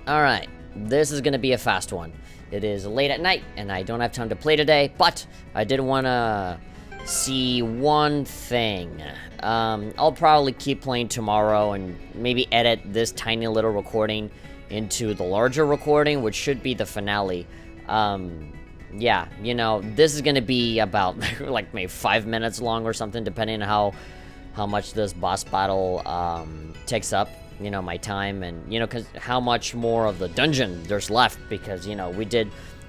Alright, this is gonna be a fast one. It is late at night, and I don't have time to play today, but I did wanna see one thing. I'll probably keep playing tomorrow and maybe edit this tiny little recording into the larger recording, which should be the finale. Yeah, you know, this is gonna be about like maybe 5 minutes long or something, depending on how much this boss battle takes up, you know, my time, and you know, cause how much more of the dungeon there's left, because you know,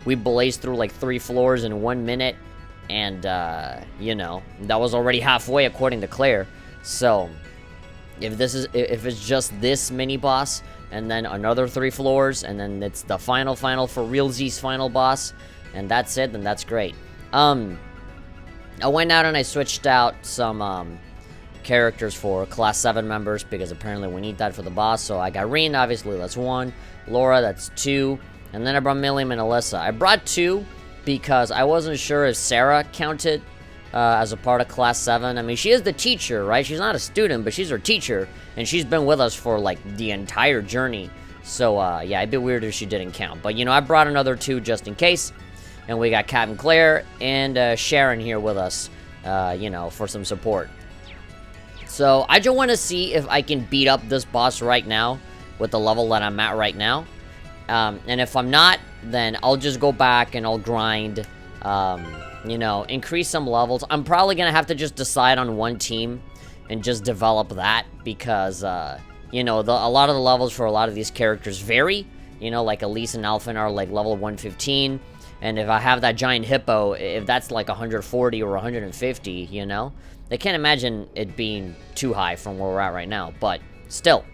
we blazed through like 3 floors in 1 minute, and you know, that was already halfway according to Claire. So if it's just this mini boss and then another 3 floors, and then it's the final for realsies final boss, and that's it, then that's great. I went out and I switched out some characters for class 7 members, because apparently we need that for the boss. So I got Reen, obviously, that's 1. Laura, that's 2. And then I brought Milliam and Alyssa. I brought 2 because I wasn't sure if Sarah counted as a part of class 7. I mean, she is the teacher, right? She's not a student, but she's our teacher, and she's been with us for like the entire journey. So yeah, it'd be weird if she didn't count. But you know, I brought another 2 just in case. And we got Kat and Claire and Sharon here with us, you know, for some support. So I just want to see if I can beat up this boss right now with the level that I'm at right now. And if I'm not, then I'll just go back and I'll grind, you know, increase some levels. I'm probably going to have to just decide on one team and just develop that, because, you know, a lot of the levels for a lot of these characters vary. You know, like Elise and Alphen are like level 115. And if I have that giant hippo, if that's like 140 or 150, you know, I can't imagine it being too high from where we're at right now. But still,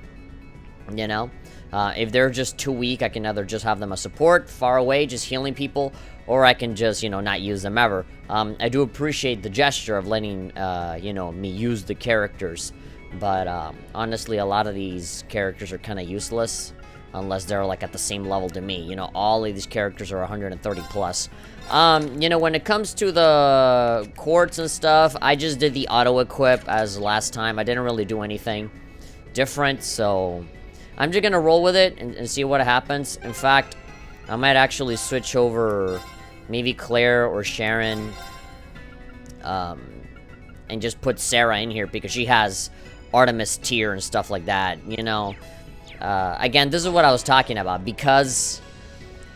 you know, if they're just too weak, I can either just have them as support, far away, just healing people, or I can just, you know, not use them ever. I do appreciate the gesture of letting, you know, me use the characters. But honestly, a lot of these characters are kind of useless, unless they're like at the same level to me. You know, all of these characters are 130 plus. You know, when it comes to the quartz and stuff, I just did the auto equip as last time. I didn't really do anything different, so I'm just gonna roll with it and see what happens. In fact, I might actually switch over maybe Claire or Sharon, and just put Sarah in here, because she has Artemis tier and stuff like that, you know. Again, this is what I was talking about, because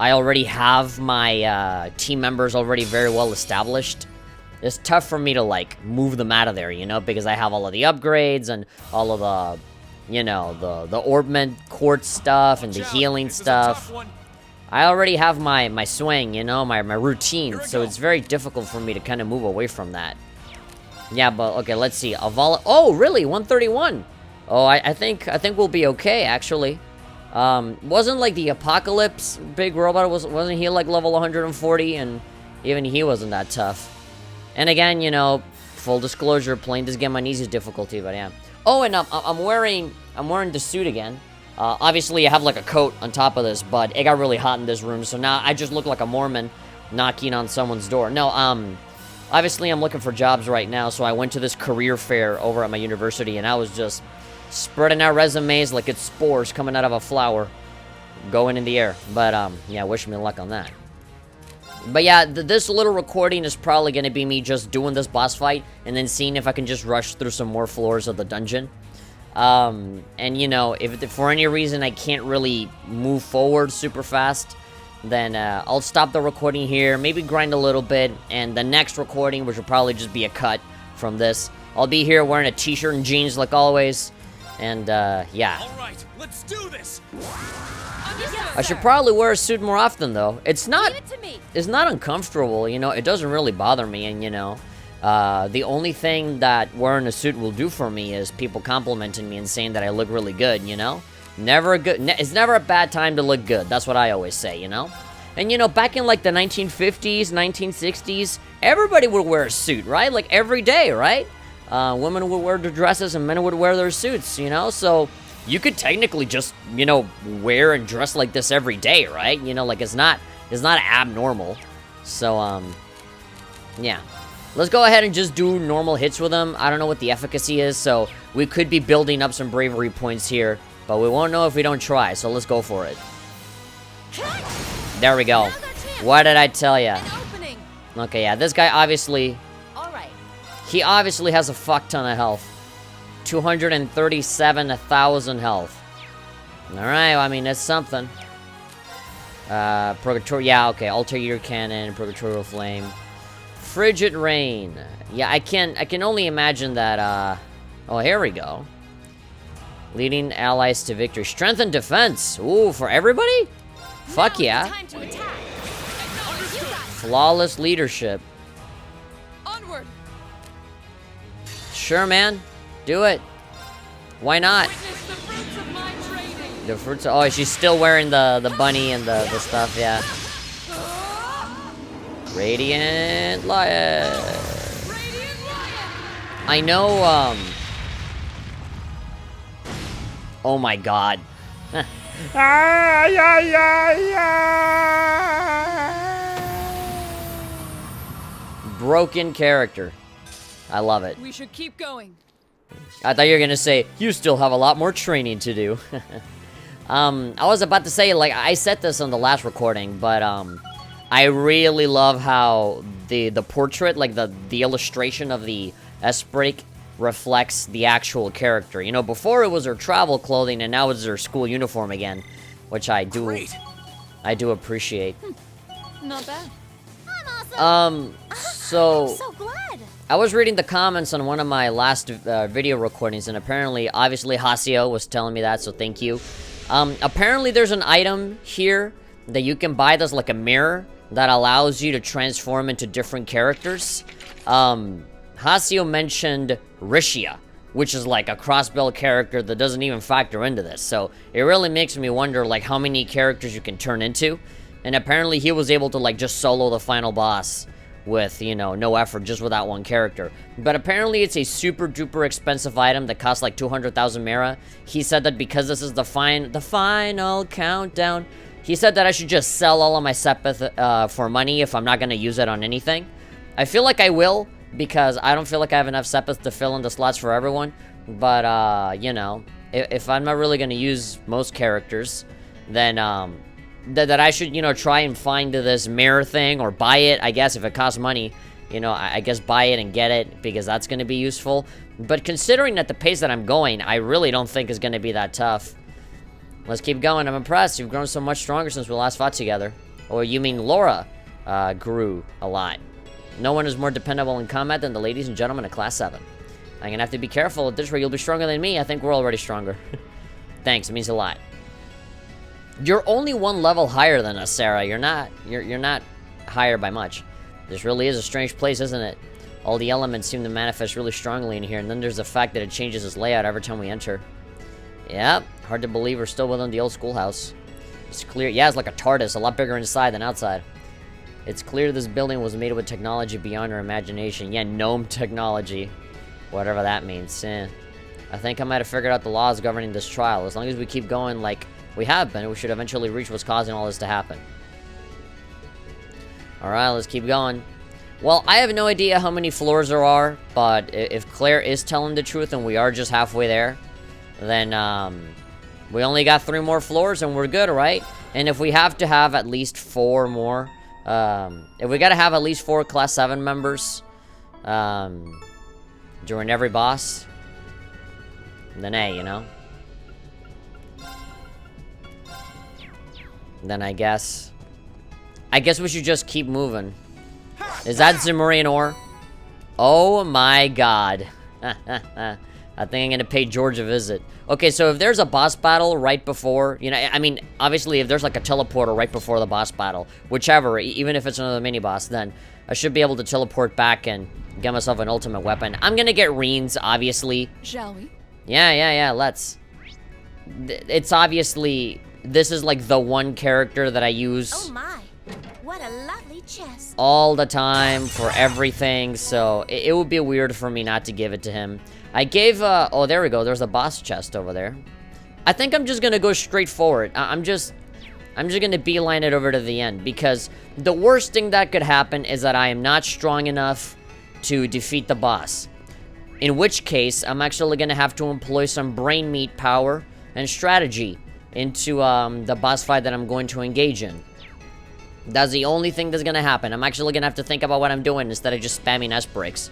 I already have my team members already very well established. It's tough for me to like move them out of there, you know, because I have all of the upgrades and all of the, you know, the orbment quartz stuff and the healing stuff. I already have my swing, you know, my routine, so it's very difficult for me to kind of move away from that. Yeah, but okay, let's see. Oh, really? 131. Oh, I think we'll be okay, actually. Wasn't like the Apocalypse big robot, wasn't he like level 140, and even he wasn't that tough. And again, you know, full disclosure, playing this game on easy difficulty, but yeah. Oh, and I'm wearing the suit again. Obviously I have like a coat on top of this, but it got really hot in this room, so now I just look like a Mormon knocking on someone's door. No, obviously I'm looking for jobs right now, so I went to this career fair over at my university, and I was just spreading out resumes like it's spores coming out of a flower, going in the air. But yeah, wish me luck on that. But yeah, this little recording is probably going to be me just doing this boss fight and then seeing if I can just rush through some more floors of the dungeon. And you know, if for any reason I can't really move forward super fast, then I'll stop the recording here, maybe grind a little bit, and the next recording, which will probably just be a cut from this, I'll be here wearing a t-shirt and jeans like always. And, yeah. All right, let's do this. I should probably wear a suit more often, though. It's not uncomfortable, you know. It doesn't really bother me, and, you know, the only thing that wearing a suit will do for me is people complimenting me and saying that I look really good, you know. It's never a bad time to look good. That's what I always say, you know. And, you know, back in, like, the 1950s, 1960s, everybody would wear a suit, right? Like, every day, right? Women would wear their dresses and men would wear their suits, you know? So you could technically just, you know, wear and dress like this every day, right? You know, like, it's not abnormal. So, yeah. Let's go ahead and just do normal hits with them. I don't know what the efficacy is, so we could be building up some bravery points here, but we won't know if we don't try, so let's go for it. There we go. What did I tell ya? Okay, yeah, this guy obviously... He obviously has a fuck ton of health. 237,000 health. Alright, well, I mean, that's something. Purgatory, yeah, okay. Altair Cannon, Purgatorial Flame. Frigid Rain. Yeah, I can only imagine that, oh, here we go. Leading allies to victory. Strength and defense. Ooh, for everybody? Fuck yeah. Flawless leadership. Onward. Sure, man. Do it. Why not? Witness the fruits of my training. The fruits of, oh, she's still wearing the bunny and the stuff, yeah. Radiant Lion. Radiant Lion. I know, oh my god. Broken character. I love it. We should keep going. I thought you were gonna say, you still have a lot more training to do. I was about to say, like, I said this on the last recording, but, I really love how the portrait, like, the illustration of the S-Break reflects the actual character. You know, before it was her travel clothing, and now it's her school uniform again, which I do appreciate. Not bad. So... I'm so glad. I was reading the comments on one of my last video recordings, and apparently, obviously, Hasio was telling me that, so thank you. Apparently, there's an item here that you can buy that's like a mirror that allows you to transform into different characters. Hasio mentioned Rishia, which is like a crossbell character that doesn't even factor into this, so it really makes me wonder, like, how many characters you can turn into. And apparently, he was able to, like, just solo the final boss with, you know, no effort, just with that one character. But apparently it's a super duper expensive item that costs like 200,000 Mera. He said that because this is the final countdown, he said that I should just sell all of my Sepith for money if I'm not gonna use it on anything. I feel like I will, because I don't feel like I have enough Sepith to fill in the slots for everyone. But, you know, if I'm not really gonna use most characters, then, that I should, you know, try and find this mirror thing, or buy it, I guess, if it costs money. You know, I guess buy it and get it, because that's going to be useful. But considering at the pace that I'm going, I really don't think it's going to be that tough. Let's keep going. I'm impressed. You've grown so much stronger since we last fought together. Or you mean Laura grew a lot. No one is more dependable in combat than the ladies and gentlemen of Class 7. I'm going to have to be careful. At this rate, you'll be stronger than me. I think we're already stronger. Thanks. It means a lot. You're only one level higher than us, Sarah. You're not higher by much. This really is a strange place, isn't it? All the elements seem to manifest really strongly in here, and then there's the fact that it changes its layout every time we enter. Yep, hard to believe we're still within the old schoolhouse. It's clear, yeah, it's like a TARDIS, a lot bigger inside than outside. It's clear this building was made with technology beyond our imagination. Yeah, gnome technology. Whatever that means, I think I might have figured out the laws governing this trial. As long as we keep going like we have been, we should eventually reach what's causing all this to happen. Alright, let's keep going. Well, I have no idea how many floors there are, but if Claire is telling the truth and we are just halfway there, then, we only got 3 more floors and we're good, right? And if we have to have at least 4 more, if we gotta have at least 4 Class 7 members, during every boss, then hey, you know? Then I guess we should just keep moving. Is that Zemurian ore? Oh my god. I think I'm gonna pay George a visit. Okay, so if there's a boss battle right before, you know, I mean, obviously if there's like a teleporter right before the boss battle, whichever, even if it's another mini-boss, then I should be able to teleport back and get myself an ultimate weapon. I'm gonna get Reens, obviously. Shall we? Yeah, let's. It's obviously... This is like the one character that I use... Oh my, what a lovely chest. ...all the time for everything, so it would be weird for me not to give it to him. I gave, oh, there we go, there's a boss chest over there. I think I'm just gonna go straight forward. I'm just gonna beeline it over to the end, because the worst thing that could happen is that I am not strong enough to defeat the boss. In which case, I'm actually gonna have to employ some brain meat power and strategy into the boss fight that I'm going to engage in. That's the only thing that's gonna happen. I'm actually gonna have to think about what I'm doing instead of just spamming S-breaks.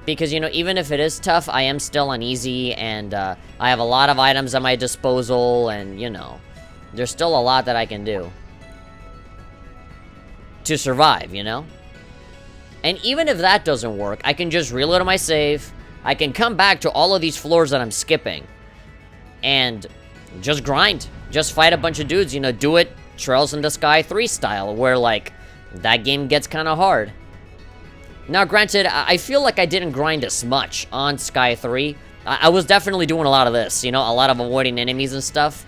Because, you know, even if it is tough, I am still on easy, and I have a lot of items at my disposal, and, you know, there's still a lot that I can do to survive, you know? And even if that doesn't work, I can just reload my save, I can come back to all of these floors that I'm skipping, and just grind. Just fight a bunch of dudes, you know, do it Trails in the Sky 3 style, where, like, that game gets kind of hard. Now, granted, I feel like I didn't grind as much on Sky 3. I was definitely doing a lot of this, you know, a lot of avoiding enemies and stuff.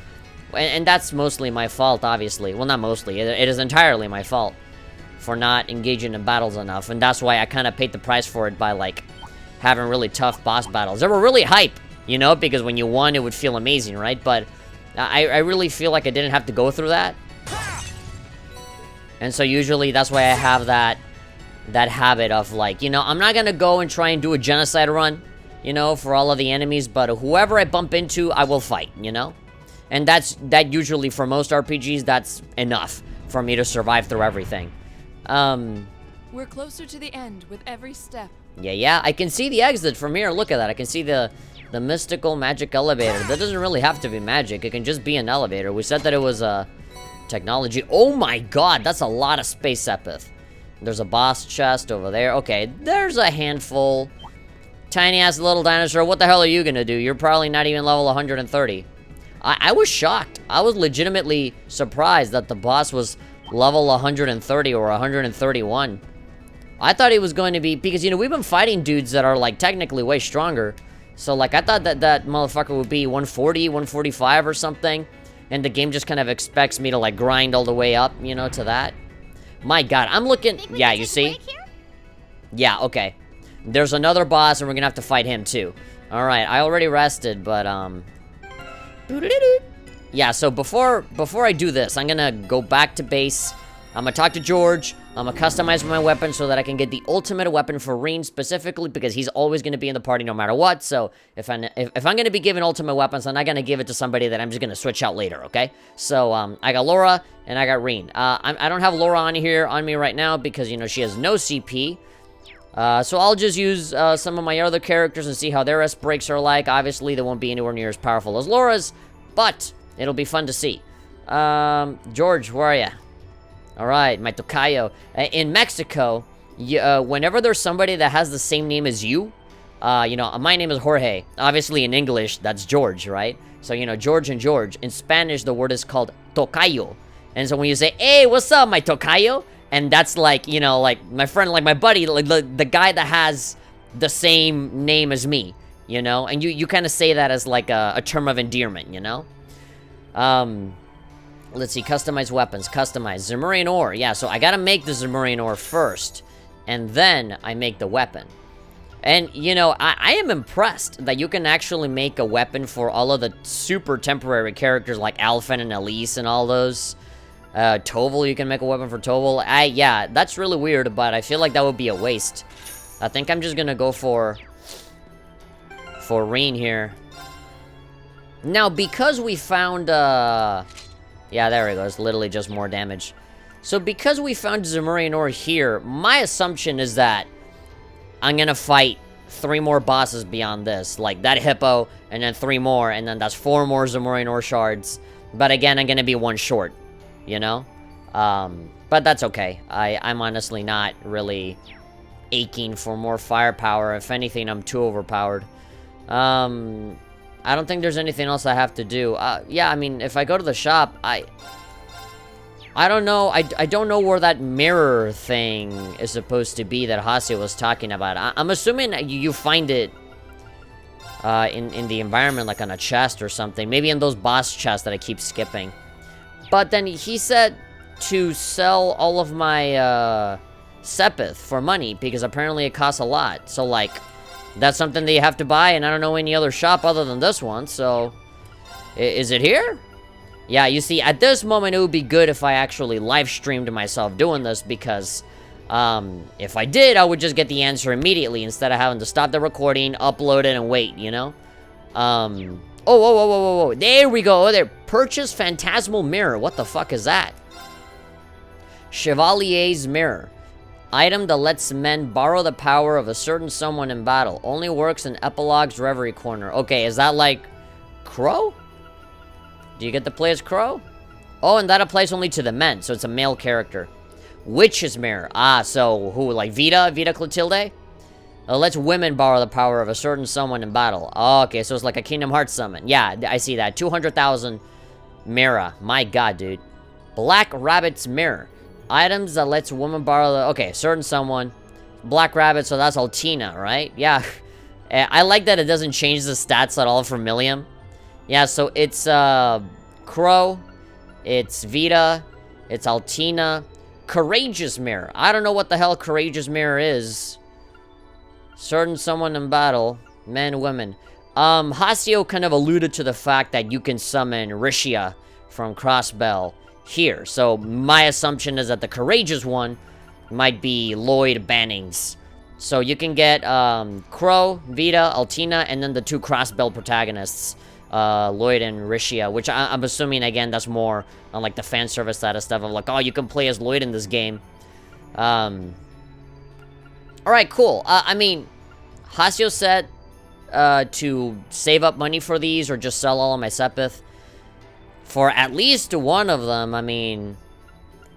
And that's mostly my fault, obviously. Well, not mostly. It is entirely my fault for not engaging in battles enough. And that's why I kind of paid the price for it by, like, having really tough boss battles. They were really hype, you know, because when you won, it would feel amazing, right? But I really feel like I didn't have to go through that. And so usually that's why I have that habit of, like, you know, I'm not gonna go and try and do a genocide run, you know, for all of the enemies, but whoever I bump into, I will fight, you know? And that usually, for most RPGs, that's enough for me to survive through everything. We're closer to the end with every step. Yeah, I can see the exit from here. Look at that. I can see the mystical magic elevator. That doesn't really have to be magic. It can just be an elevator. We said that it was technology. Oh my god, that's a lot of space epith. There's a boss chest over there. Okay, there's a handful. Tiny-ass little dinosaur. What the hell are you gonna do? You're probably not even level 130. I was shocked. I was legitimately surprised that the boss was level 130 or 131. I thought he was going to be... Because, you know, we've been fighting dudes that are, like, technically way stronger. So, like, I thought that motherfucker would be 140, 145 or something. And the game just kind of expects me to, like, grind all the way up, you know, to that. My god, I'm looking... Yeah, you see? Yeah, okay. There's another boss, and we're gonna have to fight him, too. Alright, I already rested, but, yeah, so before I do this, I'm gonna go back to base. I'm gonna talk to George. I'm gonna customize my weapon so that I can get the ultimate weapon for Reen, specifically because he's always gonna be in the party no matter what. So if I'm gonna be given ultimate weapons, I'm not gonna give it to somebody that I'm just gonna switch out later, okay? So I got Laura and I got Reen. I don't have Laura on me right now because, you know, she has no CP. So I'll just use some of my other characters and see how their S breaks are like. Obviously, they won't be anywhere near as powerful as Laura's, but it'll be fun to see. George, where are ya? Alright, my tocayo. In Mexico, whenever there's somebody that has the same name as you, you know, my name is Jorge. Obviously, in English, that's George, right? So, you know, George and George. In Spanish, the word is called tocayo. And so when you say, hey, what's up, my tocayo? And that's like, you know, like my friend, like my buddy, like the guy that has the same name as me, you know? And you kind of say that as like a term of endearment, you know? Let's see, customize weapons, customize. Zemurian ore, yeah, so I gotta make the Zemurian ore first, and then I make the weapon. And, you know, I am impressed that you can actually make a weapon for all of the super temporary characters like Alphen and Elise and all those. Toval, you can make a weapon for Toval. Yeah, that's really weird, but I feel like that would be a waste. I think I'm just gonna go for Reen here. Now, because we found, yeah, there we go. It's literally just more damage. So, because we found Zemurian ore here, my assumption is that I'm gonna fight 3 more bosses beyond this. Like, that hippo, and then 3 more, and then that's 4 more Zemurian ore shards. But again, I'm gonna be 1 short, you know? But that's okay. I'm honestly not really aching for more firepower. If anything, I'm too overpowered. I don't think there's anything else I have to do. Yeah, I mean, if I go to the shop, I don't know. I don't know where that mirror thing is supposed to be that Hasya was talking about. I'm assuming you find it in the environment, like on a chest or something. Maybe in those boss chests that I keep skipping. But then he said to sell all of my Sepith for money, because apparently it costs a lot. So, like, that's something that you have to buy, and I don't know any other shop other than this one, so... Is it here? Yeah, you see, at this moment, it would be good if I actually live-streamed myself doing this, because... if I did, I would just get the answer immediately, instead of having to stop the recording, upload it, and wait, you know? Oh, whoa. There we go. There. Purchase Phantasmal Mirror. What the fuck is that? Chevalier's Mirror. Item that lets men borrow the power of a certain someone in battle. Only works in Epilogue's Reverie Corner. Okay, is that like Crow? Do you get to play as Crow? Oh, and that applies only to the men, so it's a male character. Witch's Mirror. Ah, so who, like Vita Clotilde? Lets women borrow the power of a certain someone in battle. Oh, okay, so it's like a Kingdom Hearts summon. Yeah, I see that. 200,000 Mirror. My god, dude. Black Rabbit's Mirror. Items that lets women borrow the... Okay, certain someone. Black Rabbit, so that's Altina, right? Yeah. I like that it doesn't change the stats at all for Millium. Yeah, so it's Crow. It's Vita. It's Altina. Courageous Mirror. I don't know what the hell Courageous Mirror is. Certain someone in battle. Men, women. Hasio kind of alluded to the fact that you can summon Rishia from Crossbell here. So my assumption is that the courageous one might be Lloyd Bannings. So you can get Crow, Vita, Altina, and then the two Crossbell protagonists, Lloyd and Rishia, which I'm assuming, again, that's more on like the fan service side of stuff of like, oh, you can play as Lloyd in this game. Alright, cool. I mean, Hasio said to save up money for these or just sell all of my Sepith. For at least one of them, I mean,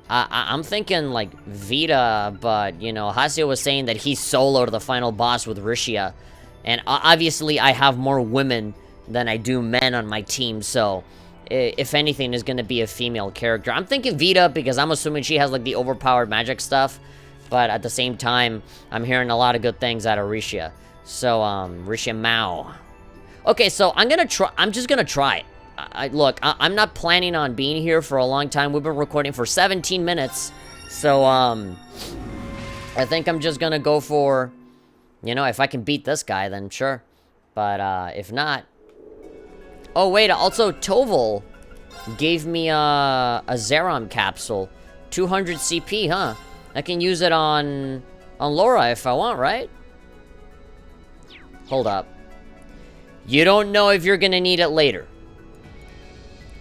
I'm thinking, like, Vita, but, you know, Hasio was saying that he soloed the final boss with Rishia. And obviously, I have more women than I do men on my team, so if anything, is going to be a female character. I'm thinking Vita, because I'm assuming she has, like, the overpowered magic stuff. But at the same time, I'm hearing a lot of good things out of Rishia. So, Rishia Mao. Okay, so I'm just gonna try it. Look, I'm not planning on being here for a long time. We've been recording for 17 minutes. So, I think I'm just gonna go for, you know, if I can beat this guy, then sure. But, if not... Oh, wait, also, Toval gave me a Zerom capsule. 200 CP, huh? I can use it on Laura if I want, right? Hold up. You don't know if you're gonna need it later.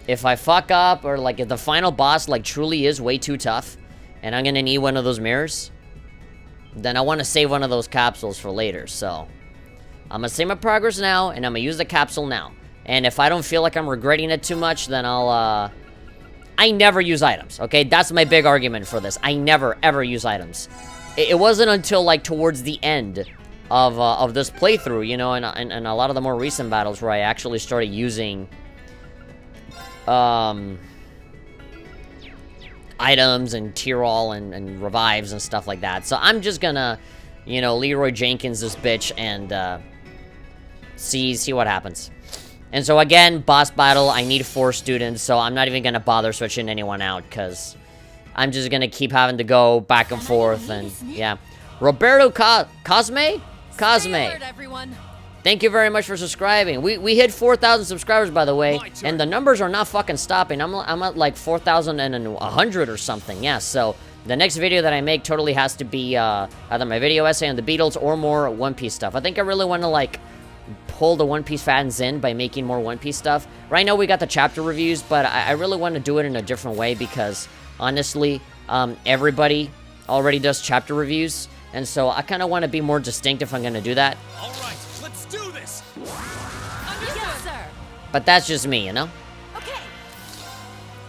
If I fuck up, or like if the final boss like truly is way too tough, and I'm gonna need one of those mirrors, then I want to save one of those capsules for later, so I'm gonna save my progress now, and I'm gonna use the capsule now. And if I don't feel like I'm regretting it too much, then I'll, I never use items, okay? That's my big argument for this. I never, ever use items. It wasn't until, like, towards the end of this playthrough, you know, and a lot of the more recent battles where I actually started using items and Tyrol and revives and stuff like that. So I'm just gonna, you know, Leroy Jenkins this bitch and see what happens. And so again, boss battle, I need 4 students, so I'm not even gonna bother switching anyone out, because I'm just gonna keep having to go back and forth, and yeah. Roberto Cosme? Thank you very much for subscribing. We hit 4,000 subscribers, by the way, and the numbers are not fucking stopping. I'm at like 4,100 or something, yeah, so the next video that I make totally has to be either my video essay on the Beatles or more One Piece stuff. I think I really want to, like, pull the One Piece fans in by making more One Piece stuff. Right now we got the chapter reviews, but I really want to do it in a different way, because honestly, everybody already does chapter reviews, and so I kind of want to be more distinct if I'm going to do that. All right, let's do this. Yes, sir. But that's just me, you know? Okay.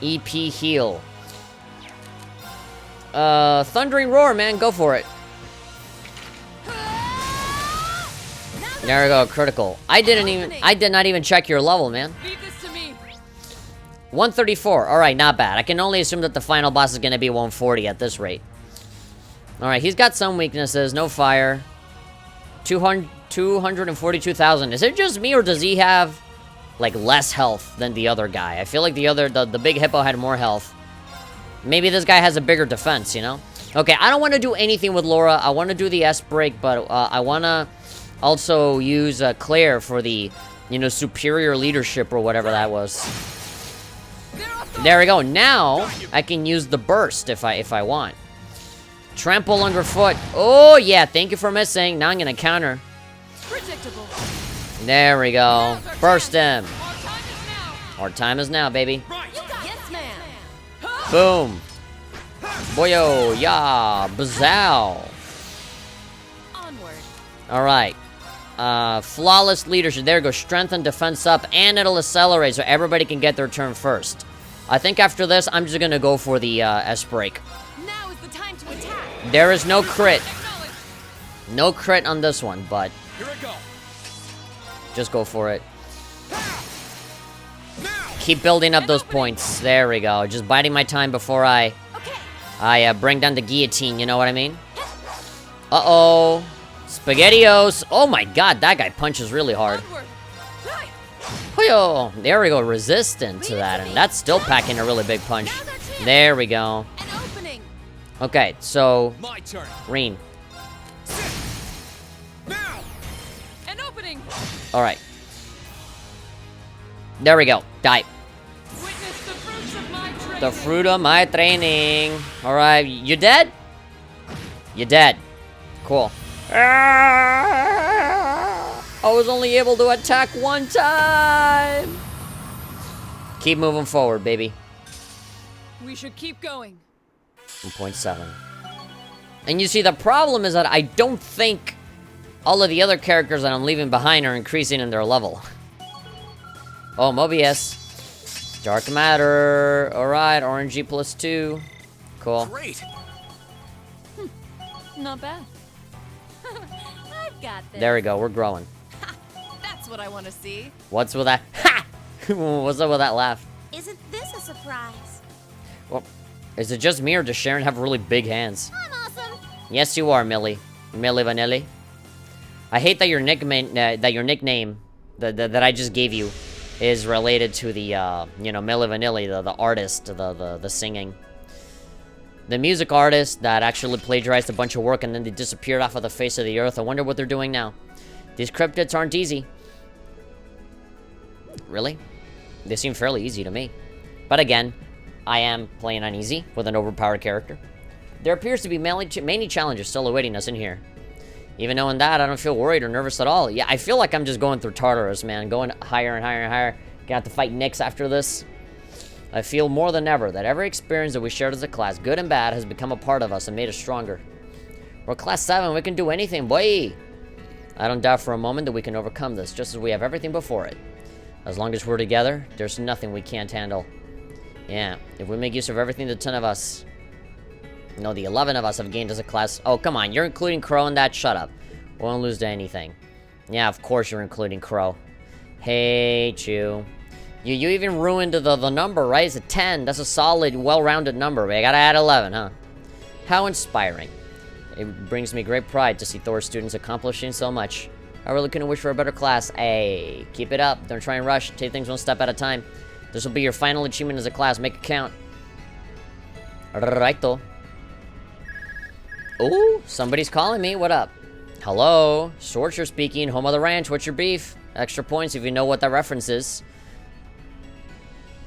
EP heal. Thundering Roar, man, go for it. There we go, critical. I did not even check your level, man. Leave this to me. 134. Alright, not bad. I can only assume that the final boss is gonna be 140 at this rate. Alright, he's got some weaknesses. No fire. 242,000. Is it just me, or does he have, like, less health than the other guy? I feel like the big hippo had more health. Maybe this guy has a bigger defense, you know? Okay, I don't want to do anything with Laura. I want to do the S-break, but I want to also use Claire for the, you know, superior leadership or whatever that was. There we go. Now I can use the burst if I want. Trample underfoot. Oh yeah, thank you for missing. Now I'm gonna counter. Predictable. There we go. Now's our Burst chance. him. Our time is now. Our time is now, baby. Right. Yes, ma'am. Boom. Boyo. Ya. Bazow. Onward. Alright. Flawless leadership. There we go. Strengthen defense up, and it'll accelerate so everybody can get their turn first. I think after this, I'm just gonna go for the S break. Now is the time to attack. There is no crit. Acknowledge. No crit on this one, but Here I go. just go for it. Now. Keep building up those points. There we go. Just biding my time before I bring down the guillotine, you know what I mean? Uh-oh. SpaghettiOs. Oh my god, that guy punches really hard. Onward. Hoyo. There we go. Resistant to that, and that's still packing a really big punch. There we go. An opening. Okay, so, My turn. Reen. Now. An opening. Alright. There we go. Die. Witness the fruits of my training. The fruit of my training. Alright, you dead? You dead. Cool. I was only able to attack one time. Keep moving forward, baby. We should keep going. 1.7. And you see, the problem is that I don't think all of the other characters that I'm leaving behind are increasing in their level. Oh, Mobius. Dark Matter. Alright, RNG +2. Cool. Great. Not bad. I've got this. There we go, we're growing. That's what I want to see. What's with that? Ha! What's up with that laugh? Isn't this a surprise? Well, is it just me, or does Sharon have really big hands? I'm awesome. Yes, you are, Millie. Millie Vanilli. I hate that your nickname, that I just gave you, is related to the, you know, Millie Vanilli, the artist, the singing. The music artist that actually plagiarized a bunch of work and then they disappeared off of the face of the earth. I wonder what they're doing now. These cryptids aren't easy. Really? They seem fairly easy to me. But again, I am playing on easy with an overpowered character. There appears to be many challenges still awaiting us in here. Even knowing that, I don't feel worried or nervous at all. Yeah, I feel like I'm just going through Tartarus, man. Going higher and higher and higher. Gonna have to fight Nyx after this. I feel more than ever that every experience that we shared as a class, good and bad, has become a part of us and made us stronger. We're class 7, we can do anything, boy! I don't doubt for a moment that we can overcome this, just as we have everything before it. As long as we're together, there's nothing we can't handle. Yeah, if we make use of everything the 10 of us... No, the 11 of us have gained as a class... Oh, come on, you're including Crow in that? Shut up. We won't lose to anything. Yeah, of course you're including Crow. Hate you. You even ruined the number, right? It's a 10. That's a solid, well-rounded number. But I gotta add 11, huh? How inspiring. It brings me great pride to see Thor's students accomplishing so much. I really couldn't wish for a better class. Hey, keep it up. Don't try and rush. Take things one step at a time. This will be your final achievement as a class. Make it count. Righto. Oh, somebody's calling me. What up? Hello? Sorcher speaking. Home of the ranch. What's your beef? Extra points if you know what that reference is.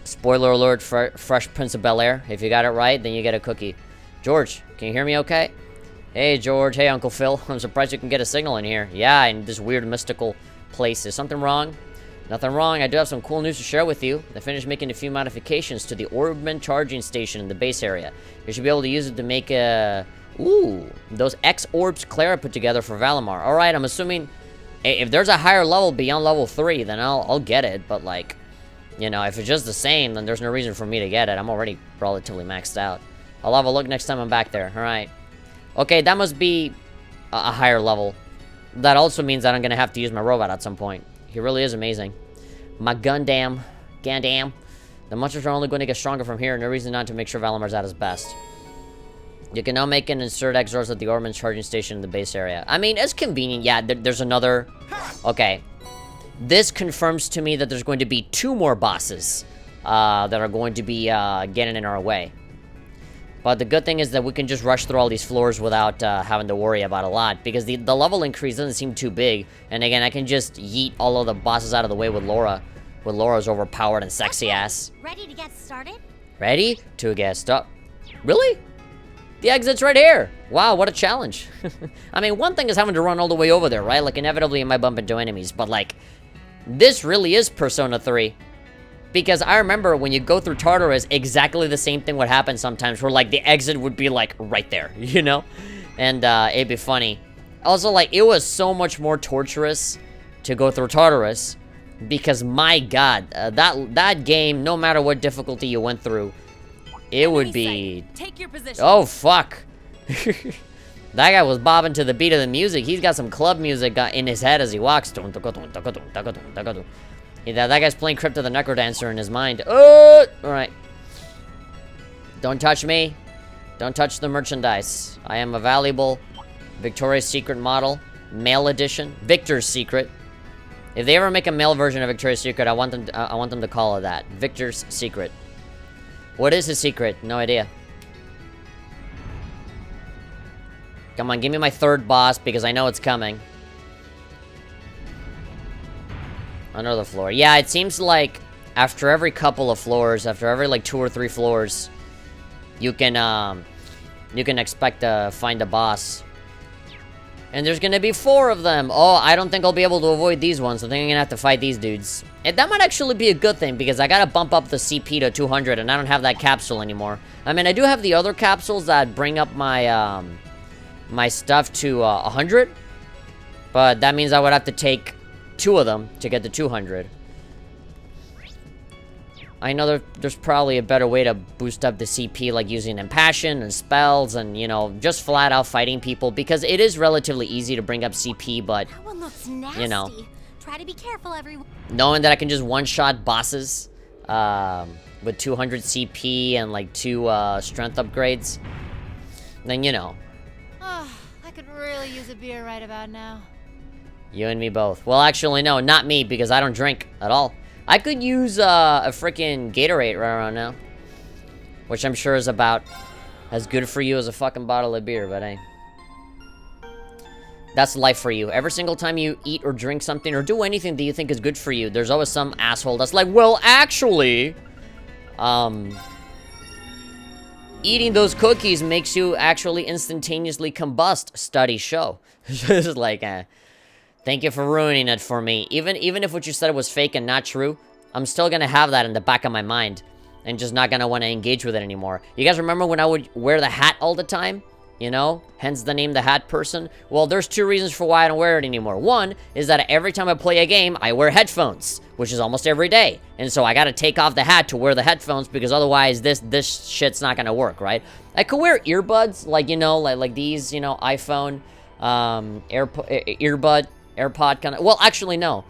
Spoiler alert, Fresh Prince of Bel-Air. If you got it right, then you get a cookie. George, can you hear me okay? Hey, George. Hey, Uncle Phil. I'm surprised you can get a signal in here. Yeah, in this weird mystical place. Is something wrong? Nothing wrong. I do have some cool news to share with you. I finished making a few modifications to the Orbman charging station in the base area. You should be able to use it to make ooh, those X-Orbs Clara put together for Valimar. Alright, I'm assuming if there's a higher level beyond level 3, then I'll get it. But, like, you know, if it's just the same, then there's no reason for me to get it. I'm already relatively maxed out. I'll have a look next time I'm back there. Alright. Okay, that must be a higher level. That also means that I'm going to have to use my robot at some point. He really is amazing. My Gundam. Gandam. The monsters are only going to get stronger from here. No reason not to make sure Valimar's at his best. You can now make and insert Exors at the Orman charging station in the base area. I mean, it's convenient. Yeah, there's another... Okay. This confirms to me that there's going to be 2 more bosses that are going to be getting in our way. But the good thing is that we can just rush through all these floors without having to worry about a lot. Because the level increase doesn't seem too big. And again, I can just yeet all of the bosses out of the way with Laura. With Laura's overpowered and sexy ass. Ready to get started? Ready to get stuck. Really? The exit's right here. Wow, what a challenge. I mean, one thing is having to run all the way over there, right? Like, inevitably I might bump into enemies. But, like, this really is Persona 3. Because I remember when you go through Tartarus, exactly the same thing would happen sometimes, where, like, the exit would be, like, right there, you know? And, it'd be funny. Also, like, it was so much more torturous to go through Tartarus, because, my god, that game, no matter what difficulty you went through, it would be... Take your position. Oh, fuck. That guy was bobbing to the beat of the music. He's got some club music in his head as he walks. Yeah, that guy's playing Crypto the Necrodancer in his mind. Alright. Don't touch me. Don't touch the merchandise. I am a valuable Victoria's Secret model. Male edition. Victor's Secret. If they ever make a male version of Victoria's Secret, I want them to call it that. Victor's Secret. What is his secret? No idea. Come on, give me my third boss, because I know it's coming. Under the floor. Yeah, it seems like after every couple of floors, after every, like, 2 or 3 floors, you can expect to find a boss. And there's gonna be 4 of them. Oh, I don't think I'll be able to avoid these ones. I think I'm gonna have to fight these dudes. And that might actually be a good thing, because I gotta bump up the CP to 200, and I don't have that capsule anymore. I mean, I do have the other capsules that bring up my, my stuff to, 100. But that means I would have to take 2 of them to get to 200. I know there's probably a better way to boost up the CP, like using Impassion and spells and, you know, just flat out fighting people, because it is relatively easy to bring up CP, but, That one looks nasty. you know, Try to be careful, everyone. knowing that I can just one-shot bosses with 200 CP and, like, 2 strength upgrades, then, you know. Oh, I could really use a beer right about now. You and me both. Well, actually, no, not me, because I don't drink at all. I could use a freaking Gatorade right around now, which I'm sure is about as good for you as a fucking bottle of beer, but hey. That's life for you. Every single time you eat or drink something or do anything that you think is good for you, there's always some asshole that's like, well, actually, eating those cookies makes you actually instantaneously combust, studies show. It's like, thank you for ruining it for me. Even if what you said was fake and not true, I'm still gonna have that in the back of my mind and just not gonna want to engage with it anymore. You guys remember when I would wear the hat all the time? You know? Hence the name The Hat Person. Well, there's 2 reasons for why I don't wear it anymore. One is that every time I play a game, I wear headphones, which is almost every day. And so I gotta take off the hat to wear the headphones, because otherwise this shit's not gonna work, right? I could wear earbuds, like, you know, like these, you know, iPhone, AirPod kind of... Well, actually, no.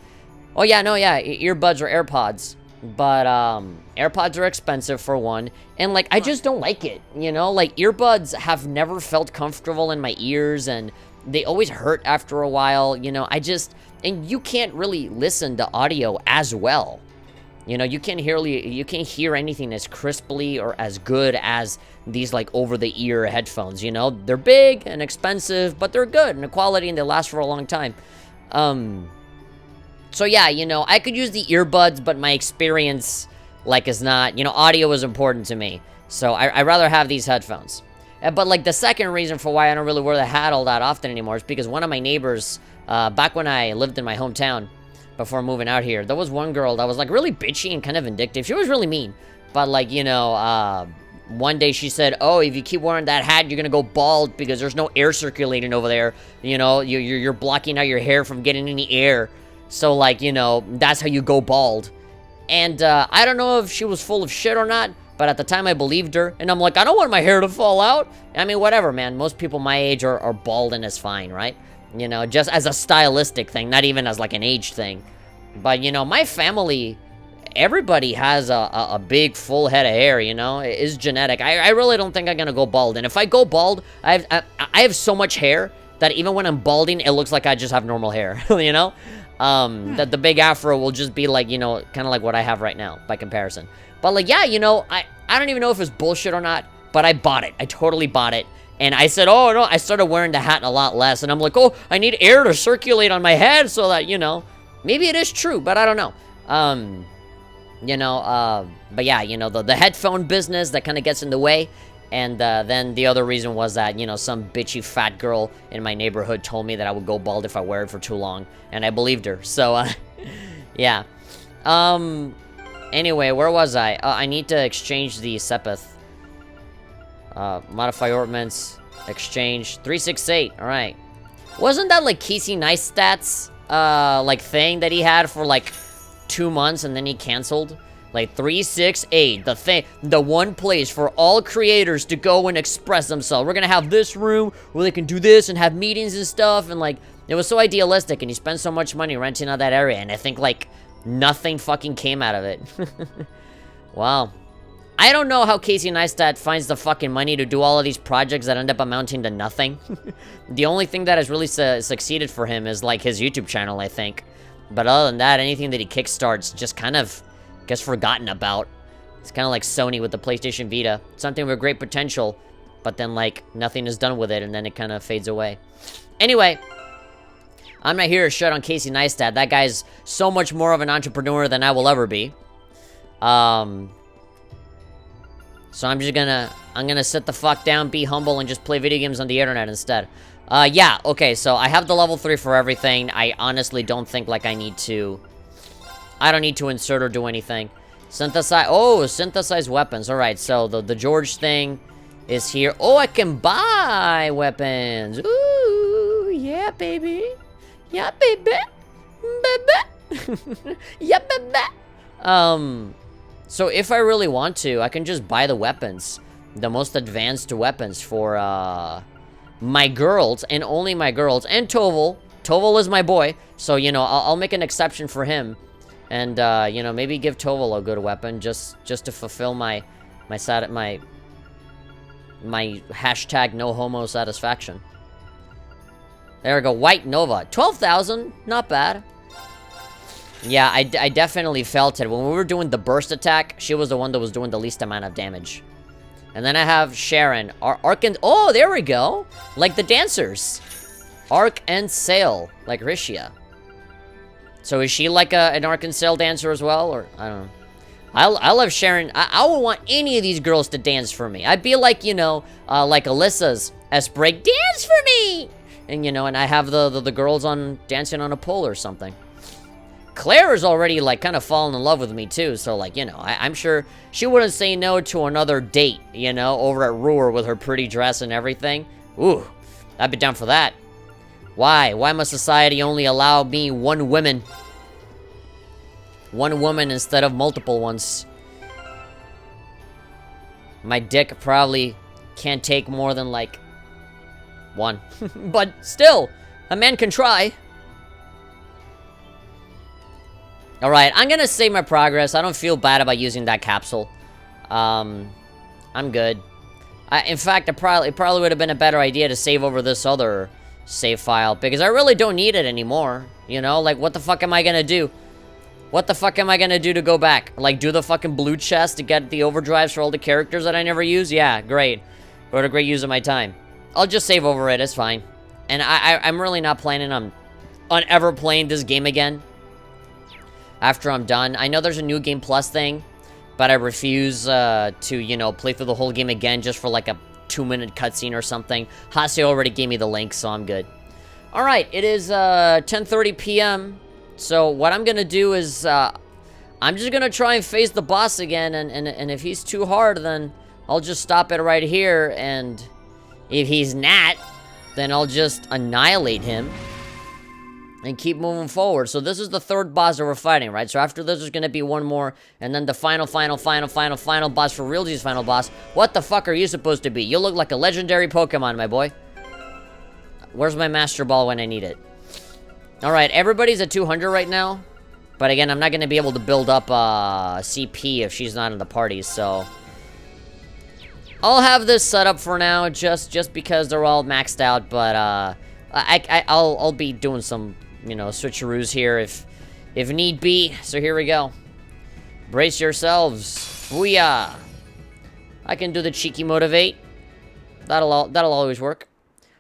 Oh, yeah, no, yeah. Earbuds or AirPods. But, AirPods are expensive, for one. And, like, I just don't like it, you know? Like, earbuds have never felt comfortable in my ears, and they always hurt after a while, you know? And you can't really listen to audio as well. You know, you can't hear anything as crisply or as good as these, like, over-the-ear headphones, you know? They're big and expensive, but they're good and the quality, and they last for a long time. So yeah, you know, I could use the earbuds, but my experience, like, is not, you know, audio is important to me. So I'd rather have these headphones. But, like, the second reason for why I don't really wear the hat all that often anymore is because one of my neighbors, back when I lived in my hometown, before moving out here, there was one girl that was, like, really bitchy and kind of vindictive. She was really mean. But, like, you know, one day she said, oh, if you keep wearing that hat, you're gonna go bald because there's no air circulating over there. You know, you're blocking out your hair from getting any air. So, like, you know, that's how you go bald. And, I don't know if she was full of shit or not, but at the time I believed her. And I'm like, I don't want my hair to fall out. I mean, whatever, man. Most people my age are bald and it's fine, right? You know, just as a stylistic thing, not even as, like, an age thing. But, you know, my family... Everybody has a big, full head of hair, you know? It is genetic. I really don't think I'm gonna go bald. And if I go bald, I have so much hair that even when I'm balding, it looks like I just have normal hair, you know? That the big afro will just be like, you know, kind of like what I have right now, by comparison. But, like, yeah, you know, I don't even know if it's bullshit or not, but I bought it. I totally bought it. And I said, oh, no, I started wearing the hat a lot less. And I'm like, oh, I need air to circulate on my head so that, you know, maybe it is true, but I don't know. You know, but yeah, you know, the headphone business, that kind of gets in the way. And then the other reason was that, you know, some bitchy fat girl in my neighborhood told me that I would go bald if I wear it for too long. And I believed her. So, Yeah. Anyway, where was I? I need to exchange the Sepith. Modify ornaments. Exchange. 368. Alright. Wasn't that like Casey Neistat's, like thing that he had for like 2 months and then he canceled? Like 368, the one place for all creators to go and express themselves. We're gonna have this room where they can do this and have meetings and stuff, and like, it was so idealistic, and he spent so much money renting out that area, and I think like nothing fucking came out of it. Wow. I don't know how Casey Neistat finds the fucking money to do all of these projects that end up amounting to nothing. The only thing that has really succeeded for him is like his YouTube channel, I think. But other than that, anything that he kickstarts just kind of gets forgotten about. It's kind of like Sony with the PlayStation Vita. Something with great potential, but then like nothing is done with it, and then it kind of fades away. Anyway, I'm not here to shut on Casey Neistat. That guy's so much more of an entrepreneur than I will ever be. So I'm gonna sit the fuck down, be humble, and just play video games on the internet instead. Yeah, okay, so I have the level 3 for everything. I honestly don't think like I don't need to insert or do anything. Synthesize weapons. Alright, so the George thing is here. Oh, I can buy weapons. Ooh, yeah, baby. Yeah, baby. Baby. Yeah, baby. So if I really want to, I can just buy the weapons. The most advanced weapons for, my girls, and only my girls, and Toval. Toval is my boy, so, you know, I'll make an exception for him. And, you know, maybe give Toval a good weapon just to fulfill my hashtag no homo satisfaction. There we go. White Nova. 12,000. Not bad. Yeah, I definitely felt it. When we were doing the burst attack, she was the one that was doing the least amount of damage. And then I have Sharon. Arc and... Oh, there we go. Like the dancers. Arc and Sail. Like Rishia. So is she like an Arc and Sail dancer as well? Or, I don't know. I love Sharon. I would want any of these girls to dance for me. I'd be like, you know, like Alyssa's S-Break. Dance for me! And, you know, and I have the girls on dancing on a pole or something. Claire is already, like, kind of falling in love with me, too. So, like, you know, I'm sure she wouldn't say no to another date, you know, over at Ruhr with her pretty dress and everything. Ooh, I'd be down for that. Why? Why must society only allow me one woman? One woman instead of multiple ones. My dick probably can't take more than, like, one. But still, a man can try. Alright, I'm gonna save my progress. I don't feel bad about using that capsule. I'm good. In fact, it probably would have been a better idea to save over this other save file, because I really don't need it anymore. You know, like, what the fuck am I gonna do? What the fuck am I gonna do to go back? Like, do the fucking blue chest to get the overdrives for all the characters that I never use? Yeah, great. What a great use of my time. I'll just save over it, it's fine. And I'm really not planning on ever playing this game again after I'm done. I know there's a New Game Plus thing, but I refuse to, you know, play through the whole game again just for like a 2-minute cutscene or something. Hase already gave me the link, so I'm good. Alright, it is 10:30 p.m. So what I'm gonna do is I'm just gonna try and face the boss again, and if he's too hard, then I'll just stop it right here, and if he's not, then I'll just annihilate him and keep moving forward. So this is the third boss that we're fighting, right? So after this, there's gonna be one more, and then the final boss for realsy's final boss. What the fuck are you supposed to be? You look like a legendary Pokemon, my boy. Where's my Master Ball when I need it? Alright, everybody's at 200 right now. But again, I'm not gonna be able to build up CP if she's not in the party, so I'll have this set up for now, just because they're all maxed out, but I'll be doing some, you know, switcheroos here if need be. So here we go. Brace yourselves. Booyah! I can do the cheeky motivate. That'll always work.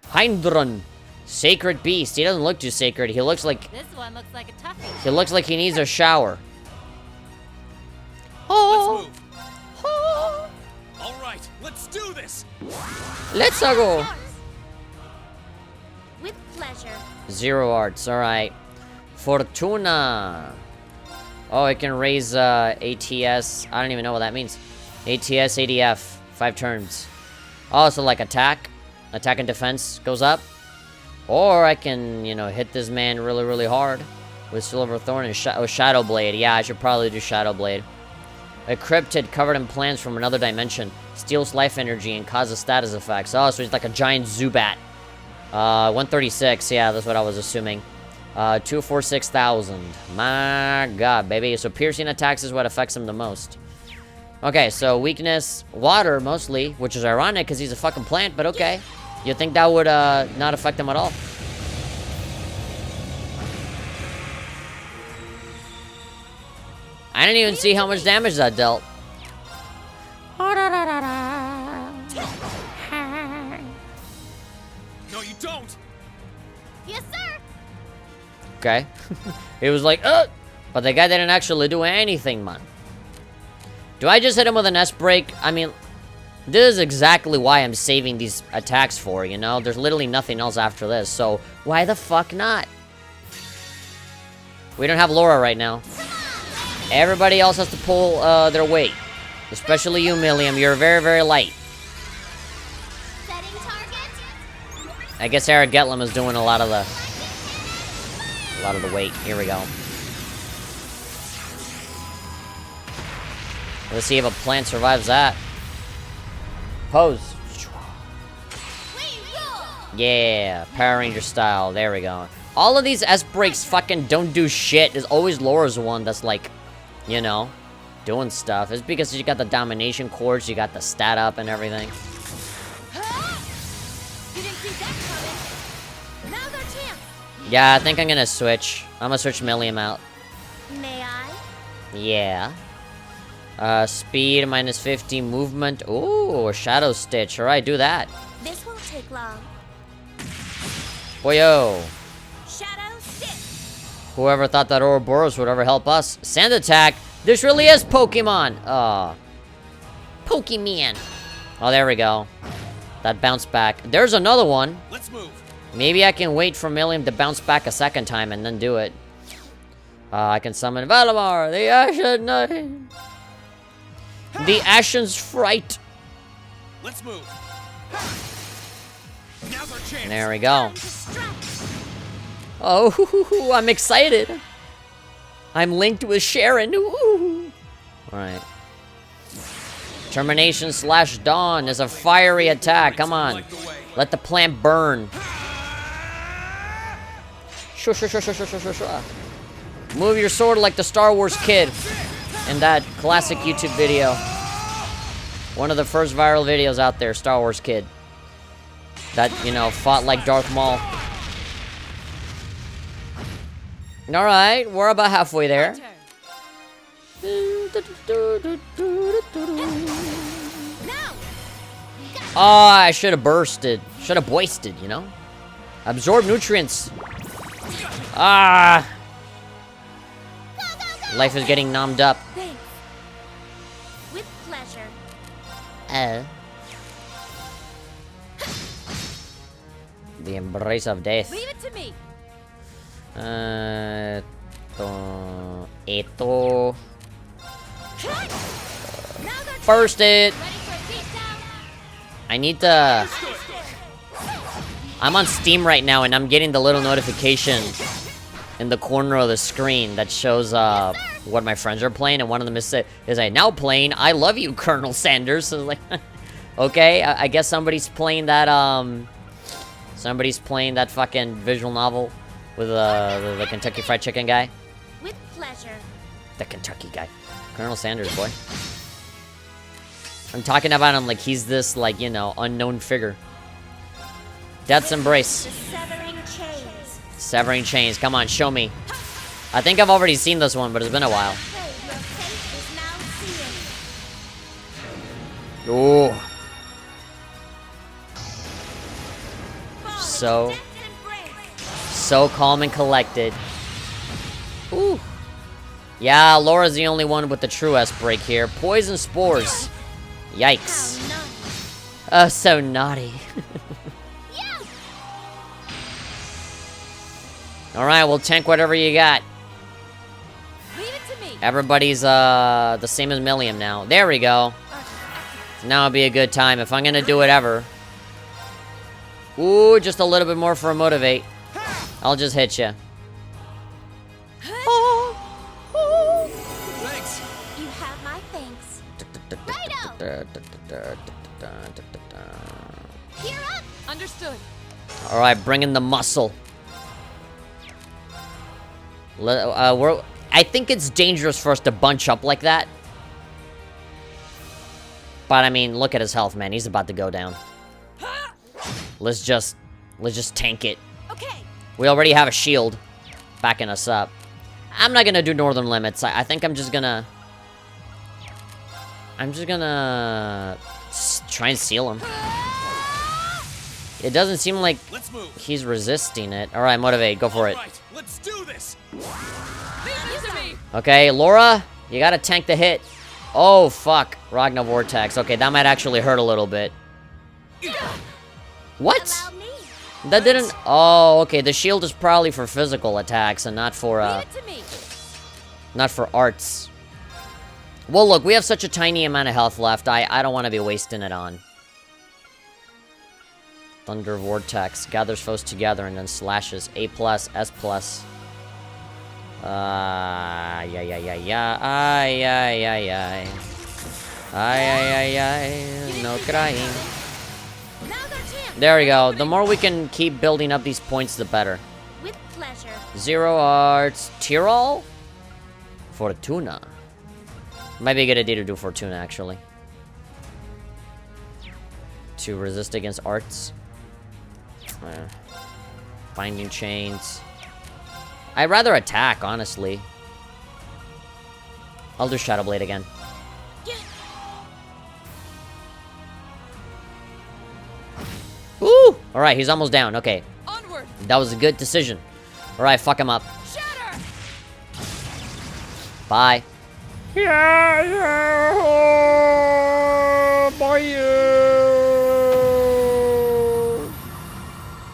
Heindrun. Sacred Beast. He doesn't look too sacred. He looks like... This one looks like a toughie. He looks like he needs a shower. Oh! Let's move. Oh! All right, let's do this. Let's go. With pleasure. 0 arts. Alright. Fortuna. Oh, it can raise ATS. I don't even know what that means. ATS, ADF. 5 turns. Oh, so like attack and defense goes up. Or I can, you know, hit this man really, really hard with Silver Thorn and Shadow Blade. Yeah, I should probably do Shadow Blade. A cryptid covered in plants from another dimension. Steals life energy and causes status effects. Oh, so he's like a giant Zubat. 136. Yeah, that's what I was assuming. 246,000. My god, baby. So piercing attacks is what affects him the most. Okay, so weakness, water mostly, which is ironic because he's a fucking plant, but okay. You'd think that would not affect him at all. I didn't even see how much damage that dealt. No, you don't. Yes, sir. Okay. It was like, but the guy didn't actually do anything, man. Do I just hit him with an S-break? I mean, this is exactly why I'm saving these attacks for, you know? There's literally nothing else after this, so why the fuck not? We don't have Laura right now. Everybody else has to pull their weight. Especially you, Milliam. You're very, very light. Setting target. I guess Eric Getlem is doing a lot of the weight. Here we go. Let's see if a plant survives that. Pose. Yeah, Power Ranger style. There we go. All of these S-breaks fucking don't do shit. There's always Laura's one that's like, you know, doing stuff. It's because you got the domination cords, you got the stat up and everything. You didn't see that coming. Now's our chance. Yeah, I think I'm gonna switch. I'm gonna switch Milliam out. May I? Yeah. Speed minus 50, movement. Ooh, a Shadow Stitch. Alright, do that. This won't take long. Boyo. Shadow Stitch. Whoever thought that Ouroboros would ever help us. Sand Attack. This really is Pokemon. Pokemon. Oh, there we go. That bounced back. There's another one. Let's move. Maybe I can wait for Milliam to bounce back a second time and then do it. I can summon Valimar, the Ashen Knight. The Ashen's Fright. Let's move. Now's our chance. There we go. Oh, I'm excited. I'm linked with Sharon. Alright. Termination / Dawn is a fiery attack. Come on. Let the plant burn. Move your sword like the Star Wars kid in that classic YouTube video. One of the first viral videos out there, Star Wars kid. That, you know, fought like Darth Maul. Alright, we're about halfway there. Oh, I should have bursted. Should have boisted, you know? Absorb nutrients. Ah! Life is getting numbed up. Thanks. With pleasure. The embrace of death. Leave it to me. Ito. Now's our Burst it. Ready for a beatdown? I need to... I'm on Steam right now and I'm getting the little notification in the corner of the screen that shows what my friends are playing, and one of them is I now playing I Love You, Colonel Sanders. So like, okay, I guess somebody's playing that fucking visual novel with the Kentucky Fried Chicken guy. With pleasure. The Kentucky guy. Colonel Sanders, boy. I'm talking about him like he's this, like, you know, unknown figure. Death's Embrace. The severing chains. Severing Chains. Come on, show me. I think I've already seen this one, but it's been a while. Hey, your fate is now sealed. Ooh. So calm and collected. Ooh. Yeah, Laura's the only one with the true S-break here. Poison Spores. Yikes. Oh, so naughty. Alright, we'll tank whatever you got. Leave it to me. Everybody's the same as Milliam now. There we go. Now would be a good time if I'm gonna do it ever. Ooh, just a little bit more for a motivate. I'll just hit you. Thanks. You have my thanks. Righto! Gear up! Understood. All right, bring in the muscle. I think it's dangerous for us to bunch up like that. But I mean, look at his health, man. He's about to go down. Let's just tank it. Okay. We already have a shield backing us up. I'm not gonna do Northern Limits. I think I'm just gonna try and seal him. It doesn't seem like Let's move. he's resisting it. All right, motivate. Go for it. All right, let's do this. Leave it to me. Okay, Laura, you gotta tank the hit. Oh, fuck. Ragna Vortex. Okay, that might actually hurt a little bit. What? Allow me. That didn't... Oh, okay. The shield is probably for physical attacks and not for, Leave it to me. not for arts. Well, look, we have such a tiny amount of health left. I don't want to be wasting it on. Thunder Vortex. Gathers foes together and then slashes. A+, S+. Yeah. Ay. No crying. Now's our chance. There we go. The more we can keep building up these points, the better. With pleasure. 0 arts. Tyrol? Fortuna. Might be a good idea to do Fortuna, actually. To resist against arts. Binding chains. I'd rather attack, honestly. I'll do Shadow Blade again. Yeah. Ooh! Alright, he's almost down. Okay. Onward. That was a good decision. Alright, fuck him up. Shatter. Bye.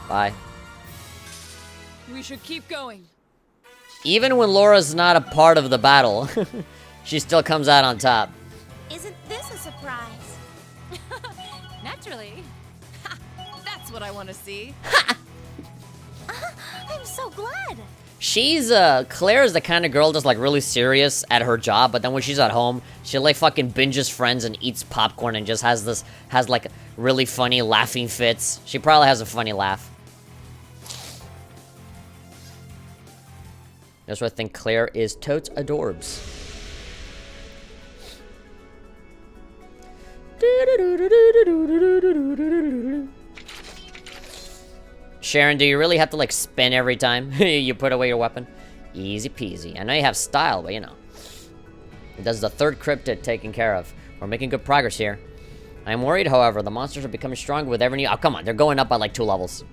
Bye. We should keep going. Even when Laura's not a part of the battle, she still comes out on top. Isn't this a surprise? Naturally. That's what I want to see. I'm so glad. She's, Claire is the kind of girl that's, like, really serious at her job, but then when she's at home, she, like, fucking binges Friends and eats popcorn and just has, like, really funny laughing fits. She probably has a funny laugh. That's why I think Claire is totes adorbs. Sharon, do you really have to, like, spin every time you put away your weapon? Easy peasy. I know you have style, but, you know. That's the third cryptid taken care of. We're making good progress here. I am worried, however. The monsters are becoming stronger with every new... Oh, come on. They're going up by, like, 2 levels.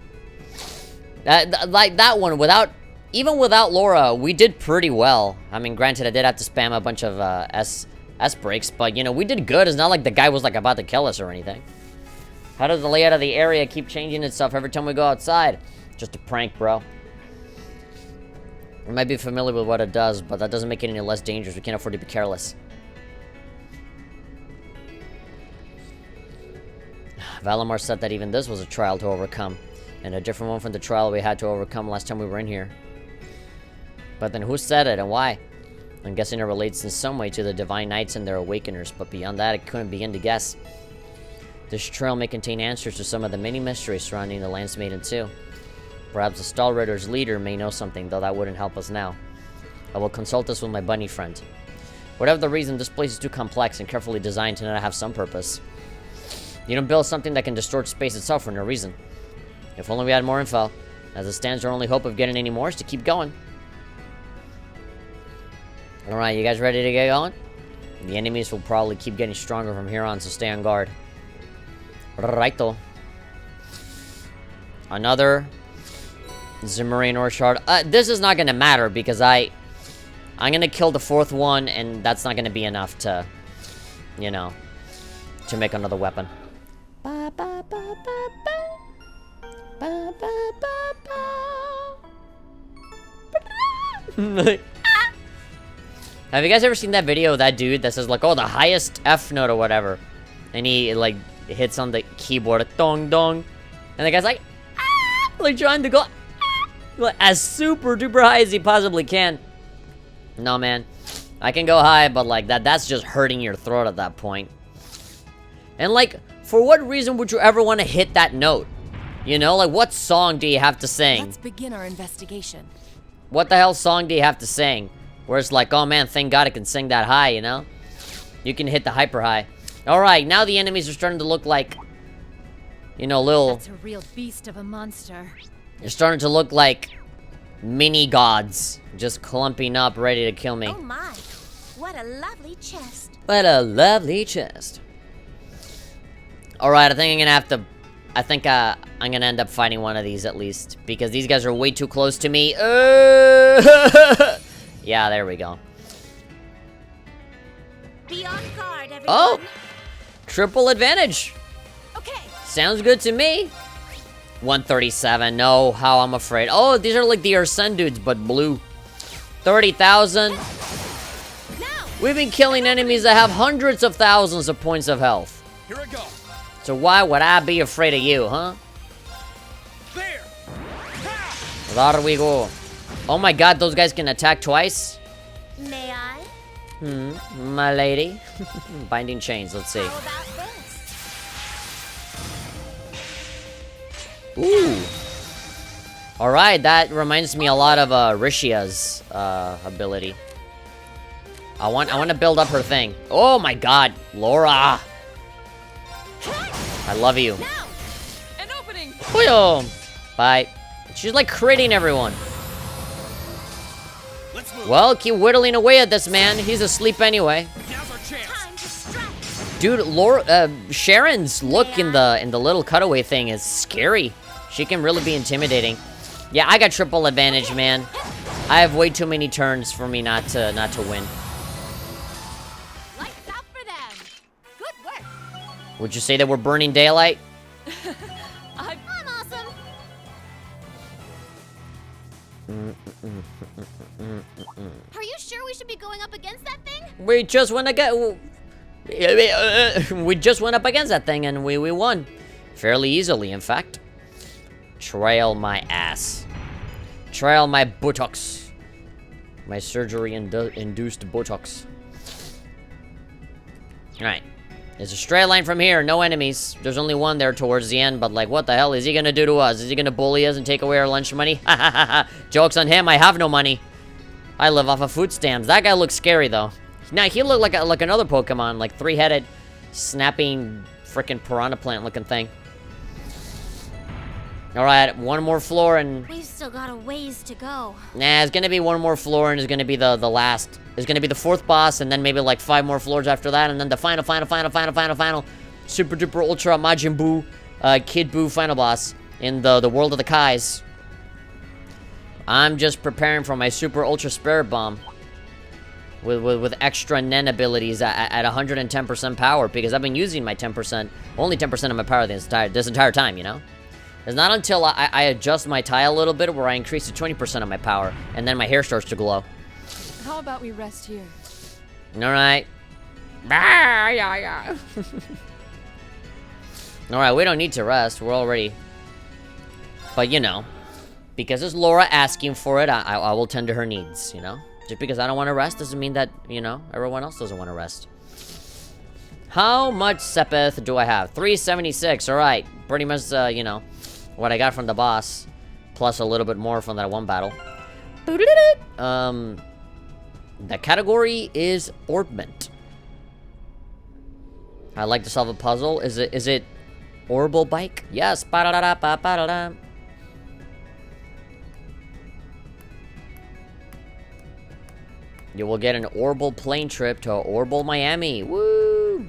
Like, that one, even without Laura, we did pretty well. I mean, granted, I did have to spam a bunch of, S breaks, but, you know, we did good. It's not like the guy was, like, about to kill us or anything. How does the layout of the area keep changing itself every time we go outside? Just a prank, bro. We might be familiar with what it does, but that doesn't make it any less dangerous. We can't afford to be careless. Valimar said that even this was a trial to overcome, and a different one from the trial we had to overcome last time we were in here. But then who said it and why? I'm guessing it relates in some way to the Divine Knights and their Awakeners, but beyond that, I couldn't begin to guess. This trail may contain answers to some of the many mysteries surrounding the Lance Maiden too. Perhaps the Stall Ridder's leader may know something, though that wouldn't help us now. I will consult this with my bunny friend. Whatever the reason, this place is too complex and carefully designed to not have some purpose. You don't build something that can distort space itself for no reason. If only we had more info. As it stands, our only hope of getting any more is to keep going. Alright, you guys ready to get going? The enemies will probably keep getting stronger from here on, so stay on guard. Righto. Another Zimmerine or Shard. This is not gonna matter because I'm gonna kill the 4th one, and that's not gonna be enough to, you know, to make another weapon. Ba, ba, ba, ba, ba. Ba, ba, ba, ba. Have you guys ever seen that video of that dude that says, like, oh, the highest F note or whatever? And he, like, hits on the keyboard, dong dong. And the guy's like, ah! Like, trying to go like, as super duper high as he possibly can. No, man. I can go high, but, like, that's just hurting your throat at that point. And, like, for what reason would you ever want to hit that note? You know, like, what song do you have to sing? Let's begin our investigation. What the hell song do you have to sing? Where it's like, oh man, thank God I can sing that high, you know? You can hit the hyper high. Alright, now the enemies are starting to look like, you know, little... That's a real beast of a monster. They're starting to look like mini gods. Just clumping up, ready to kill me. Oh my, what a lovely chest. What a lovely chest. Alright, I think I'm gonna have to... I'm gonna end up fighting one of these at least. Because these guys are way too close to me. Yeah, there we go. Be on guard, everyone. Oh! Triple advantage. Okay. Sounds good to me. 137. No, how I'm afraid. Oh, these are like the Arsene dudes, but blue. 30,000. Now. We've been killing enemies that have hundreds of thousands of points of health. Here I go. So why would I be afraid of you, huh? There. There we go. Oh my god, those guys can attack twice? May I? My lady. Binding chains, let's see. How about this? Ooh. Alright, that reminds me a lot of Rishia's ability. I want to build up her thing. Oh my god, Laura. I love you. Now! An opening! Boom. Bye. She's like critting everyone. Let's move. Well, keep whittling away at this man. He's asleep anyway. Now's our chance. Time to strike. Dude, Laura, Sharon's look in the little cutaway thing is scary. She can really be intimidating. Yeah, I got triple advantage, man. I have way too many turns for me not to win. Lights out for them. Good work. Would you say that we're burning daylight? I'm awesome. Are you sure we should be going up against that thing? We just went we just went up against that thing and we won. Fairly easily, in fact. Trail my ass. Trail my buttocks. My surgery-induced buttocks. Alright. There's a straight line from here, no enemies. There's only one there towards the end, but like, what the hell is he gonna do to us? Is he gonna bully us and take away our lunch money? Ha ha ha ha. Joke's on him, I have no money. I live off of food stamps. That guy looks scary, though. Now, he looked like another Pokemon, like three-headed, snapping, frickin' piranha plant-looking thing. Alright, one more floor and... We've still got a ways to go. Nah, it's gonna be one more floor and it's gonna be the last. It's gonna be the fourth boss and then maybe like 5 more floors after that and then the final super duper ultra Majin Buu, Kid Buu final boss in the world of the Kais. I'm just preparing for my super ultra spirit bomb. With extra Nen abilities at 110% power because I've been using my 10%, only 10% of my power this entire time, you know? It's not until I adjust my tie a little bit where I increase to 20% of my power, and then my hair starts to glow. How about we rest here? Alright. Alright, we don't need to rest. We're already... But, you know, because it's Laura asking for it, I will tend to her needs, you know? Just because I don't want to rest doesn't mean that, you know, everyone else doesn't want to rest. How much Sepith do I have? 376, alright. Pretty much, you know, what I got from the boss. Plus a little bit more from that one battle. The category is Orbment. I like to solve a puzzle. Is it Orbital Bike? Yes. Ba-da-da-da-ba-ba-da-da. You will get an Orbital plane trip to Orbital Miami. Woo!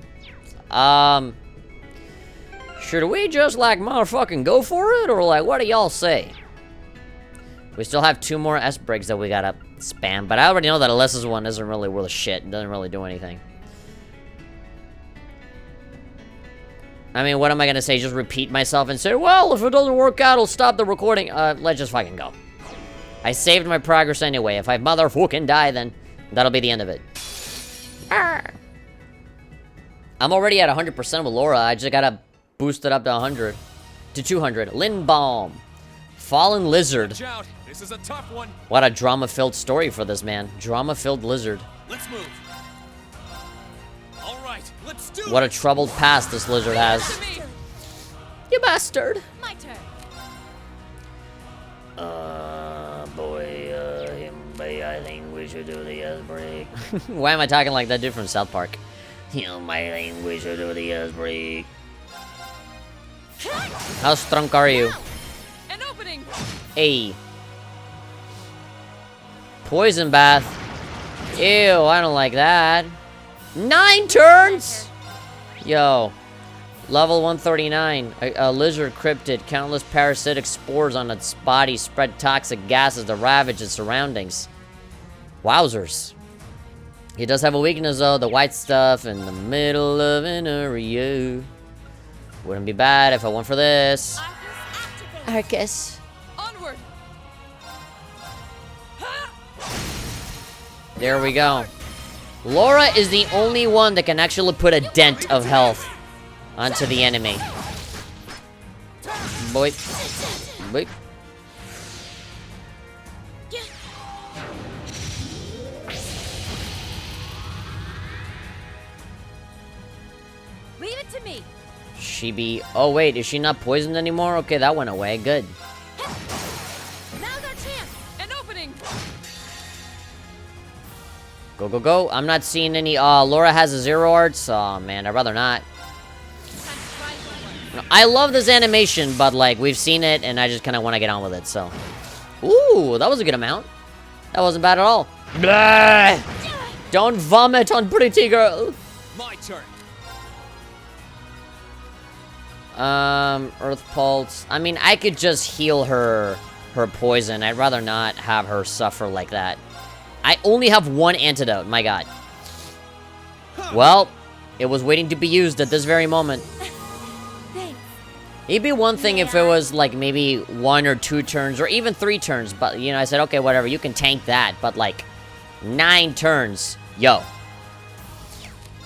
Should we just, like, motherfucking go for it? Or, like, what do y'all say? We still have 2 more S-breaks that we gotta spam. But I already know that Alyssa's one isn't really worth a shit. It doesn't really do anything. I mean, what am I gonna say? Just repeat myself and say, well, if it doesn't work out, I'll stop the recording. Let's just fucking go. I saved my progress anyway. If I motherfucking die, then that'll be the end of it. I'm already at 100% with Laura. I just gotta boost it up to 100. To 200. Lindbalm. Fallen Lizard. Watch out. This is a tough one. What a drama-filled story for this man. Drama-filled lizard. Let's move. All right, let's do What it. a troubled past this lizard has. You bastard. My turn. I think we should do the break. Why am I talking like that dude from South Park? I think we should do the break. How strong are you? An opening. Hey. Poison bath. Ew, I don't like that. 9 turns? Yo. Level 139. A lizard cryptid. Countless parasitic spores on its body spread toxic gases to ravage its surroundings. Wowzers. He does have a weakness though, the white stuff in the middle of an area. Wouldn't be bad if I went for this. Arcus. Onward. There we go. Laura is the only one that can actually put a dent of health onto the enemy. Boy. Boy. Leave it to me. She be... Oh, wait. Is she not poisoned anymore? Okay, that went away. Good. Now's our chance. An opening. Go, go, go. I'm not seeing any... Laura has a 0 arts. Oh, man. I'd rather not. No, I love this animation, but, like, we've seen it, and I just kind of want to get on with it, so... Ooh, that was a good amount. That wasn't bad at all. Blah! Don't vomit on pretty girl. My turn. Earth Pulse. I mean, I could just heal her poison. I'd rather not have her suffer like that. I only have 1 antidote, my god. Well, it was waiting to be used at this very moment. Thanks. It'd be one thing if it was, like, maybe 1 or 2 turns, or even 3 turns, but, you know, I said, okay, whatever, you can tank that, but, like, 9 turns, yo.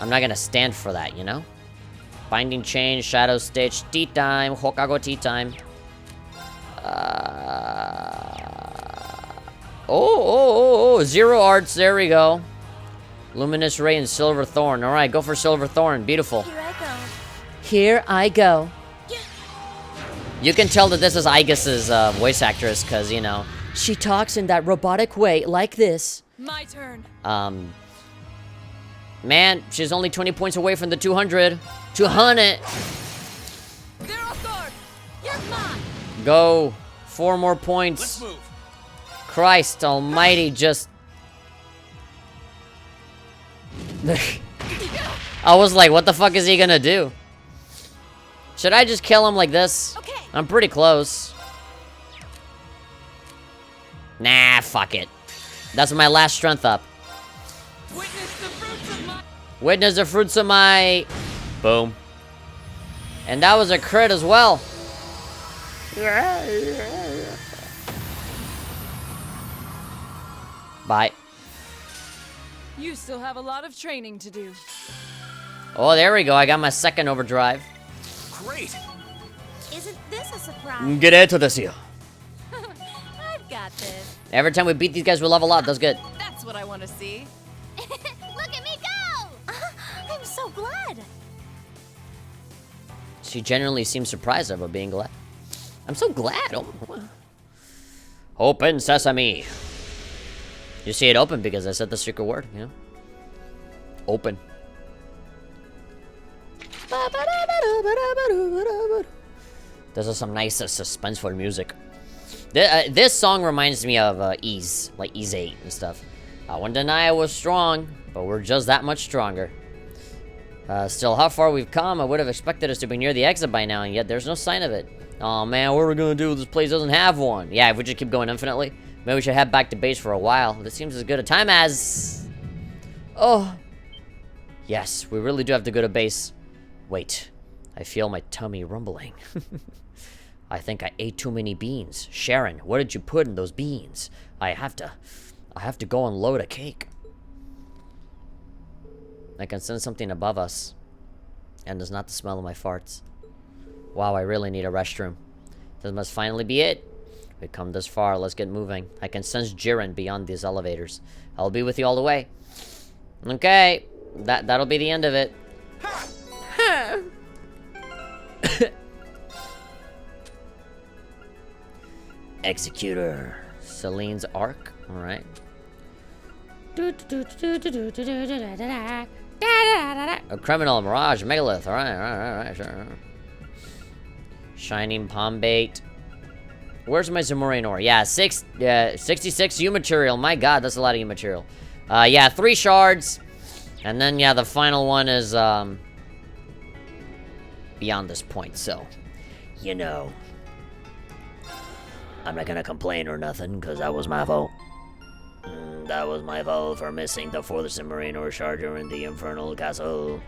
I'm not gonna stand for that, you know? Binding Chain, Shadow Stitch, tea time, Hokago tea time. Oh, 0 arts, there we go. Luminous Ray and Silver Thorn. Alright, go for Silver Thorn, beautiful. Here I go. Here I go. You can tell that this is Aigus's voice actress, because, you know, she talks in that robotic way, like this. My turn. Man, she's only 20 points away from the 200. 200! They're off guard. You're mine. Go. 4 more Let's points. move. Christ almighty, just... I was like, what the fuck is he gonna do? Should I just kill him like this? Okay. I'm pretty close. Nah, fuck it. That's my last strength up. Witness the fruits of my... Witness the fruits of my... Boom. And that was a crit as well. Bye. You still have a lot of training to do. Oh, there we go. I got my 2nd overdrive. Great. Isn't this a surprise? Get into this here. I've got this. Every time we beat these guys, we level up. That's good. That's what I want to see. Look at me go! I'm so glad. She genuinely seems surprised about being glad. I'm so glad. Oh. Open sesame. You see it open because I said the secret word, you know? Open. This is some nice suspenseful music. This song reminds me of Ease, like Ease 8 and stuff. I won't deny I was strong, but we're just that much stronger. Still, how far we've come, I would have expected us to be near the exit by now, and yet there's no sign of it. Oh man, what are we gonna do? This place doesn't have one. Yeah, if we just keep going infinitely, maybe we should head back to base for a while. This seems as good a time as... Oh. Yes, we really do have to go to base. Wait, I feel my tummy rumbling. I think I ate too many beans. Sharon, what did you put in those beans? I have to go and load a cake. I can sense something above us. And does not the smell of my farts. Wow, I really need a restroom. This must finally be it. We've come this far, let's get moving. I can sense Jiren beyond these elevators. I'll be with you all the way. Okay, that'll be the end of it. Executor. Celine's Arc, alright. A criminal, Mirage, Megalith, alright, sure. Shining Palm Bait. Where's my Zamorian ore? Yeah, 66 U material. My god, that's a lot of U material. Yeah, 3 shards. And then, yeah, the final one is, beyond this point, so, you know. I'm not gonna complain or nothing, because that was my fault. That was my fault for missing the 4th Submarine ore charger in the Infernal Castle.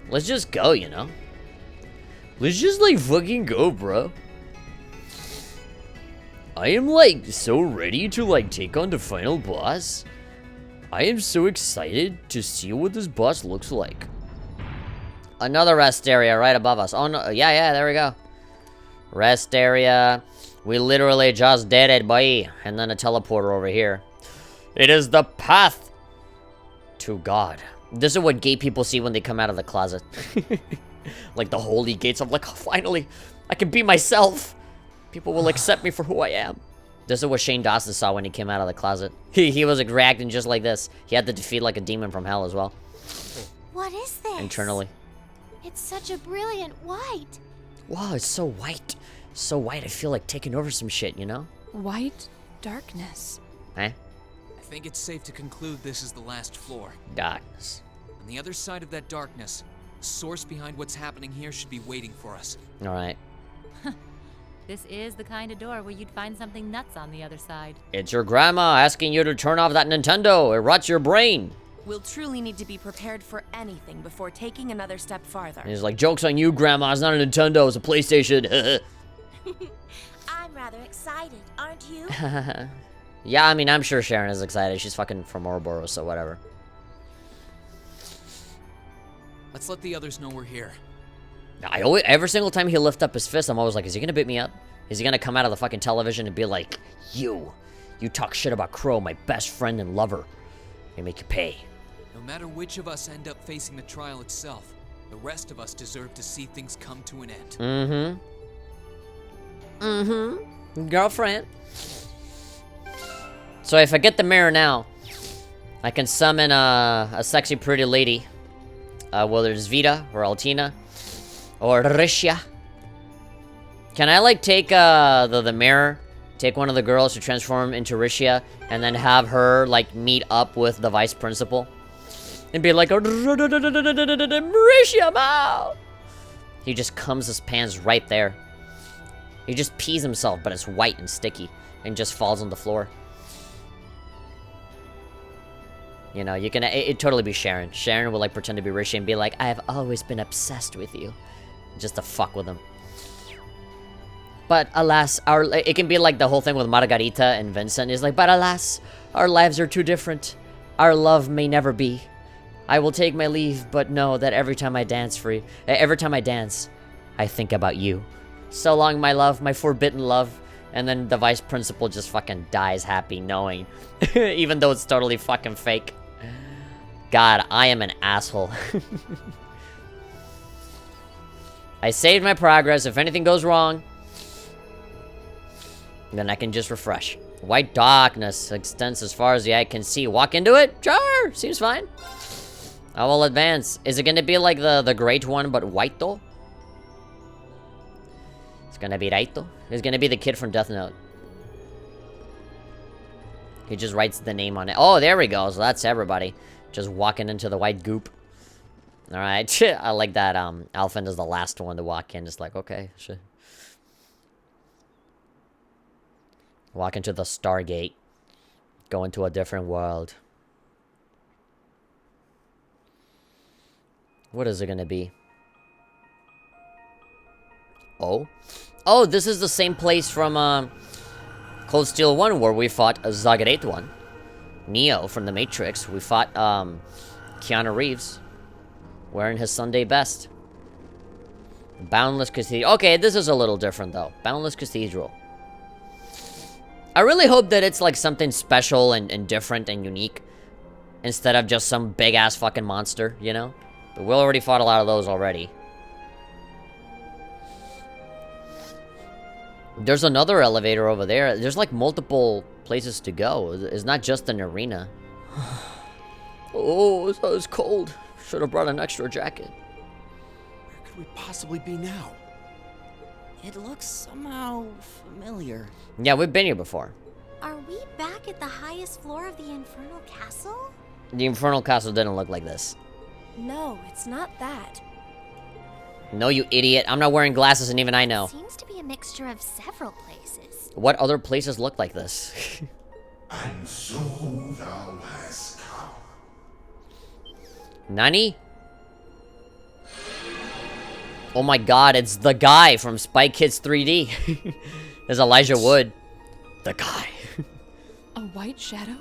Let's just go, you know? Let's just, like, fucking go, bro. I am, like, so ready to, like, take on the final boss. I am so excited to see what this boss looks like. Another rest area right above us. Oh, no. Yeah, there we go. Rest area. We literally just did it, boy. And then a teleporter over here. It is the path to God. This is what gay people see when they come out of the closet. Like the holy gates. I'm like, oh, finally, I can be myself. People will accept me for who I am. This is what Shane Dawson saw when he came out of the closet. He was like, reacting just like this. He had to defeat like a demon from hell as well. What is this? Internally. It's such a brilliant white. Wow, it's so white. So white, I feel like taking over some shit, you know? White darkness. Eh? I think it's safe to conclude this is the last floor. Darkness. On the other side of that darkness, the source behind what's happening here should be waiting for us. Alright. This is the kind of door where you'd find something nuts on the other side. It's your grandma asking you to turn off that Nintendo. It rots your brain. We'll truly need to be prepared for anything before taking another step farther. And he's like, joke's on you, grandma. It's not a Nintendo. It's a PlayStation. I'm rather excited, aren't you? Yeah, I mean, I'm sure Sharon is excited. She's fucking from Ouroboros, so whatever. Let's let the others know we're here. Every single time he lift up his fist, I'm always like, is he gonna beat me up? Is he gonna come out of the fucking television and be like, you talk shit about Crow, my best friend and lover. I make you pay. No matter which of us end up facing the trial itself, the rest of us deserve to see things come to an end. Girlfriend. So if I get the mirror now, I can summon a sexy pretty lady. Whether it's Vita or Altina or Risha. Can I like take the mirror, take one of the girls to transform into Risha, and then have her like meet up with the vice principal? And be like, Risha Mao! He just comes his pants right there. He just pees himself, but it's white and sticky, and just falls on the floor. You know, it'd totally be Sharon. Sharon would like pretend to be Rishi and be like, I have always been obsessed with you. Just to fuck with him. But alas, it can be like the whole thing with Margarita and Vincent. Is like, but alas, our lives are too different. Our love may never be. I will take my leave, but know that every time I dance, I think about you. So long, my love, my forbidden love. And then the vice principal just fucking dies happy knowing. Even though it's totally fucking fake. God, I am an asshole. I saved my progress. If anything goes wrong, then I can just refresh. White darkness extends as far as the eye can see. Walk into it? Sure, seems fine. I will advance. Is it gonna be like the great one, but white though? It's gonna be Raito. It's gonna be the kid from Death Note. He just writes the name on it. Oh, there we go. So that's everybody. Just walking into the white goop. Alright. I like that Alphen is the last one to walk in. Just like, okay, shit. Walk into the Stargate. Go into a different world. What is it gonna be? Oh? Oh, this is the same place from Cold Steel 1 where we fought Zagarate 1. Neo from the Matrix. We fought Keanu Reeves. wearing his Sunday best. Boundless Cathedral. Okay, this is a little different, though. Boundless Cathedral. I really hope that it's, like, something special and different and unique. Instead of just some big-ass fucking monster, you know? But we already fought a lot of those already. There's another elevator over there. There's, like, multiple places to go. It's not just an arena. Oh, it's cold. Should have brought an extra jacket. Where could we possibly be now? It looks somehow familiar. Yeah, we've been here before. Are we back at the highest floor of the Infernal Castle? The Infernal Castle didn't look like this. No, it's not that. No, you idiot. I'm not wearing glasses and even I know. Seems to be a mixture of several places. What other places look like this? And so thou hast come. Nani? Oh my god, it's the guy from Spy Kids 3D. There's Elijah Wood. The guy. A white shadow?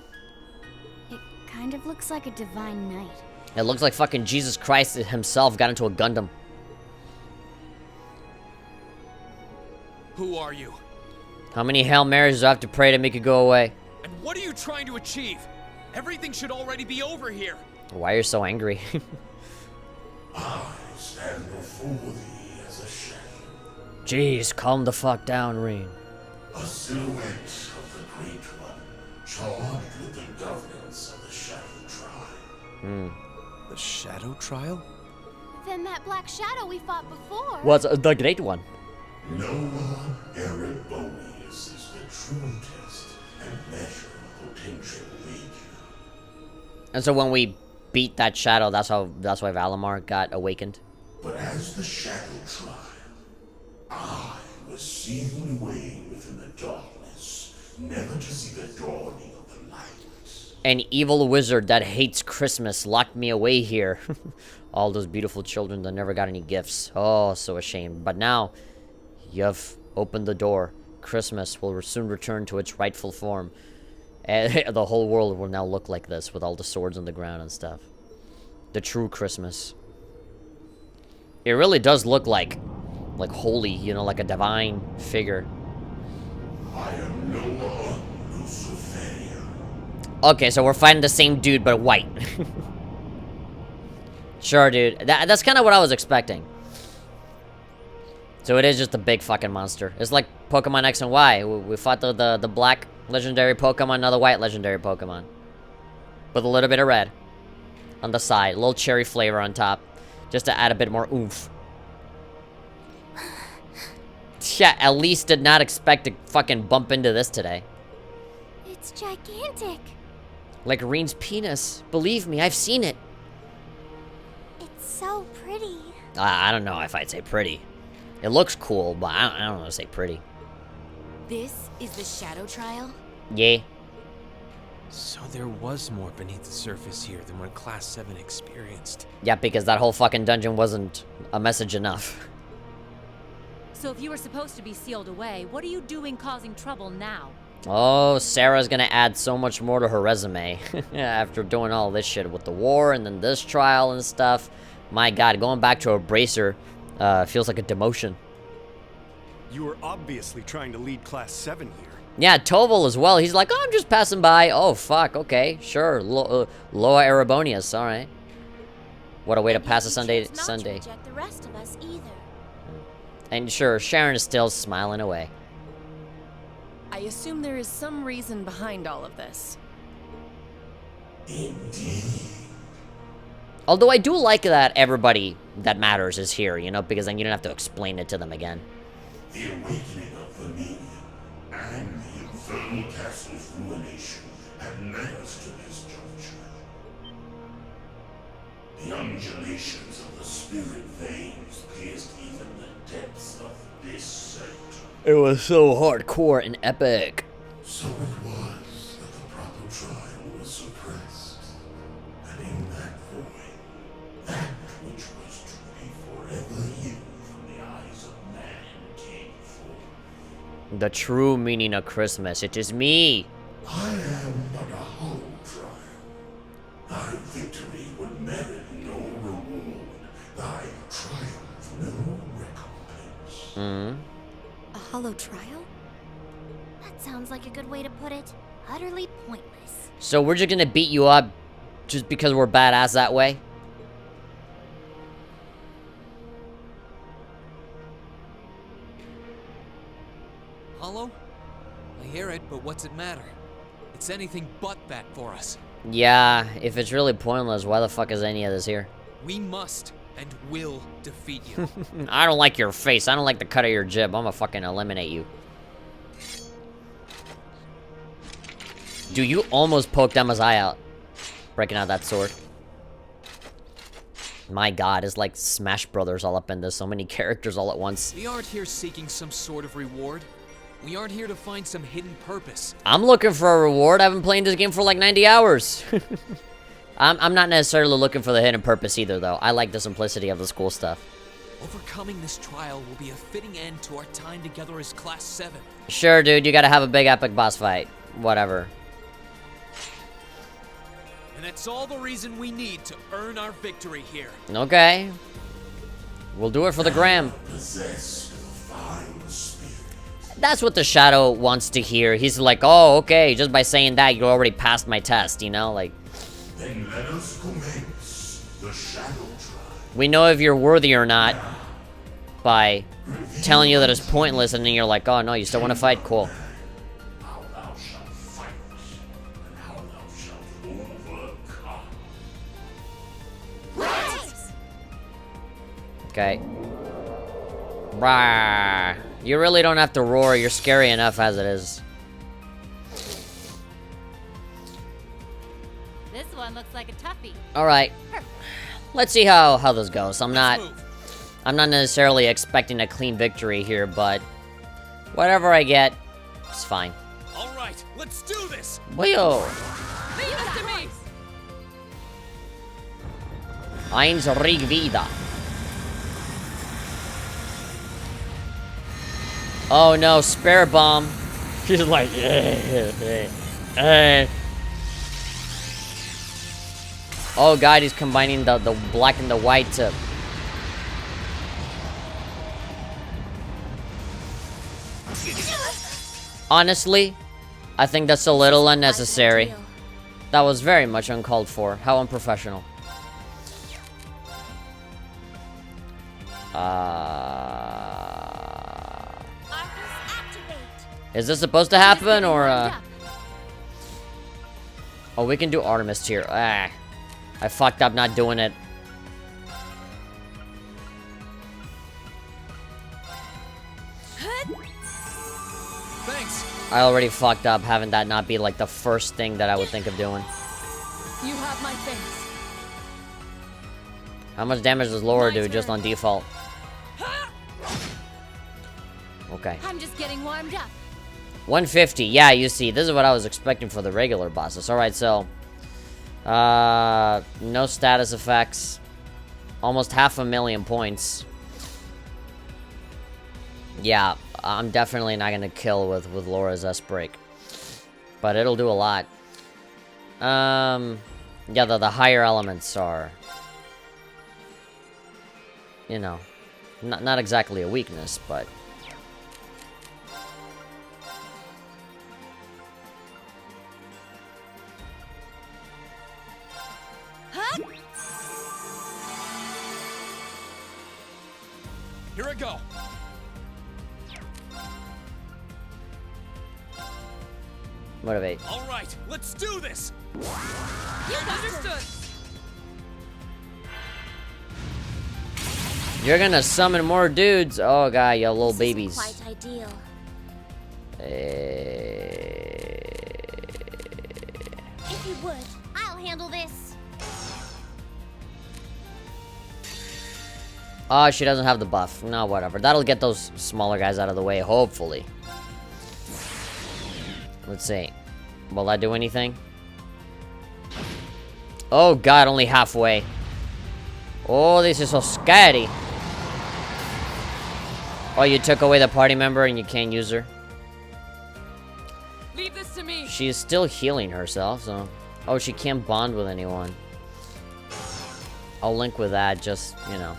It kind of looks like a divine knight. It looks like fucking Jesus Christ himself got into a Gundam. Who are you? How many Hail Marys do I have to pray to make it go away? And what are you trying to achieve? Everything should already be over here. Why are you so angry? I stand before thee as a shadow, Jeez, calm the fuck down, Rain. a silhouette of the Great One, charged with the governance of the Shadow Tribe. The Shadow Trial? Then that black shadow we fought before. What's the Great One? Noah Erebonius is the true test and measure of potential legion. And so when we beat that shadow, that's why Valimar got awakened. But as the Shadow Tribe, I was sealed away within the darkness, never to see the dawning of the light. An evil wizard that hates Christmas locked me away here. All those beautiful children that never got any gifts. Oh, so ashamed. But now, you've opened the door. Christmas will soon return to its rightful form. And the whole world will now look like this, with all the swords on the ground and stuff. The true Christmas. It really does look like holy, you know, like a divine figure. I am Noah Lucifer. Okay, so we're fighting the same dude, but white. Sure, dude. That's kind of what I was expecting. So it is just a big fucking monster. It's like Pokemon X and Y. We fought the black legendary Pokemon, now the white legendary Pokemon. With a little bit of red on the side. A little cherry flavor on top. Just to add a bit more oomph. Yeah, at least did not expect to fucking bump into this today. It's gigantic. Like Reen's penis. Believe me, I've seen it. It's so pretty. I don't know if I'd say pretty. It looks cool, but I don't know to say pretty. This is the Shadow Trial? Yeah. So there was more beneath the surface here than what Class 7 experienced. Yeah, because that whole fucking dungeon wasn't a message enough. So if you were supposed to be sealed away, what are you doing causing trouble now? Oh, Sarah's gonna add so much more to her resume. After doing all this shit with the war and then this trial and stuff. My god, going back to a bracer feels like a demotion. You were obviously trying to lead Class 7 here. Yeah, Toval as well. He's like, oh, I'm just passing by. Oh, fuck, okay, sure. Loa Erebonius, alright. What a way to pass a Sunday. To reject the rest of us either. And sure, Sharon is still smiling away. I assume there is some reason behind all of this. Indeed. Although I do like that everybody that matters is here, you know, because then you don't have to explain it to them again. The awakening of Vermilion and the Infernal Castle's ruination had led us to this juncture. The undulations of the spirit veins pierced even the depths of this sector. It was so hardcore and epic. So it was that the proper trial was suppressed. And in that void, that which was to be forever hidden from the eyes of man came forth. The true meaning of Christmas. It is me. I am but a hollow trial. Thy victory would merit no reward. A hollow trial? That sounds like a good way to put it. Utterly pointless. So we're just gonna beat you up just because we're badass that way? Hollow? I hear it, but what's it matter? It's anything but that for us. Yeah, if it's really pointless, why the fuck is any of this here? We must and will defeat you. I don't like your face. I don't like the cut of your jib. I'm gonna fucking eliminate you. Dude, you almost poked Emma's eye out. Breaking out that sword. My god, it's like Smash Brothers all up in this. So many characters all at once. We aren't here seeking some sort of reward. We aren't here to find some hidden purpose. I'm looking for a reward. I've been playing this game for like 90 hours. I'm not necessarily looking for the hidden purpose either, though. I like the simplicity of this cool stuff. Overcoming this trial will be a fitting end to our time together as Class 7. Sure, dude, you gotta have a big epic boss fight. Whatever. And that's all the reason we need to earn our victory here. Okay. We'll do it for the gram. Possessed of fine spirit. That's what the Shadow wants to hear. He's like, oh, okay, just by saying that, you already passed my test, you know? Like, Then let us commence the Shadow Trial. we know if you're worthy or not by telling you that it's pointless, and then you're like, oh, no, you still want to fight? Cool. How thou shalt fight, and how thou shalt overcome. Okay. Rawr. You really don't have to roar. You're scary enough as it is. This one looks like a toughie. All right. Let's see how this goes. I'm not necessarily expecting a clean victory here, but whatever I get, it's fine. All right, let's do this. Whoa. Leave this to me! Eins rig vida. Oh no, spare bomb. She's like, Oh god, he's combining the black and the white to... Honestly, I think that's a little unnecessary. That was very much uncalled for. How unprofessional. Is this supposed to happen, or, Oh, we can do Artemis here. Ah. I fucked up not doing it. Thanks. I already fucked up having that not be, like, the first thing that I would think of doing. You have my thanks. How much damage does Laura do just on default? Okay. I'm just getting warmed up. 150. Yeah, you see, this is what I was expecting for the regular bosses. Alright, so... no status effects. Almost 500,000 points. Yeah, I'm definitely not gonna kill with Laura's S-Break. But it'll do a lot. Yeah, the higher elements are... You know, not exactly a weakness, but... Here I go. Motivate. All right, let's do this. Understood. You're gonna summon more dudes. Oh god, you little babies. Quite ideal. If you would, I'll handle this. Oh, she doesn't have the buff. No, whatever. That'll get those smaller guys out of the way, hopefully. Let's see. Will that do anything? Oh god, only halfway. Oh, this is so scary. Oh, you took away the party member and you can't use her? Leave this to me. She's still healing herself, so... Oh, she can't bond with anyone. I'll link with that, just, you know.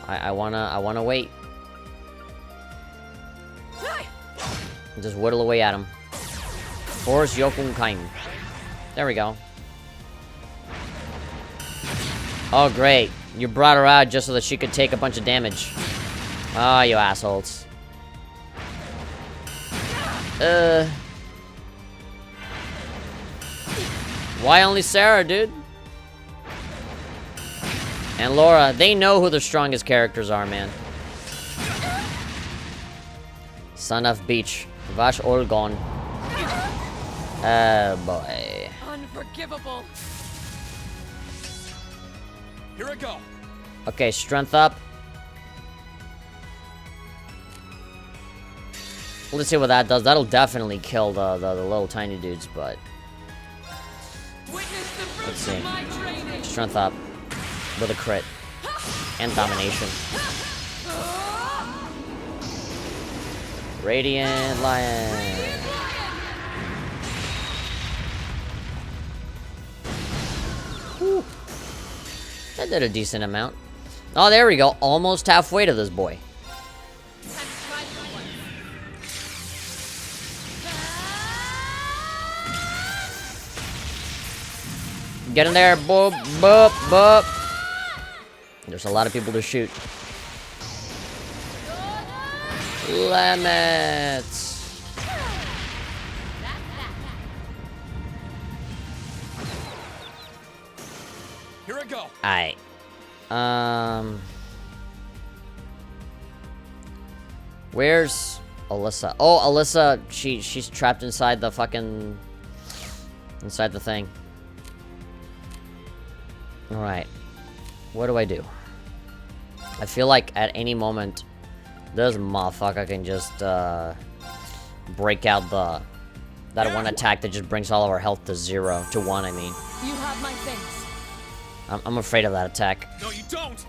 I wanna wait. Just whittle away at him. Force Yokunkain. There we go. Oh, great. You brought her out just so that she could take a bunch of damage. Oh, you assholes. Why only Sarah, dude? And Laura, they know who the strongest characters are, man. Son of Beach. Vash Olgon. Oh, boy. Unforgivable. Here I go. Okay, strength up. Let's see what that does. That'll definitely kill the little tiny dudes, but... Let's see. Strength up. With a crit. And domination. Radiant Lion. Whew. That did a decent amount. Oh, there we go. Almost halfway to this boy. Get in there. Boop, boop, boop. There's a lot of people to shoot. Limits. Here I go. Alright. Where's Alyssa? Oh, Alyssa, she's trapped inside the fucking... Inside the thing. Alright. What do I do? I feel like at any moment, this motherfucker can just, break out that one attack that just brings all of our health to 0. To 1, I mean. You have my things. I'm afraid of that attack. No, you don't.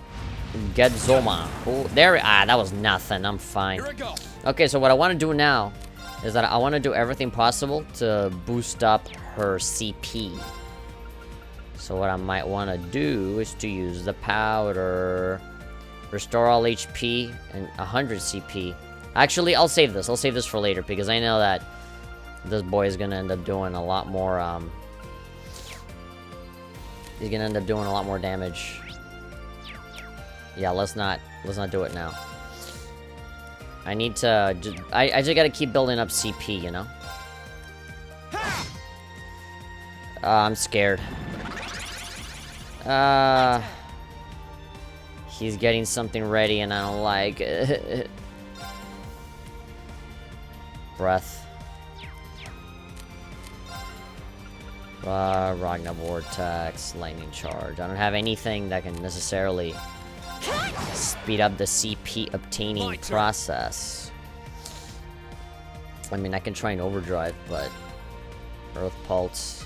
Get Zoma. Oh, there. That was nothing. I'm fine. Here I go. Okay, so what I want to do now is that I want to do everything possible to boost up her CP. So what I might want to do is to use the powder. Restore all HP and 100 CP. Actually, I'll save this. I'll save this for later because I know that this boy is going to end up doing a lot more, he's going to end up doing a lot more damage. Yeah, let's not do it now. I need to I just got to keep building up CP, you know? I'm scared. He's getting something ready and I don't like it. Breath. Ragnar Vortex, Lightning Charge. I don't have anything that can necessarily speed up the CP obtaining process. I mean, I can try and overdrive, but Earth Pulse.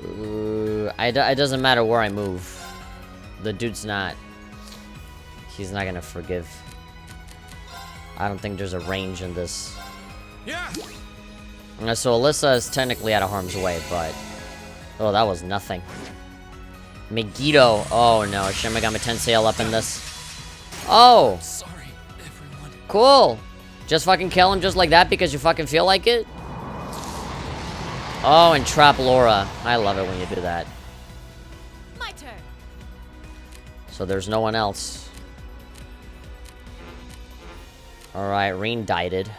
It doesn't matter where I move. The dude's not... He's not gonna forgive. I don't think there's a range in this. Yeah. So Alyssa is technically out of harm's way, but... Oh, that was nothing. Megiddo. Oh no, Shin Megami Tensei all up in this. Oh! Sorry, everyone. Cool! Just fucking kill him just like that because you fucking feel like it? Oh, and trap Laura. I love it when you do that. My turn. So there's no one else. Alright, Reen dieted.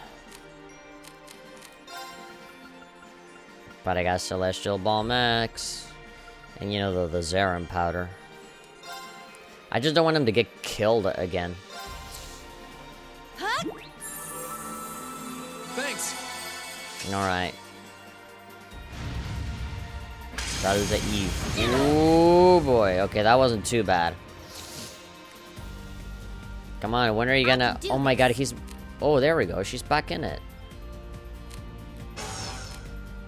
But I got Celestial Ball Max. And you know, the Zerum powder. I just don't want him to get killed again. Thanks. Alright. That is the Eve. Ooh, boy. Okay, that wasn't too bad. Come on, when are you gonna... Oh my god, he's... Oh, there we go. She's back in it.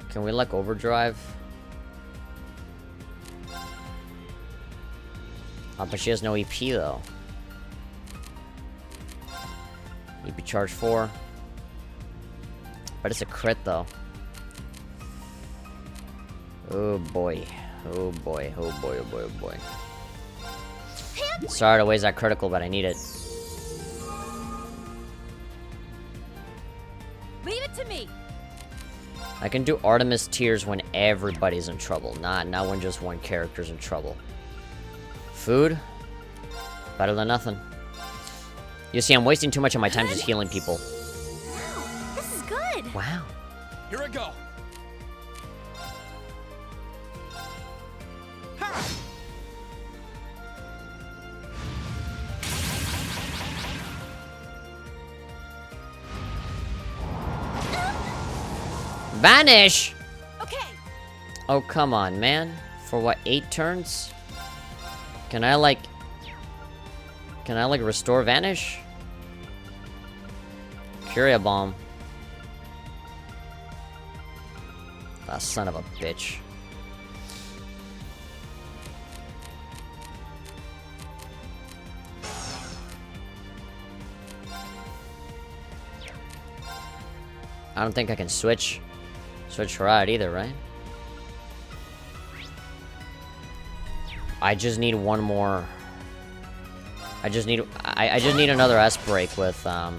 Can we, like, overdrive? Oh, but she has no EP, though. EP charge 4. But it's a crit, though. Oh boy. Oh boy. Oh boy. Oh boy. Oh boy. Sorry to waste that critical, but I need it. Leave it to me. I can do Artemis tiers when everybody's in trouble, not when just one character's in trouble. Food? Better than nothing. You see, I'm wasting too much of my time just healing people. Wow, this is good. Wow. Here I go. Ha! Vanish! Okay. Oh, come on, man. For what, 8 turns? Can I, like, restore Vanish? Curia Bomb. That son of a bitch. I don't think I can switch her out either, right? I just need one more. I just need another S break with I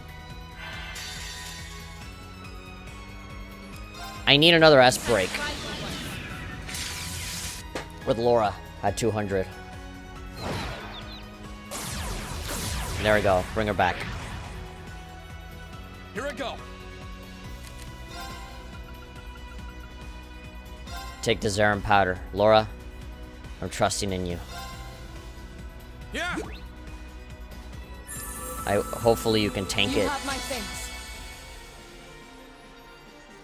need another S break with Laura at 200. There we go. Bring her back. Here I go. Take the Zerum powder. Laura, I'm trusting in you. Yeah. Hopefully you can tank You it. have my thanks.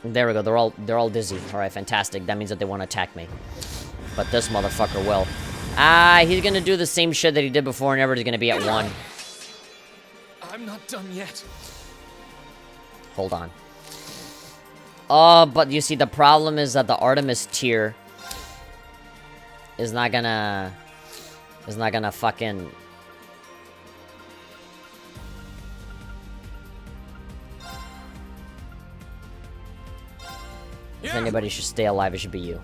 There we go. They're all dizzy. All right, fantastic. That means that they want to attack me. But this motherfucker will. He's gonna do the same shit that he did before, and everybody's gonna be at 1. I'm not done yet. Hold on. Oh, but you see, the problem is that the Artemis tier is not gonna fucking. If anybody should stay alive, it should be you.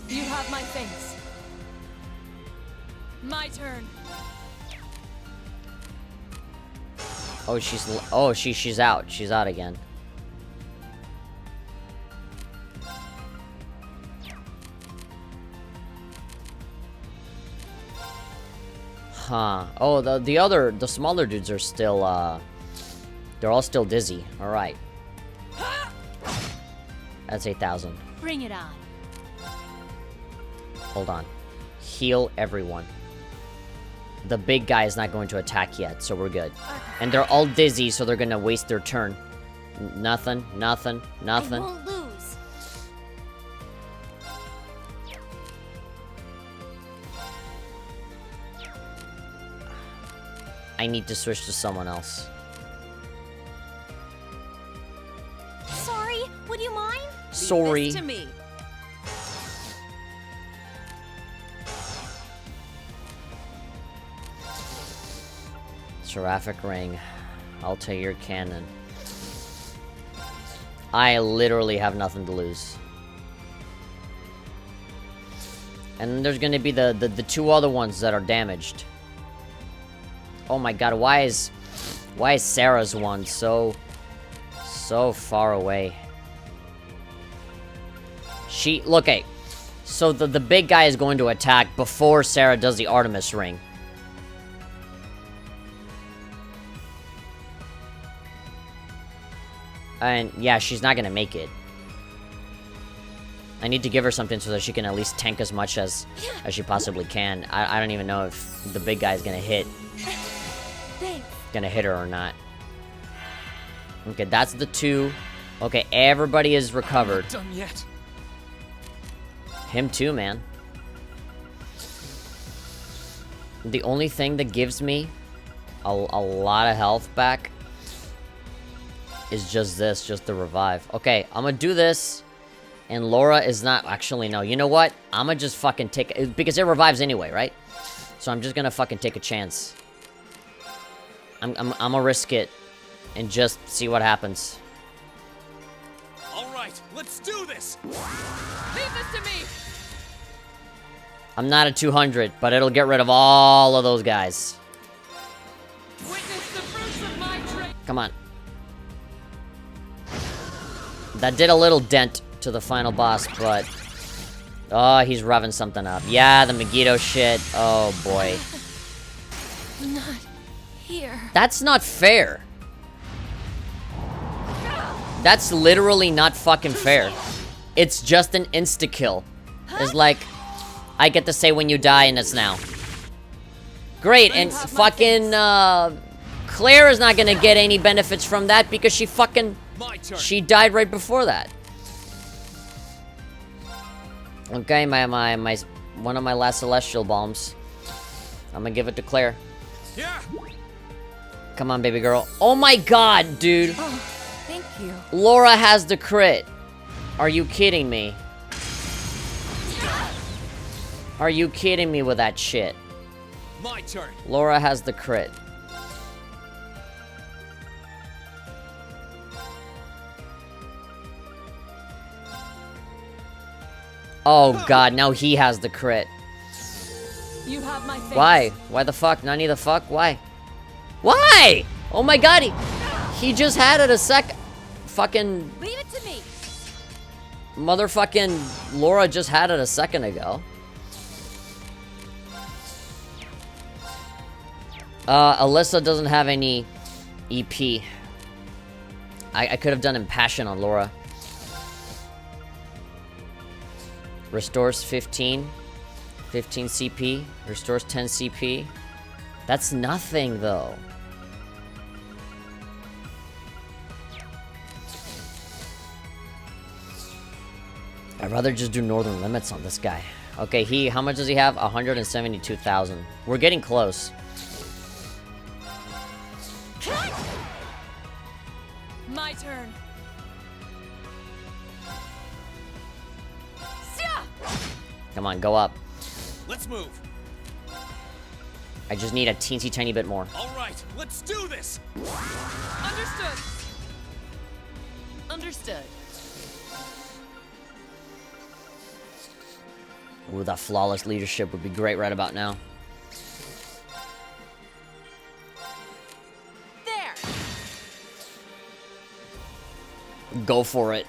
You have my thanks. My turn. Oh, she's out. She's out again. Huh. Oh, the smaller dudes are still, they're all still dizzy. Alright. That's 8,000. Bring it on. Hold on. Heal everyone. The big guy is not going to attack yet, so we're good. And they're all dizzy, so they're gonna waste their turn. Nothing. I won't lose. I need to switch to someone else. Sorry, would you mind? Sorry. Leave this to me. Seraphic Ring. Altair Cannon. I literally have nothing to lose. And there's gonna be the 2 other ones that are damaged. Oh my god, why is Sarah's one so far away? Look, hey. So the big guy is going to attack before Sarah does the Artemis ring. And yeah, she's not gonna make it. I need to give her something so that she can at least tank as much as she possibly can. I don't even know if the big guy is gonna hit. Gonna hit her or not. Okay, that's the 2. Okay, everybody is recovered. I'm not done yet. Him too, man. The only thing that gives me a lot of health back is just the revive. Okay, I'm gonna do this. And Laura is not... Actually, no. You know what? I'm gonna just fucking take... Because it revives anyway, right? So I'm just gonna fucking take a chance. I'm gonna risk it. And just see what happens. All right, let's do this. Leave this to me. I'm not at 200, but it'll get rid of all of those guys. Come on. That did a little dent to the final boss, but... Oh, he's revving something up. Yeah, the Megiddo shit. Oh, boy. Not here. That's not fair. That's literally not fucking fair. It's just an insta-kill. It's like, I get to say when you die and it's now. Great, and fucking, Claire is not gonna get any benefits from that because she fucking... She died right before that. Okay, one of my last celestial bombs. I'm gonna give it to Claire. Yeah. Come on, baby girl. Oh my god, dude. Oh, thank you. Laura has the crit. Are you kidding me? Are you kidding me with that shit? My turn. Laura has the crit. Oh god, now he has the crit. You have my face. Why? Why the fuck? Nani the fuck? Why? Why? Oh my god, he just had it a sec. Fucking... Leave it to me. Motherfucking Laura just had it a second ago. Alyssa doesn't have any EP. I could have done Impassion on Laura. Restores 15 CP. Restores 10 CP. That's nothing, though. I'd rather just do Northern Limits on this guy. Okay, how much does he have? 172,000. We're getting close. My turn. Come on, go up. Let's move. I just need a teensy tiny bit more. All right, let's do this. Understood. Understood. Ooh, that flawless leadership would be great right about now. There. Go for it.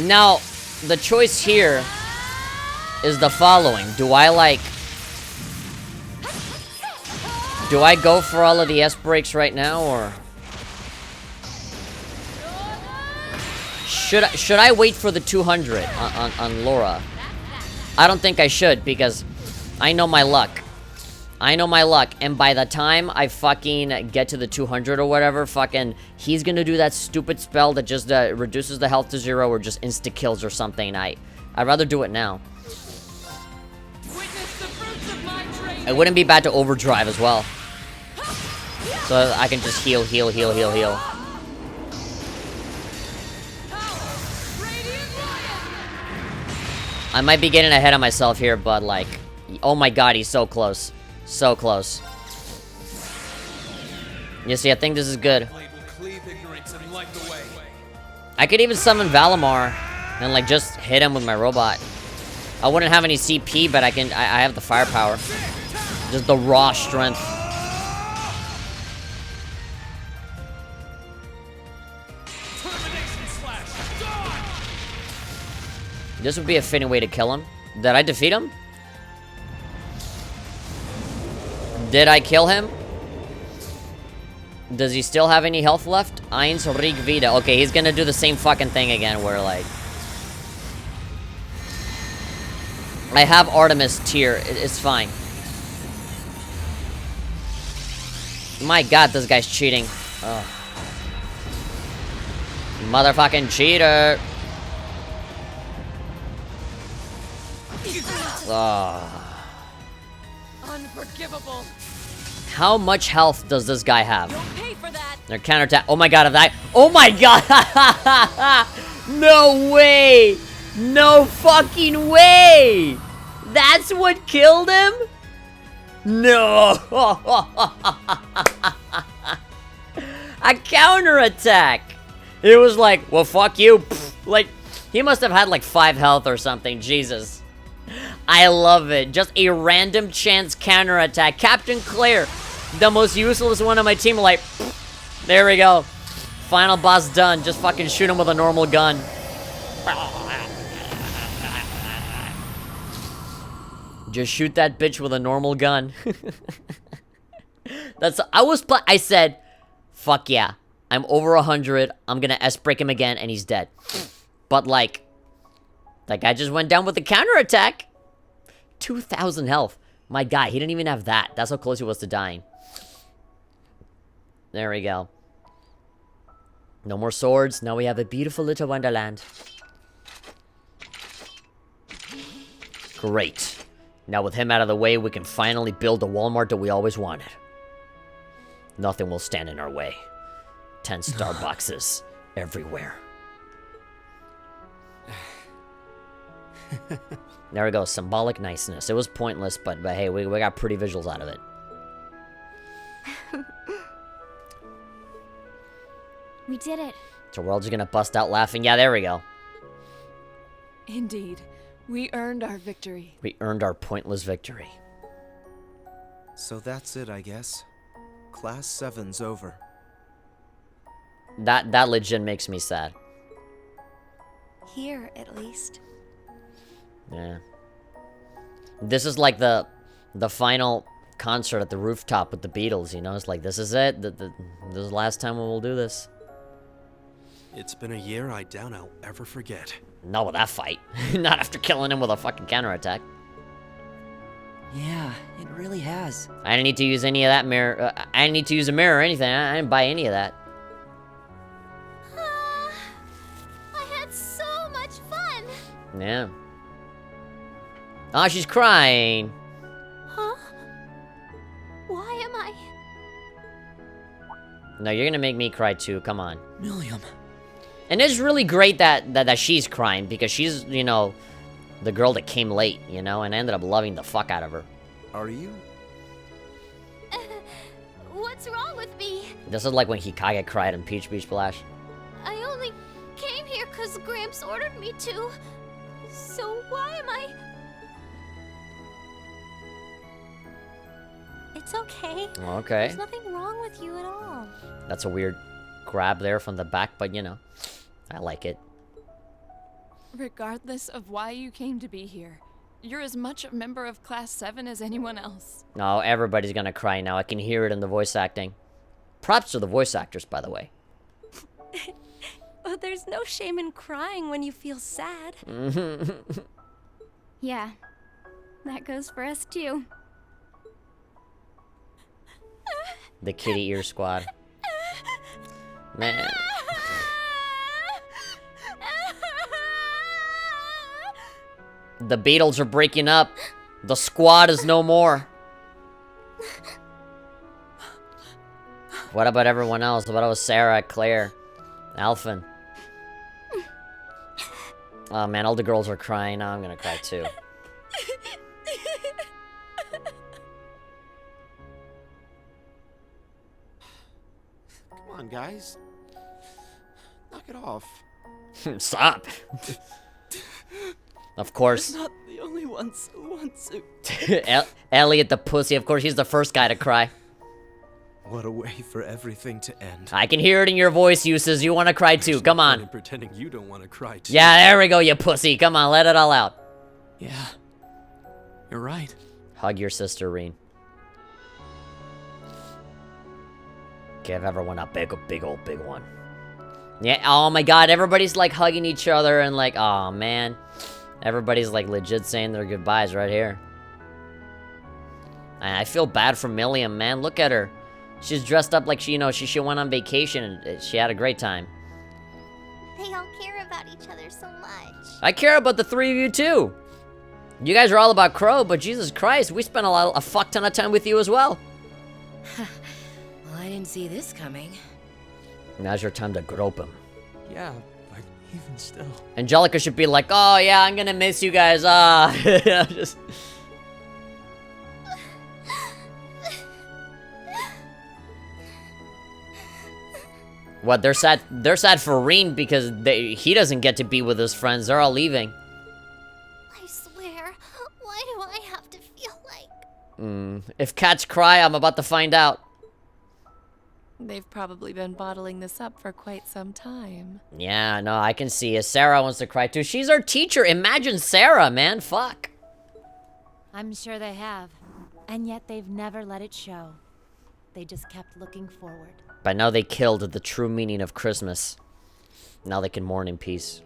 Now, the choice here is the following. Do I go for all of the S breaks right now, or should I wait for the 200 on Laura? I don't think I should, because I know my luck. And by the time I fucking get to the 200 or whatever, fucking, he's gonna do that stupid spell that just reduces the health to 0 or just insta-kills or something. I'd rather do it now. It wouldn't be bad to overdrive as well. So I can just heal. I might be getting ahead of myself here, but like, oh my god, he's so close. So close. You see, I think this is good. I could even summon Valimar and like just hit him with my robot. I wouldn't have any CP, but I have the firepower. Just the raw strength. This would be a fitting way to kill him. Did I defeat him? Did I kill him? Does he still have any health left? Eins Rig Vida. Okay, he's gonna do the same fucking thing again where like... I have Artemis tier. It's fine. My god, this guy's cheating. Ugh. Motherfucking cheater. Ugh. Unforgivable. How much health does this guy have? You'll pay for that. They're counterattack. Oh my god, if that. Oh my god! No way! No fucking way! That's what killed him? No! A counterattack! It was like, well, fuck you. Pfft. Like, He must have had like 5 health or something. Jesus. I love it. Just a random chance counterattack. Captain Claire, the most useless one on my team, like, there we go. Final boss done. Just fucking shoot him with a normal gun. Just shoot that bitch with a normal gun. I said, fuck yeah. I'm over 100. I'm gonna S-break him again, and he's dead. But, like, that guy just went down with the counterattack. 2,000 health. My guy, he didn't even have that. That's how close he was to dying. There we go. No more swords. Now we have a beautiful little wonderland. Great. Now with him out of the way, we can finally build the Walmart that we always wanted. Nothing will stand in our way. 10 Starbuckses everywhere. There we go. Symbolic niceness. It was pointless, but hey, we got pretty visuals out of it. We did it. So we're all just gonna bust out laughing. Yeah, there we go. Indeed. We earned our victory. We earned our pointless victory. So that's it, I guess. Class 7's over. That legit makes me sad. Here, at least. Yeah. This is like the final concert at the rooftop with the Beatles, you know? It's like, this is it. This is the last time we'll do this. It's been a year I doubt I'll ever forget. Not with that fight. Not after killing him with a fucking counterattack. Yeah, it really has. I didn't need to use any of that mirror. I didn't need to use a mirror or anything. I didn't buy any of that. I had so much fun. Yeah. Oh, she's crying. Huh? Why am I? No, you're gonna make me cry too. Come on. William. And it's really great that she's crying because she's, you know, the girl that came late, you know, and I ended up loving the fuck out of her. Are you? What's wrong with me? This is like when Hikage cried in Peach Beach Splash. I only came here because Gramps ordered me to. So why am I? It's okay. Okay. There's nothing wrong with you at all. That's a weird grab there from the back, but you know, I like it. Regardless of why you came to be here, you're as much a member of Class 7 as anyone else. No, everybody's gonna cry now. I can hear it in the voice acting. Props to the voice actors, by the way. Well, there's no shame in crying when you feel sad. Yeah, that goes for us too. The kitty ear squad. Man. The Beatles are breaking up. The squad is no more. What about everyone else? What about Sarah, Claire, Alphen? Oh man, all the girls are crying. Now I'm gonna cry too. Come on, guys. Knock it off. Stop. Of course. We're not the only ones who want to. Elliot the pussy, of course, he's the first guy to cry. What a way for everything to end. I can hear it in your voice, Uses. You want to cry too. Come on. I'm pretending you don't want to cry too. Yeah, there we go, you pussy. Come on, let it all out. Yeah, you're right. Hug your sister, Reen. Give everyone a big one. Yeah, oh my god, everybody's like hugging each other and like, oh man. Everybody's like legit saying their goodbyes right here. And I feel bad for Milliam, man. Look at her. She's dressed up like she, you know, she went on vacation and she had a great time. They all care about each other so much. I care about the three of you too. You guys are all about Crow, but Jesus Christ, we spent a fuck ton of time with you as well. Well, I didn't see this coming. Now's your time to grope him. Yeah, but even still. Angelica should be like, oh yeah, I'm gonna miss you guys. Just... What, they're sad? They're sad for Reen because he doesn't get to be with his friends. They're all leaving. I swear, why do I have to feel like... If cats cry, I'm about to find out. They've probably been bottling this up for quite some time. Yeah, no, I can see it. Sarah wants to cry too. She's our teacher. Imagine Sarah, man. Fuck. I'm sure they have. And yet they've never let it show. They just kept looking forward. But now they killed the true meaning of Christmas. Now they can mourn in peace.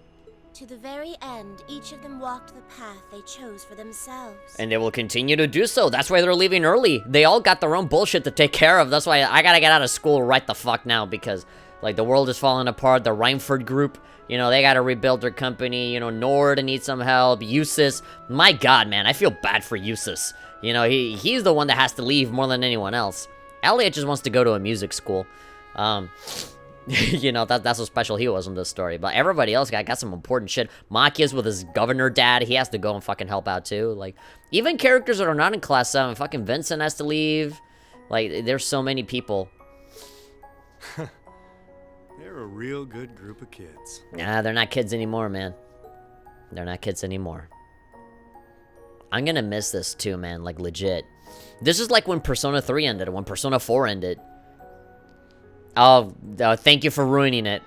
To the very end, each of them walked the path they chose for themselves. And they will continue to do so. That's why they're leaving early. They all got their own bullshit to take care of. That's why I gotta get out of school right the fuck now. Because, like, the world is falling apart. The Reinford group, you know, they gotta rebuild their company. You know, Nord needs some help. Eustace. My god, man. I feel bad for Eustace. You know, he's the one that has to leave more than anyone else. Elliot just wants to go to a music school. You know, that's how special he was in this story. But everybody else got some important shit. Makia's with his governor dad. He has to go and fucking help out too. Like, even characters that are not in class 7. Fucking Vincent has to leave. Like, there's so many people. They're a real good group of kids. Nah, they're not kids anymore, man. They're not kids anymore. I'm gonna miss this too, man. Like, legit. This is like when Persona 3 ended, when Persona 4 ended. Oh, thank you for ruining it.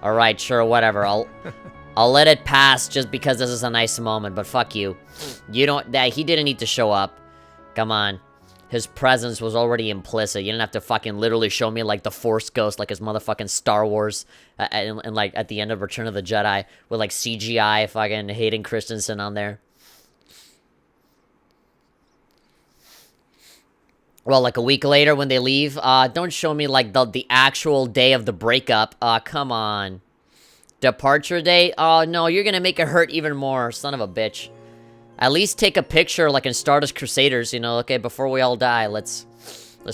Alright, sure, whatever. I'll let it pass just because this is a nice moment, but fuck you. You don't... he didn't need to show up. Come on. His presence was already implicit. You didn't have to fucking literally show me, like, the Force Ghost, like his motherfucking Star Wars, and like, at the end of Return of the Jedi, with, like, CGI fucking Hayden Christensen on there. Well, like a week later when they leave, don't show me, like, the actual day of the breakup. Come on. Departure day? Oh, no, you're gonna make it hurt even more, son of a bitch. At least take a picture, like in Stardust Crusaders, you know, okay, before we all die, let's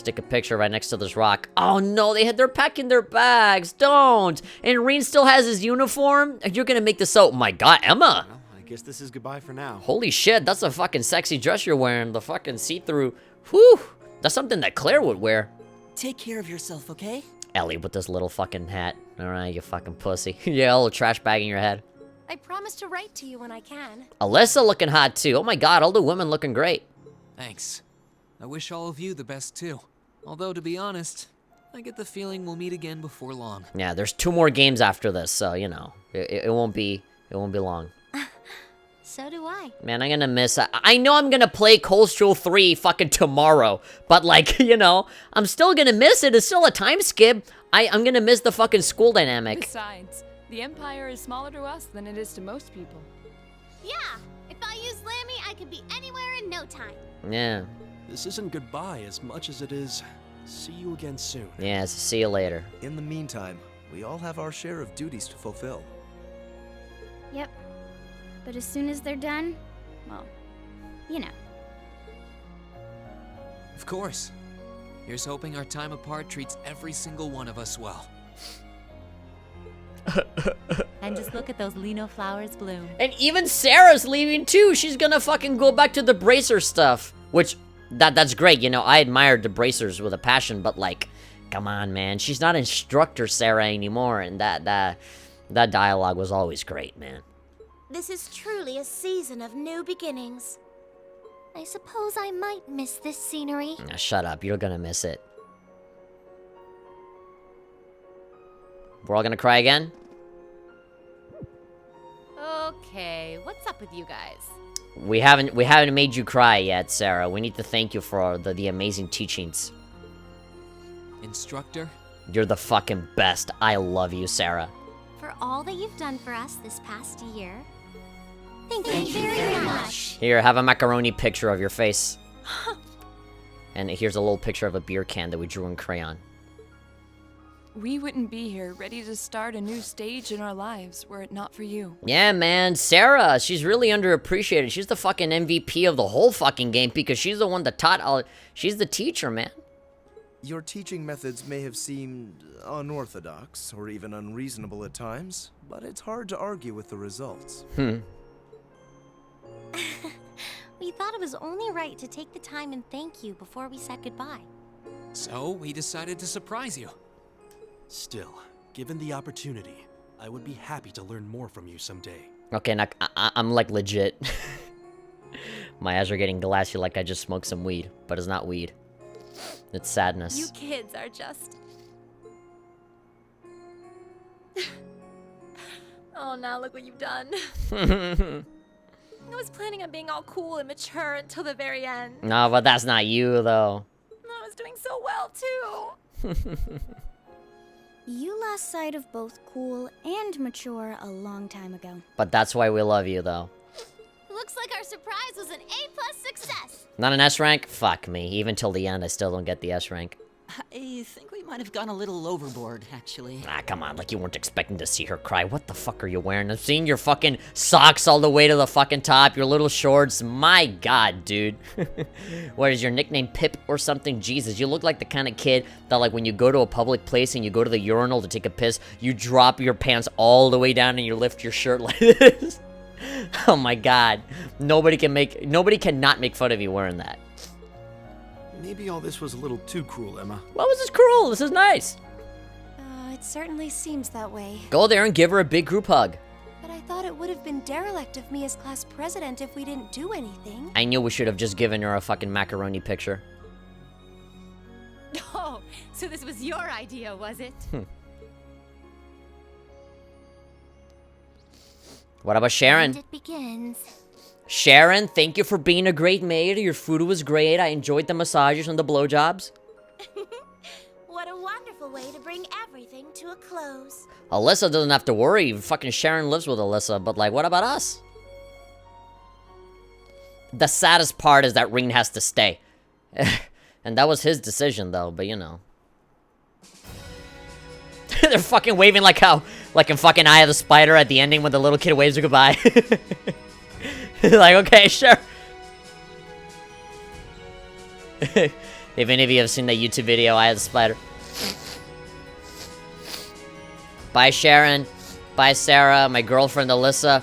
take a picture right next to this rock. Oh, no, they're packing their bags. Don't. And Reen still has his uniform? You're gonna make this so... My god, Emma! Well, I guess this is goodbye for now. Holy shit, that's a fucking sexy dress you're wearing. The fucking see-through... Whew! That's something that Claire would wear. Take care of yourself, okay? Ellie with this little fucking hat. Alright, you fucking pussy. Yeah, a little trash bag in your head. I promise to write to you when I can. Alyssa looking hot too. Oh my god, all the women looking great. Thanks. I wish all of you the best too. Although, to be honest, I get the feeling we'll meet again before long. Yeah, there's 2 more games after this, so, you know, it won't be long. So do I. Man, I'm gonna miss... I know I'm gonna play Cold Steel 3 fucking tomorrow, but, like, you know, I'm still gonna miss it. It's still a time skip. I'm gonna miss the fucking school dynamic. Besides, the Empire is smaller to us than it is to most people. Yeah, if I use Lammy, I could be anywhere in no time. Yeah. This isn't goodbye as much as it is see you again soon. Yeah, see you later. In the meantime, we all have our share of duties to fulfill. Yep. But as soon as they're done, well, you know. Of course. Here's hoping our time apart treats every single one of us well. And just look at those lino flowers bloom. And even Sarah's leaving too. She's gonna fucking go back to the Bracer stuff. Which, that's great, you know, I admired the Bracers with a passion, but like, come on, man. She's not Instructor Sarah anymore, and that dialogue was always great, man. This is truly a season of new beginnings. I suppose I might miss this scenery. Now, shut up, you're gonna miss it. We're all gonna cry again? Okay, what's up with you guys? We haven't made you cry yet, Sarah. We need to thank you for the amazing teachings. Instructor? You're the fucking best. I love you, Sarah. For all that you've done for us this past year, thank you very much. Here, have a macaroni picture of your face. And here's a little picture of a beer can that we drew in crayon. We wouldn't be here ready to start a new stage in our lives were it not for you. Yeah, man, Sarah, she's really underappreciated. She's the fucking MVP of the whole fucking game because she's the one that taught she's the teacher, man. Your teaching methods may have seemed unorthodox or even unreasonable at times, but it's hard to argue with the results. We thought it was only right to take the time and thank you before we said goodbye. So, we decided to surprise you. Still, given the opportunity, I would be happy to learn more from you someday. Okay, now, I'm like legit. My eyes are getting glassy like I just smoked some weed, but it's not weed. It's sadness. You kids are just... Oh, now look what you've done. I was planning on being all cool and mature until the very end. No, but that's not you, though. I was doing so well, too. You lost sight of both cool and mature a long time ago. But that's why we love you, though. Looks like our surprise was an A+ success. Not an S rank? Fuck me. Even till the end, I still don't get the S rank. I think we might have gone a little overboard, actually. Ah, come on, like you weren't expecting to see her cry. What the fuck are you wearing? I'm seeing your fucking socks all the way to the fucking top, your little shorts. My god, dude. What is your nickname, Pip or something? Jesus, you look like the kind of kid that, like, when you go to a public place and you go to the urinal to take a piss, you drop your pants all the way down and you lift your shirt like this. Oh my god. Nobody cannot make fun of you wearing that. Maybe all this was a little too cruel, Emma. What was this cruel? This is nice. It certainly seems that way. Go there and give her a big group hug. But I thought it would have been derelict of me as class president if we didn't do anything. I knew we should have just given her a fucking macaroni picture. Oh, so this was your idea, was it? What about Sharon? And it begins. Sharon, thank you for being a great maid. Your food was great. I enjoyed the massages and the blowjobs. What a wonderful way to bring everything to a close. Alyssa doesn't have to worry. Fucking Sharon lives with Alyssa. But, like, what about us? The saddest part is that Rean has to stay. And that was his decision, though. But, you know. They're fucking waving like how... Like in fucking Eye of the Spider at the ending when the little kid waves her goodbye. Like, okay, sure. If any of you have seen that YouTube video, Eye of the Spider. Bye, Sharon. Bye, Sarah. My girlfriend, Alyssa.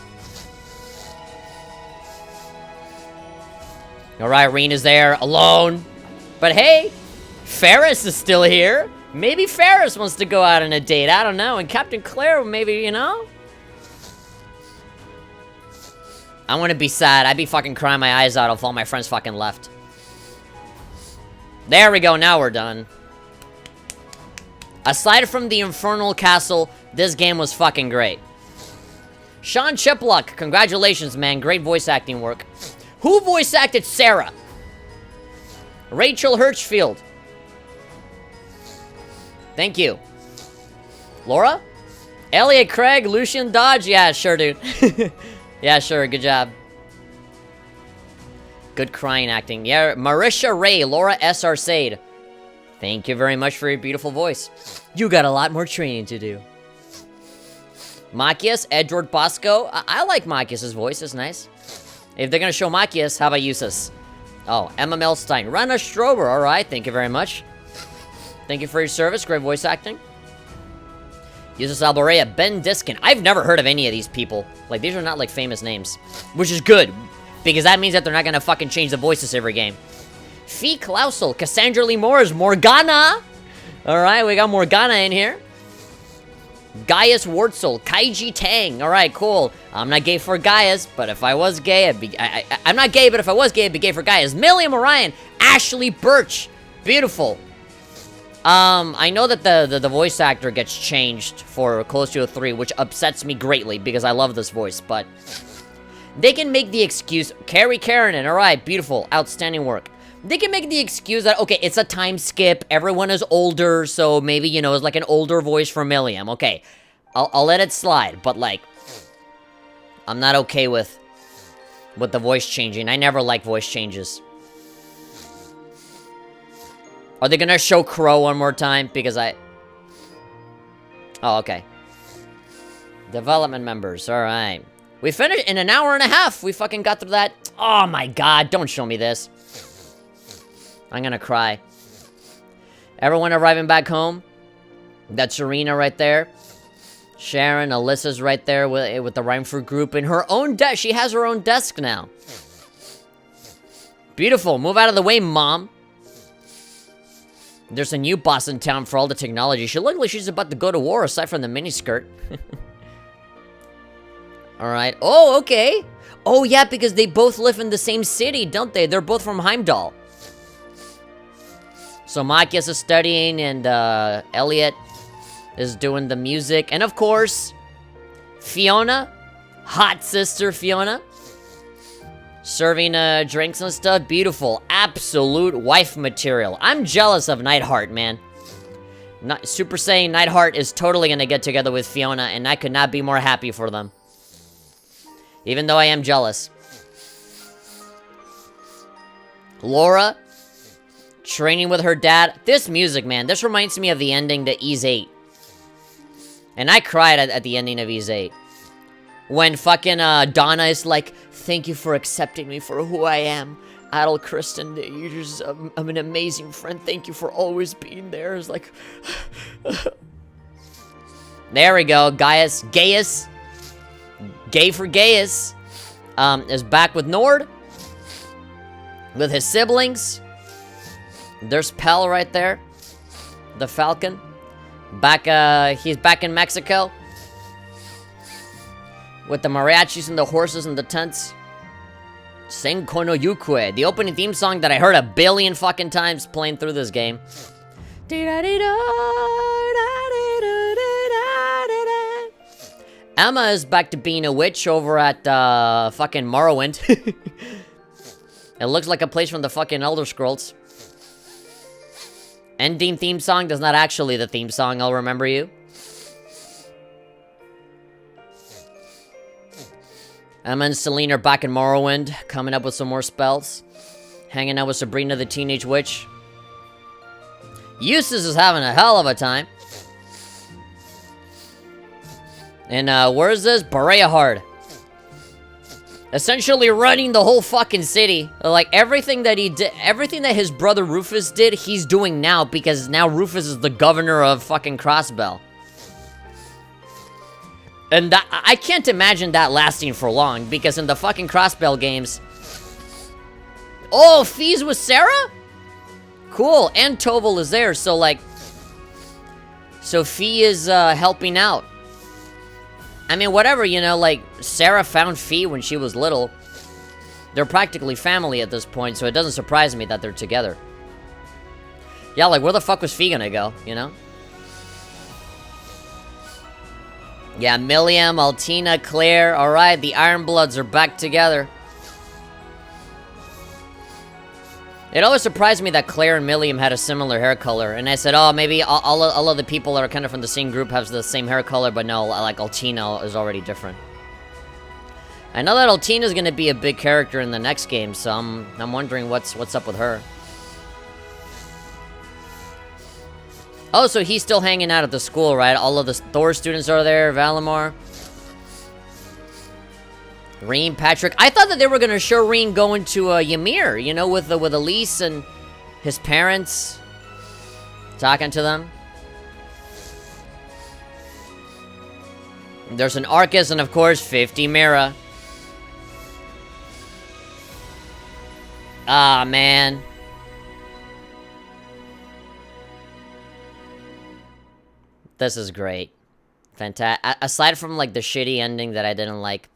Alright, Rean is there, alone. But hey, Ferris is still here. Maybe Ferris wants to go out on a date. I don't know. And Captain Claire, maybe, you know? I wouldn't be sad. I'd be fucking crying my eyes out if all my friends fucking left. There we go. Now we're done. Aside from the Infernal Castle, this game was fucking great. Sean Chipluck, congratulations, man. Great voice acting work. Who voice acted Sarah? Rachel Hirschfield. Thank you. Laura? Elliot Craig, Lucian Dodge? Yeah, sure, dude. Yeah, sure, good job. Good crying acting. Yeah, Marisha Ray, Laura S. Arcade. Thank you very much for your beautiful voice. You got a lot more training to do. Machias, Edward Bosco. I like Machias' voice, it's nice. If they're gonna show Machias, how about Eustace? Oh, Emma Melstein. Rana Strober, alright, thank you very much. Thank you for your service, great voice acting. Eustace Alborea, Ben Diskin. I've never heard of any of these people. Like, these are not, like, famous names. Which is good, because that means that they're not gonna fucking change the voices every game. Fee Klausel, Cassandra Lee Moores, Morgana! Alright, we got Morgana in here. Gaius Wurtzel, Kaiji Tang. Alright, cool. I'm not gay for Gaius, but if I was gay, I'm not gay, but if I was gay, I'd be gay for Gaius. Milliam Orion, Ashley Birch. Beautiful. I know that the voice actor gets changed for Close to a 3, which upsets me greatly because I love this voice, but they can make the excuse. Carrie Karanen, alright, beautiful, outstanding work. They can make the excuse that, okay, it's a time skip, everyone is older, so maybe, you know, it's like an older voice for Milliam. Okay, I'll let it slide, but, like, I'm not okay with the voice changing. I never like voice changes. Are they gonna show Crow one more time? Because I... Oh, okay. Development members, alright. We finished in an hour and a half. We fucking got through that. Oh my god, don't show me this. I'm gonna cry. Everyone arriving back home. That's Serena right there. Sharon, Alyssa's right there with the Rhyme Fruit group in her own desk. She has her own desk now. Beautiful. Move out of the way, Mom. There's a new boss in town for all the technology. She looks like she's about to go to war, aside from the miniskirt. Alright. Oh, okay. Oh, yeah, because they both live in the same city, don't they? They're both from Heimdall. So Machias is studying, and Elliot is doing the music. And of course, Fiona, hot sister Fiona, serving drinks and stuff. Beautiful. Absolute wife material. I'm jealous of Nightheart, man. Super Saiyan Nightheart is totally gonna get together with Fiona, and I could not be more happy for them. Even though I am jealous. Laura, training with her dad. This music, man, this reminds me of the ending to Ys 8. And I cried at the ending of Ys 8. When fucking Donna is like, thank you for accepting me for who I am. Adel Kristen, you're just I'm an amazing friend. Thank you for always being there. It's like... There we go. Gaius. Gay for Gaius. Is back with Nord. With his siblings. There's Pell right there. The Falcon. He's back in Mexico. With the mariachis and the horses and the tents. Senko no Yukue. The opening theme song that I heard a billion fucking times playing through this game. Emma is back to being a witch over at fucking Morrowind. It looks like a place from the fucking Elder Scrolls. Ending theme song does not actually the theme song, I'll remember you. Emma and Celine are back in Morrowind, coming up with some more spells. Hanging out with Sabrina the Teenage Witch. Eustace is having a hell of a time. And where is this? Bereahard. Essentially running the whole fucking city. Like, everything that he did, everything that his brother Rufus did, he's doing now, because now Rufus is the governor of fucking Crossbell. And that, I can't imagine that lasting for long, because in the fucking Crossbell games... Oh, Fee's with Sarah? Cool, and Toval is there, so like... So Fee is helping out. I mean, whatever, you know, like, Sarah found Fee when she was little. They're practically family at this point, so it doesn't surprise me that they're together. Yeah, like, where the fuck was Fee gonna go, you know? Yeah, Milliam, Altina, Claire, alright, the Ironbloods are back together. It always surprised me that Claire and Milliam had a similar hair color, and I said, oh, maybe all of the people that are kind of from the same group have the same hair color, but no, like, Altina is already different. I know that Altina's gonna be a big character in the next game, so I'm wondering what's up with her. Oh, so he's still hanging out at the school, right? All of the Thor students are there, Valimar. Rean, Patrick. I thought that they were gonna show Rean going to Ymir, you know, with Elise and his parents, talking to them. There's an Arcus and of course 50 Mira. Ah, man. This is great. Fantastic. Aside from like the shitty ending that I didn't like.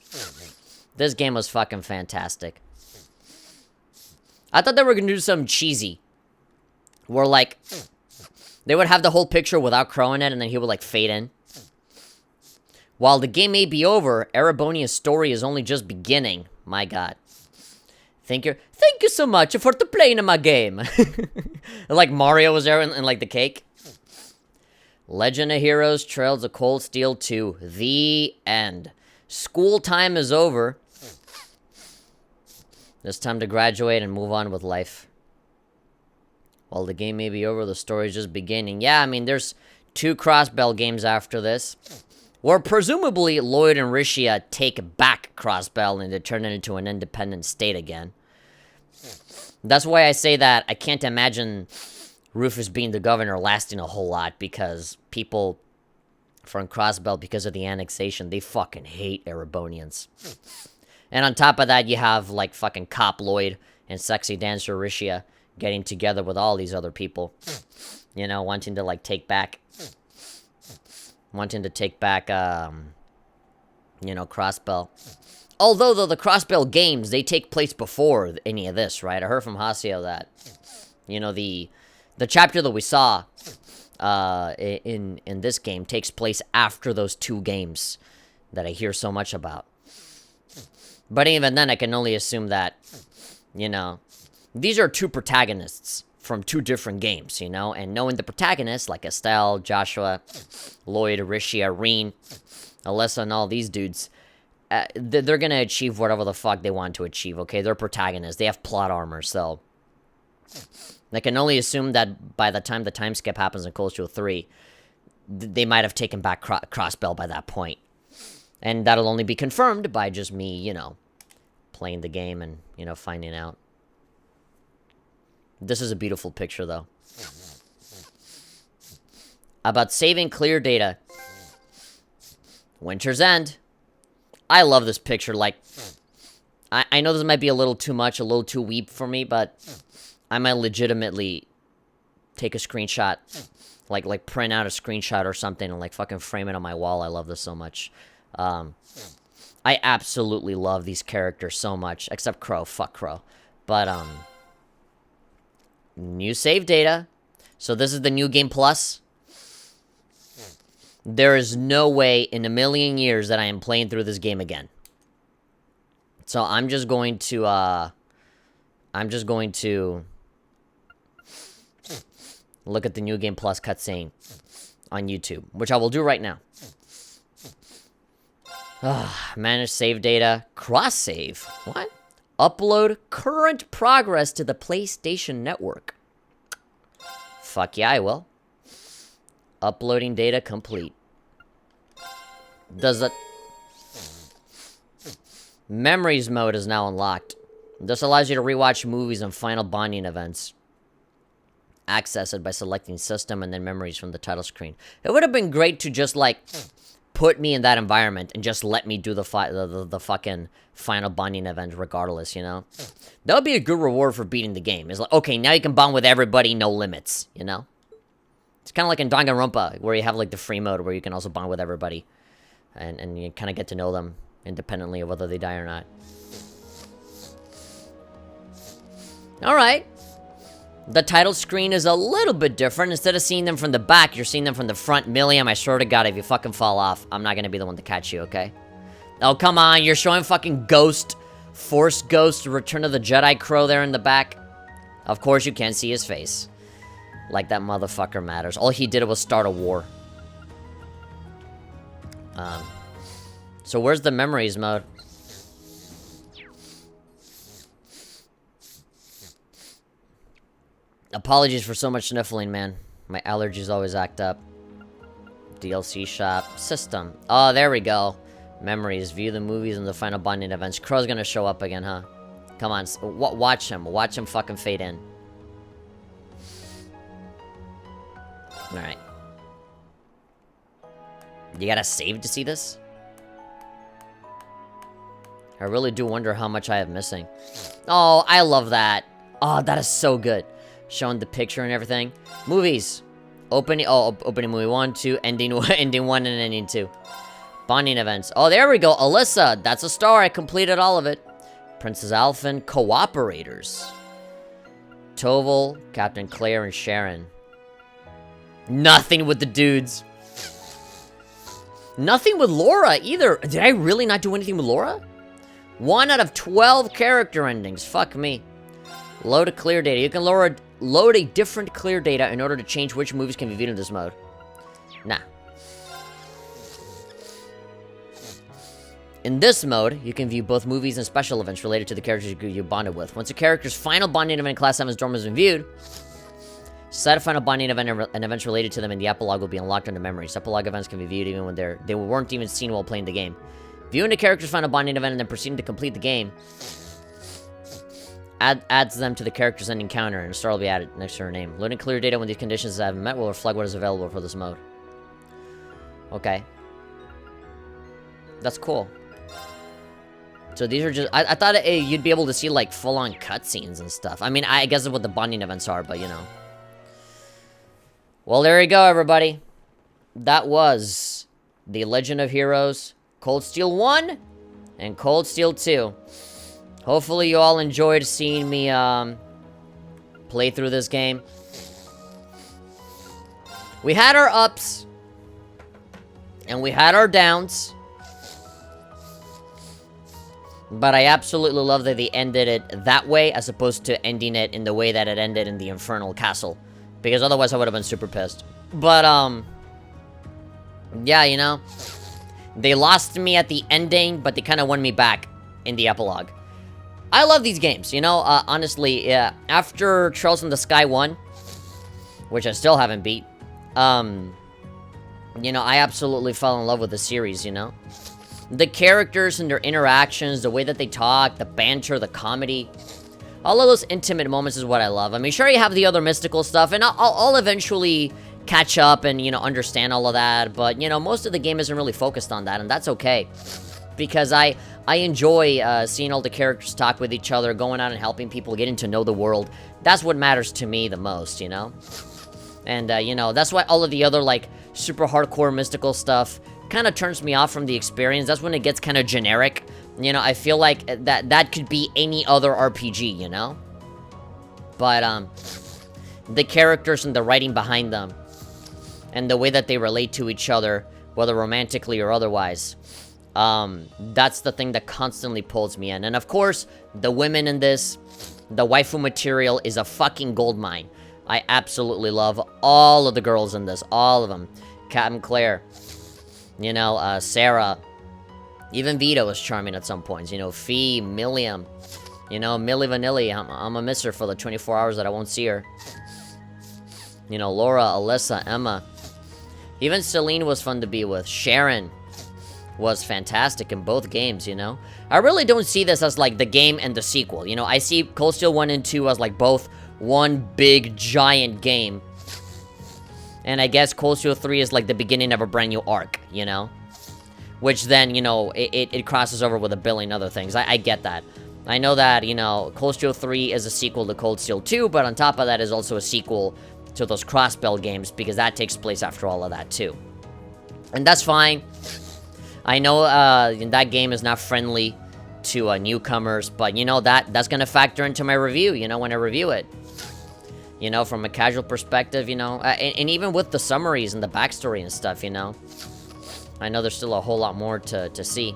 This game was fucking fantastic. I thought they were gonna do something cheesy. Where, like, they would have the whole picture without Crow in it, and then he would, like, fade in. While the game may be over, Erebonia's story is only just beginning. My god. Thank you so much for playing my game. Like, Mario was there in, like, the cake. Legend of Heroes, Trails of Cold Steel 2. The end. School time is over. It's time to graduate and move on with life. While the game may be over, the story's just beginning. Yeah, I mean, there's 2 Crossbell games after this. Where presumably Lloyd and Rishia take back Crossbell and to turn it into an independent state again. That's why I say that I can't imagine Rufus being the governor lasting a whole lot, because people from Crossbell, because of the annexation, they fucking hate Erebonians. And on top of that, you have, like, fucking Cop Lloyd and Sexy Dancer Rishia getting together with all these other people. You know, wanting to, like, take back... Wanting to take back, you know, Crossbell. Although, though, the Crossbell games, they take place before any of this, right? I heard from Hasio that, you know, the chapter that we saw in this game takes place after those 2 games that I hear so much about. But even then, I can only assume that, you know, these are 2 protagonists from 2 different games, you know? And knowing the protagonists, like Estelle, Joshua, Lloyd, Rishi, Irene, Alyssa, and all these dudes, they're gonna achieve whatever the fuck they want to achieve, okay? They're protagonists. They have plot armor, so... I can only assume that by the time the time skip happens in Cold Steel 3, they might have taken back Crossbell by that point. And that'll only be confirmed by just me, you know, playing the game and, you know, finding out. This is a beautiful picture, though. About saving clear data. Winter's End. I love this picture, like... I know this might be a little too much, a little too weep for me, but... I might legitimately take a screenshot, like print out a screenshot or something and, like, fucking frame it on my wall. I love this so much. I absolutely love these characters so much, except Crow. Fuck Crow. But, new save data. So this is the New Game Plus. There is no way in a million years that I am playing through this game again. So I'm just going to, look at the New Game Plus cutscene on YouTube, which I will do right now. Manage save data. Cross-save. What? Upload current progress to the PlayStation Network. Fuck yeah, I will. Uploading data complete. Does it... Memories mode is now unlocked. This allows you to rewatch movies and final bonding events. Access it by selecting system and then memories from the title screen. It would have been great to just, like, put me in that environment and just let me do the fucking final bonding event regardless, you know? That would be a good reward for beating the game. It's like, okay, now you can bond with everybody, no limits, you know? It's kind of like in Danganronpa, where you have, like, the free mode where you can also bond with everybody. And you kind of get to know them independently of whether they die or not. Alright. The title screen is a little bit different. Instead of seeing them from the back, you're seeing them from the front. Milliam, I swear to God, if you fucking fall off, I'm not gonna be the one to catch you, okay? Oh, come on, you're showing fucking Ghost, Force Ghost, Return of the Jedi Crow there in the back. Of course you can't see his face. Like that motherfucker matters. All he did was start a war. So where's the memories mode? Apologies for so much sniffling, man. My allergies always act up. DLC shop. System. Oh, there we go. Memories. View the movies and the final bonding events. Crow's gonna show up again, huh? Come on. Watch him. Watch him fucking fade in. Alright. You gotta save to see this? I really do wonder how much I have missing. Oh, I love that. Oh, that is so good. Showing the picture and everything. Movies. Opening movie 1, 2, ending 1, and ending 2. Bonding events. Oh, there we go. Alyssa. That's a star. I completed all of it. Princess Alphen. Cooperators. Toval, Captain Claire, and Sharon. Nothing with the dudes. Nothing with Laura either. Did I really not do anything with Laura? 1 out of 12 character endings. Fuck me. Load a clear data. You can load a different clear data in order to change which movies can be viewed in this mode. Nah. In this mode, you can view both movies and special events related to the characters you bonded with. Once a character's final bonding event in Class 7's dorm has been viewed, set a final bonding event and events related to them, and the epilogue will be unlocked under memories. Epilogue events can be viewed even when they weren't even seen while playing the game. Viewing the character's final bonding event and then proceeding to complete the game adds them to the character's ending counter, and a star will be added next to her name. Loading clear data when these conditions have been met will reflect what is available for this mode. Okay. That's cool. So these are just... I thought you'd be able to see, like, full-on cutscenes and stuff. I mean, I guess that's what the bonding events are, but, you know. Well, there you go, everybody. That was The Legend of Heroes, Cold Steel 1 and Cold Steel 2. Hopefully you all enjoyed seeing me, play through this game. We had our ups, and we had our downs. But I absolutely love that they ended it that way, as opposed to ending it in the way that it ended in the Infernal Castle. Because otherwise I would have been super pissed. But, yeah, you know. They lost me at the ending, but they kind of won me back in the epilogue. I love these games, you know. Honestly, yeah. After Trails in the Sky 1, which I still haven't beat, you know, I absolutely fell in love with the series, you know. The characters and their interactions, the way that they talk, the banter, the comedy. All of those intimate moments is what I love. I mean, sure, you have the other mystical stuff, and I'll eventually catch up and, you know, understand all of that. But, you know, most of the game isn't really focused on that, and that's okay. Because I enjoy seeing all the characters talk with each other, going out and helping people, getting to know the world. That's what matters to me the most, you know? And, you know, that's why all of the other, like, super hardcore mystical stuff kind of turns me off from the experience. That's when it gets kind of generic. You know, I feel like that could be any other RPG, you know? But, the characters and the writing behind them, and the way that they relate to each other, whether romantically or otherwise, that's the thing that constantly pulls me in. And of course, the women in this, the waifu material is a fucking goldmine. I absolutely love all of the girls in this, all of them. Captain Claire, you know, Sarah, even Vito is charming at some points, you know, Fee, Milliam, you know, Milli Vanilli, I'm gonna miss her for the 24 hours that I won't see her. You know, Laura, Alyssa, Emma, even Celine was fun to be with. Sharon was fantastic in both games, you know. I really don't see this as, like, the game and the sequel, you know. I see Cold Steel 1 and 2 as, like, both one big, giant game. And I guess Cold Steel 3 is, like, the beginning of a brand new arc, you know. Which then, you know, it crosses over with a billion other things. I get that. I know that, you know, Cold Steel 3 is a sequel to Cold Steel 2, but on top of that is also a sequel to those Crossbell games, because that takes place after all of that, too. And that's fine. I know that game is not friendly to newcomers, but, you know, that's gonna factor into my review, you know, when I review it. You know, from a casual perspective, you know, and even with the summaries and the backstory and stuff, you know. I know there's still a whole lot more to see.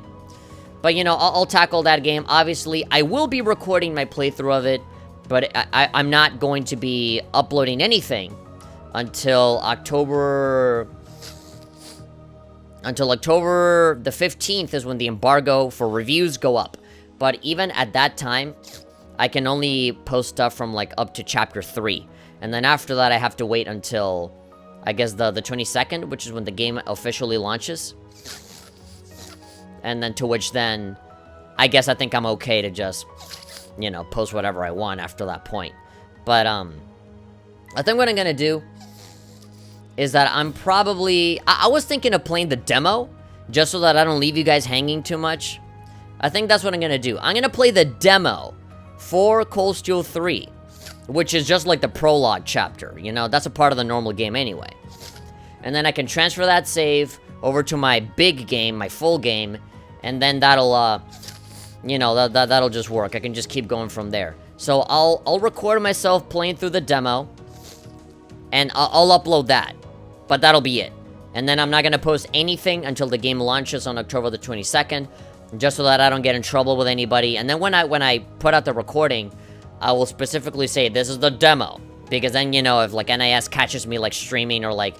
But, you know, I'll tackle that game. Obviously, I will be recording my playthrough of it, but I'm not going to be uploading anything until October the 15th is when the embargo for reviews go up. But even at that time, I can only post stuff from, like, up to Chapter 3. And then after that, I have to wait until, I guess, the 22nd, which is when the game officially launches. And then to which then, I guess I think I'm okay to just, you know, post whatever I want after that point. But, I think what I'm gonna do is that I'm probably... I was thinking of playing the demo, just so that I don't leave you guys hanging too much. I think that's what I'm gonna do. I'm gonna play the demo for Cold Steel 3, which is just like the prologue chapter, you know? That's a part of the normal game anyway. And then I can transfer that save over to my big game, my full game, and then that'll, you know, that'll just work. I can just keep going from there. So I'll record myself playing through the demo, and I'll upload that. But that'll be it. And then I'm not gonna post anything until the game launches on October the 22nd, just so that I don't get in trouble with anybody. And then when I put out the recording, I will specifically say, this is the demo. Because then, you know, if, like, NIS catches me, like, streaming or, like,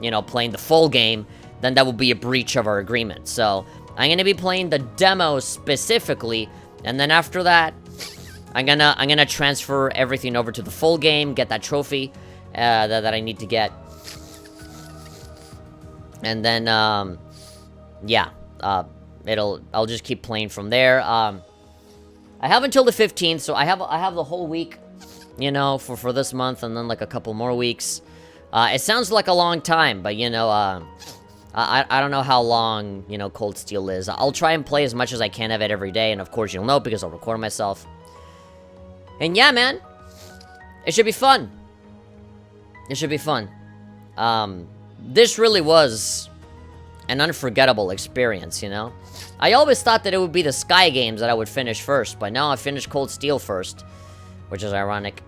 you know, playing the full game, then that will be a breach of our agreement. So, I'm gonna be playing the demo specifically, and then after that, I'm gonna transfer everything over to the full game, get that trophy that I need to get. And then, yeah, I'll just keep playing from there. I have until the 15th, so I have the whole week, you know, for this month, and then, like, a couple more weeks. It sounds like a long time, but, you know, I don't know how long, you know, Cold Steel is. I'll try and play as much as I can of it every day, and of course you'll know because I'll record myself. And yeah, man, it should be fun. It should be fun. This really was an unforgettable experience, you know? I always thought that it would be the Sky games that I would finish first, but now I finished Cold Steel first, which is ironic.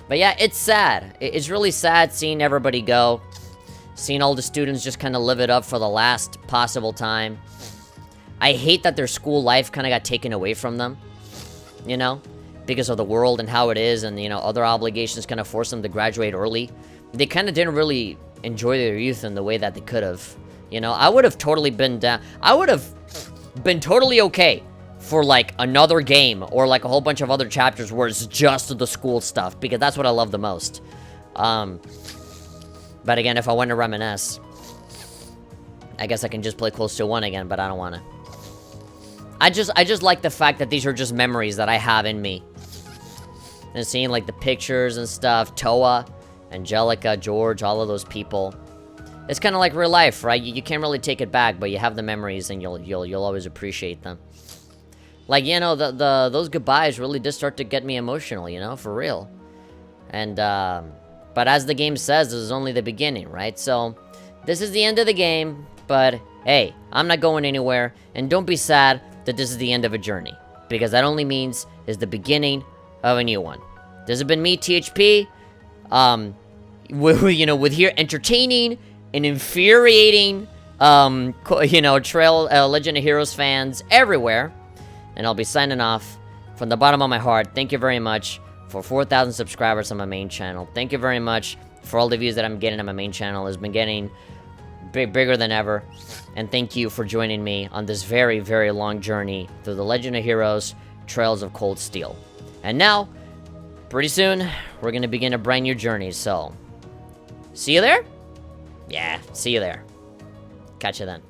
But yeah, it's sad. It's really sad seeing everybody go. Seeing all the students just kind of live it up for the last possible time. I hate that their school life kind of got taken away from them, you know? Because of the world and how it is, and, you know, other obligations kind of forced them to graduate early. They kind of didn't really enjoy their youth in the way that they could have. You know, I would have totally been down. I would have been totally okay for, like, another game or, like, a whole bunch of other chapters where it's just the school stuff, because that's what I love the most. But again, if I want to reminisce, I guess I can just play Close to 1 again, but I don't want to. I just like the fact that these are just memories that I have in me. And seeing, like, the pictures and stuff, Toa, Angelica, George, all of those people. It's kind of like real life, right? You can't really take it back, but you have the memories and you'll always appreciate them. Like, you know, those goodbyes really did start to get me emotional, you know, for real. And, but as the game says, this is only the beginning, right? So, this is the end of the game, but hey, I'm not going anywhere, and don't be sad that this is the end of a journey, because that only means it's the beginning of a new one. This has been me, THP, you know, with here entertaining and infuriating, you know, Legend of Heroes fans everywhere, and I'll be signing off from the bottom of my heart. Thank you very much for 4,000 subscribers on my main channel. Thank you very much for all the views that I'm getting on my main channel. It's been getting bigger than ever. And thank you for joining me on this very, very long journey through the Legend of Heroes Trails of Cold Steel. And now, pretty soon, we're going to begin a brand new journey, so see you there? Yeah, see you there. Catch you then.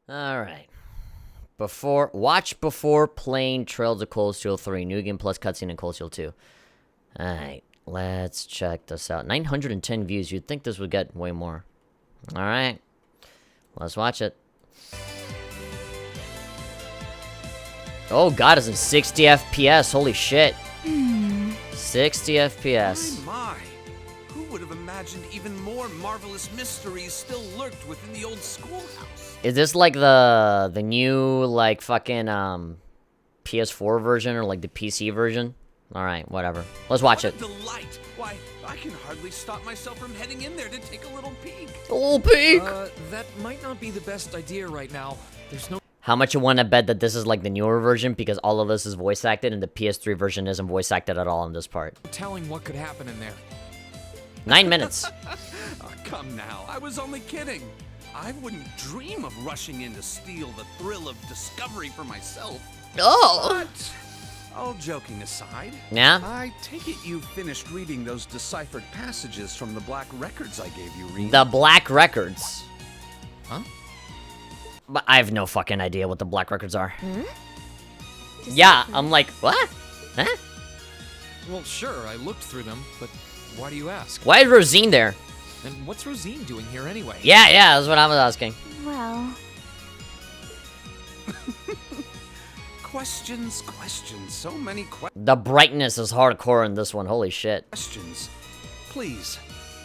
Alright. Watch before playing Trails of Cold Steel 3. New game plus cutscene in Cold Steel 2. Alright, let's check this out. 910 views. You'd think this would get way more. Alright. Let's watch it. Oh god, it's in 60 FPS. Holy shit. 60 FPS. My. Who would have imagined even more marvelous mysteries still lurked within the old schoolhouse? Is this like the new, like, fucking, PS4 version or, like, the PC version? Alright, whatever. Let's watch it. What a delight! Why, I can hardly stop myself from heading in there to take a little peek. A little peek? That might not be the best idea right now. There's no... How much you want to bet that this is, like, the newer version? Because all of this is voice acted and the PS3 version isn't voice acted at all in this part. telling what could happen in there. 9 minutes. Oh, come now, I was only kidding. I wouldn't dream of rushing in to steal the thrill of discovery for myself. Oh! But, all joking aside, yeah? I take it you finished reading those deciphered passages from the Black Records I gave you, Reed. The Black Records? Huh? But I have no fucking idea what the Black Records are. Yeah, I'm like, what? Huh? Well, sure, I looked through them, but why do you ask? Why is Rosine there? And what's Rosine doing here anyway? Yeah, that's what I was asking. Well... Questions, so many questions. The brightness is hardcore in this one, holy shit. Please,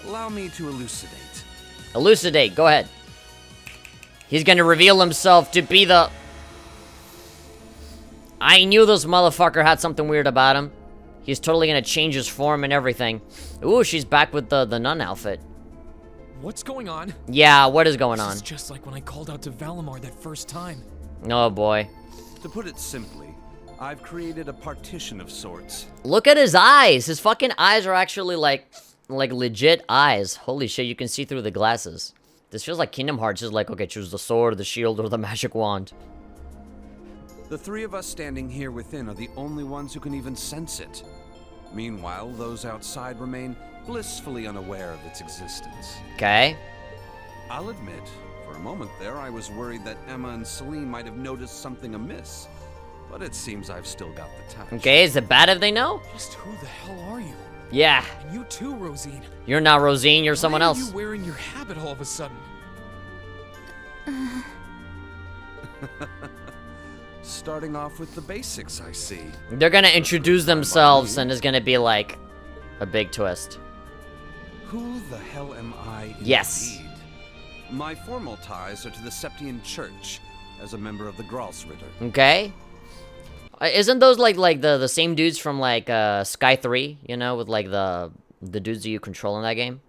allow me to elucidate. Elucidate, go ahead. He's gonna reveal himself to be the... I knew this motherfucker had something weird about him. He's totally gonna change his form and everything. Ooh, she's back with the nun outfit. What's going on? Yeah, what is going on? This is just like when I called out to Valimar that first time. Oh boy. To put it simply, I've created a partition of sorts. Look at his eyes. His fucking eyes are actually like legit eyes. Holy shit, you can see through the glasses. This feels like Kingdom Hearts. It's like, okay, choose the sword, the shield, or the magic wand. The three of us standing here within are the only ones who can even sense it. Meanwhile, those outside remain blissfully unaware of its existence. Okay. I'll admit, For a moment there, I was worried that Emma and Celine might have noticed something amiss. But it seems I've still got the touch. Okay, is it bad if they know? Just who the hell are you? Yeah. And you too, Rosine. You're not Rosine, you're someone else. Why are you wearing your habit all of a sudden? Starting off with the basics, I see. They're gonna introduce themselves and it's gonna be like a big twist. Who the hell am I? Yes. Indeed? My formal ties are to the Septian Church as a member of the Gralsritter. Okay. Isn't those like the same dudes from like Sky 3, you know, with like the dudes that you control in that game?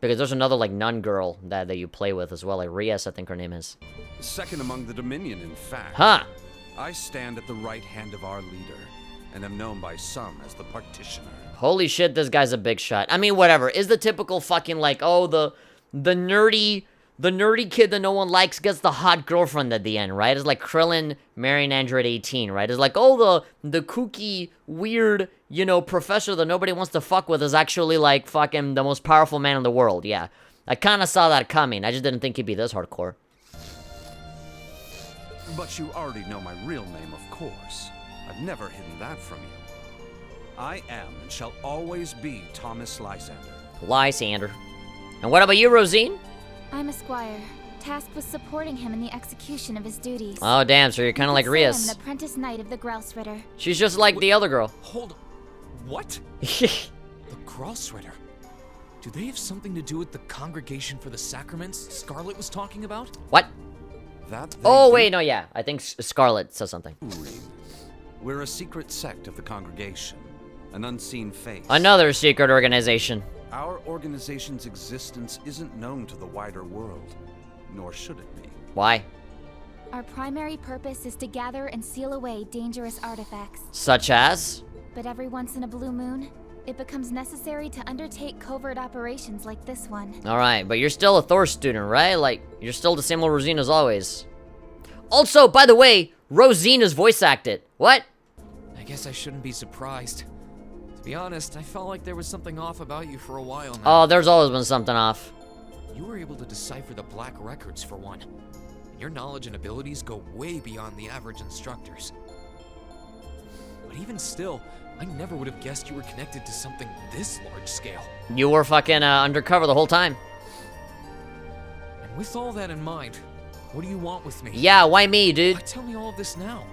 Because there's another like nun girl that you play with as well, like Rias, I think her name is. Second among the Dominion, in fact. Huh. I stand at the right hand of our leader, and am known by some as the Partitioner. Holy shit, this guy's a big shot. I mean, whatever. Is the typical fucking like, oh, the nerdy kid that no one likes gets the hot girlfriend at the end, right? It's like Krillin marrying Android 18, right? It's like, oh, the kooky, weird, you know, professor that nobody wants to fuck with is actually like fucking the most powerful man in the world. Yeah, I kind of saw that coming. I just didn't think he'd be this hardcore. But you already know my real name, of course. I've never hidden that from you. I am and shall always be Thomas Lysander. Lysander. And what about you, Rosine? I'm a squire, tasked with supporting him in the execution of his duties. Oh, damn, so you're kind of like Rias. I'm an apprentice knight of the Gralsritter. She's just like the other girl. Hold on. What? The Gralsritter? Do they have something to do with the Congregation for the Sacraments Scarlet was talking about? What? That oh, wait, no, yeah. I think Scarlet says something. We're a secret sect of the congregation, an unseen face. Another secret organization. Our organization's existence isn't known to the wider world, nor should it be. Why? Our primary purpose is to gather and seal away dangerous artifacts. Such as? But every once in a blue moon, it becomes necessary to undertake covert operations like this one. Alright, but you're still a Thor student, right? Like, you're still the same old Rosine as always. Also, by the way, Rosine is voice acted. What? I guess I shouldn't be surprised. To be honest, I felt like there was something off about you for a while now. Oh, there's always been something off. You were able to decipher the Black Records, for one. Your knowledge and abilities go way beyond the average instructors. But even still, I never would have guessed you were connected to something this large scale. You were fucking undercover the whole time. And with all that in mind, what do you want with me? Yeah, why me, dude? Why tell me all of this now?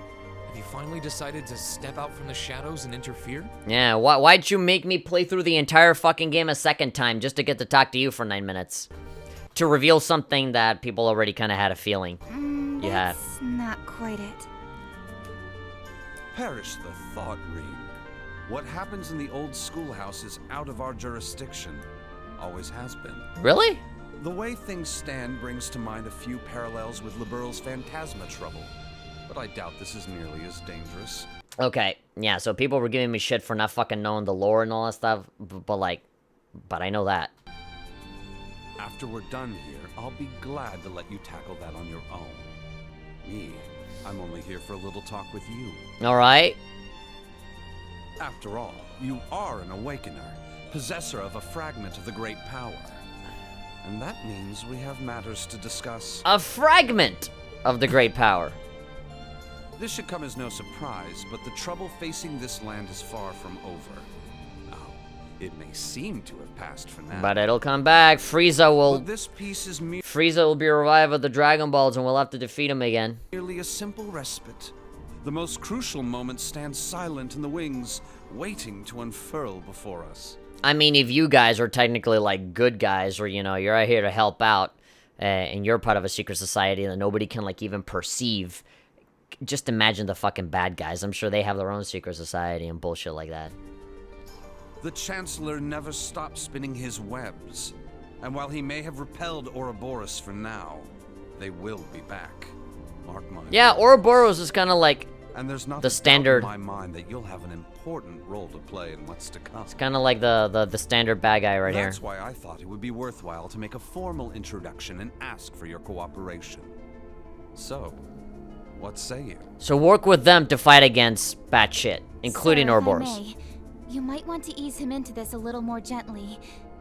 Have you finally decided to step out from the shadows and interfere? Yeah, why'd you make me play through the entire fucking game a second time just to get to talk to you for 9 minutes? To reveal something that people already kind of had a feeling you had. That's not quite it. Perish the thought, Reem. What happens in the old schoolhouse is out of our jurisdiction. Always has been. Really? The way things stand brings to mind a few parallels with Liberal's Phantasma trouble. But I doubt this is nearly as dangerous. Okay, yeah, so people were giving me shit for not fucking knowing the lore and all that stuff, but I know that. After we're done here, I'll be glad to let you tackle that on your own. Me, I'm only here for a little talk with you. Alright. After all, you are an Awakener, possessor of a fragment of the Great Power. And that means we have matters to discuss. A fragment of the Great Power. This should come as no surprise, but the trouble facing this land is far from over. Now, it may seem to have passed for now. But it'll come back. Frieza will... But this piece is Frieza will be revived with the Dragon Balls and we'll have to defeat him again. merely a simple respite. The most crucial moment stands silent in the wings, waiting to unfurl before us. I mean, if you guys are technically, like, good guys, or, you know, you're out here to help out, and you're part of a secret society that nobody can, like, even perceive, just imagine the fucking bad guys. I'm sure they have their own secret society and bullshit like that. The Chancellor never stopped spinning his webs, and while he may have repelled Ouroboros for now, they will be back. Mark my Yeah, Ouroboros is kind of like and there's not the standard. in my mind that you'll have an important role to play in what's to come. It's kind of like the standard bad guy right here. That's why I thought it would be worthwhile to make a formal introduction and ask for your cooperation. So, what say you? So work with them to fight against bad shit, including Sir, if I Ouroboros. may, you might want to ease him into this a little more gently.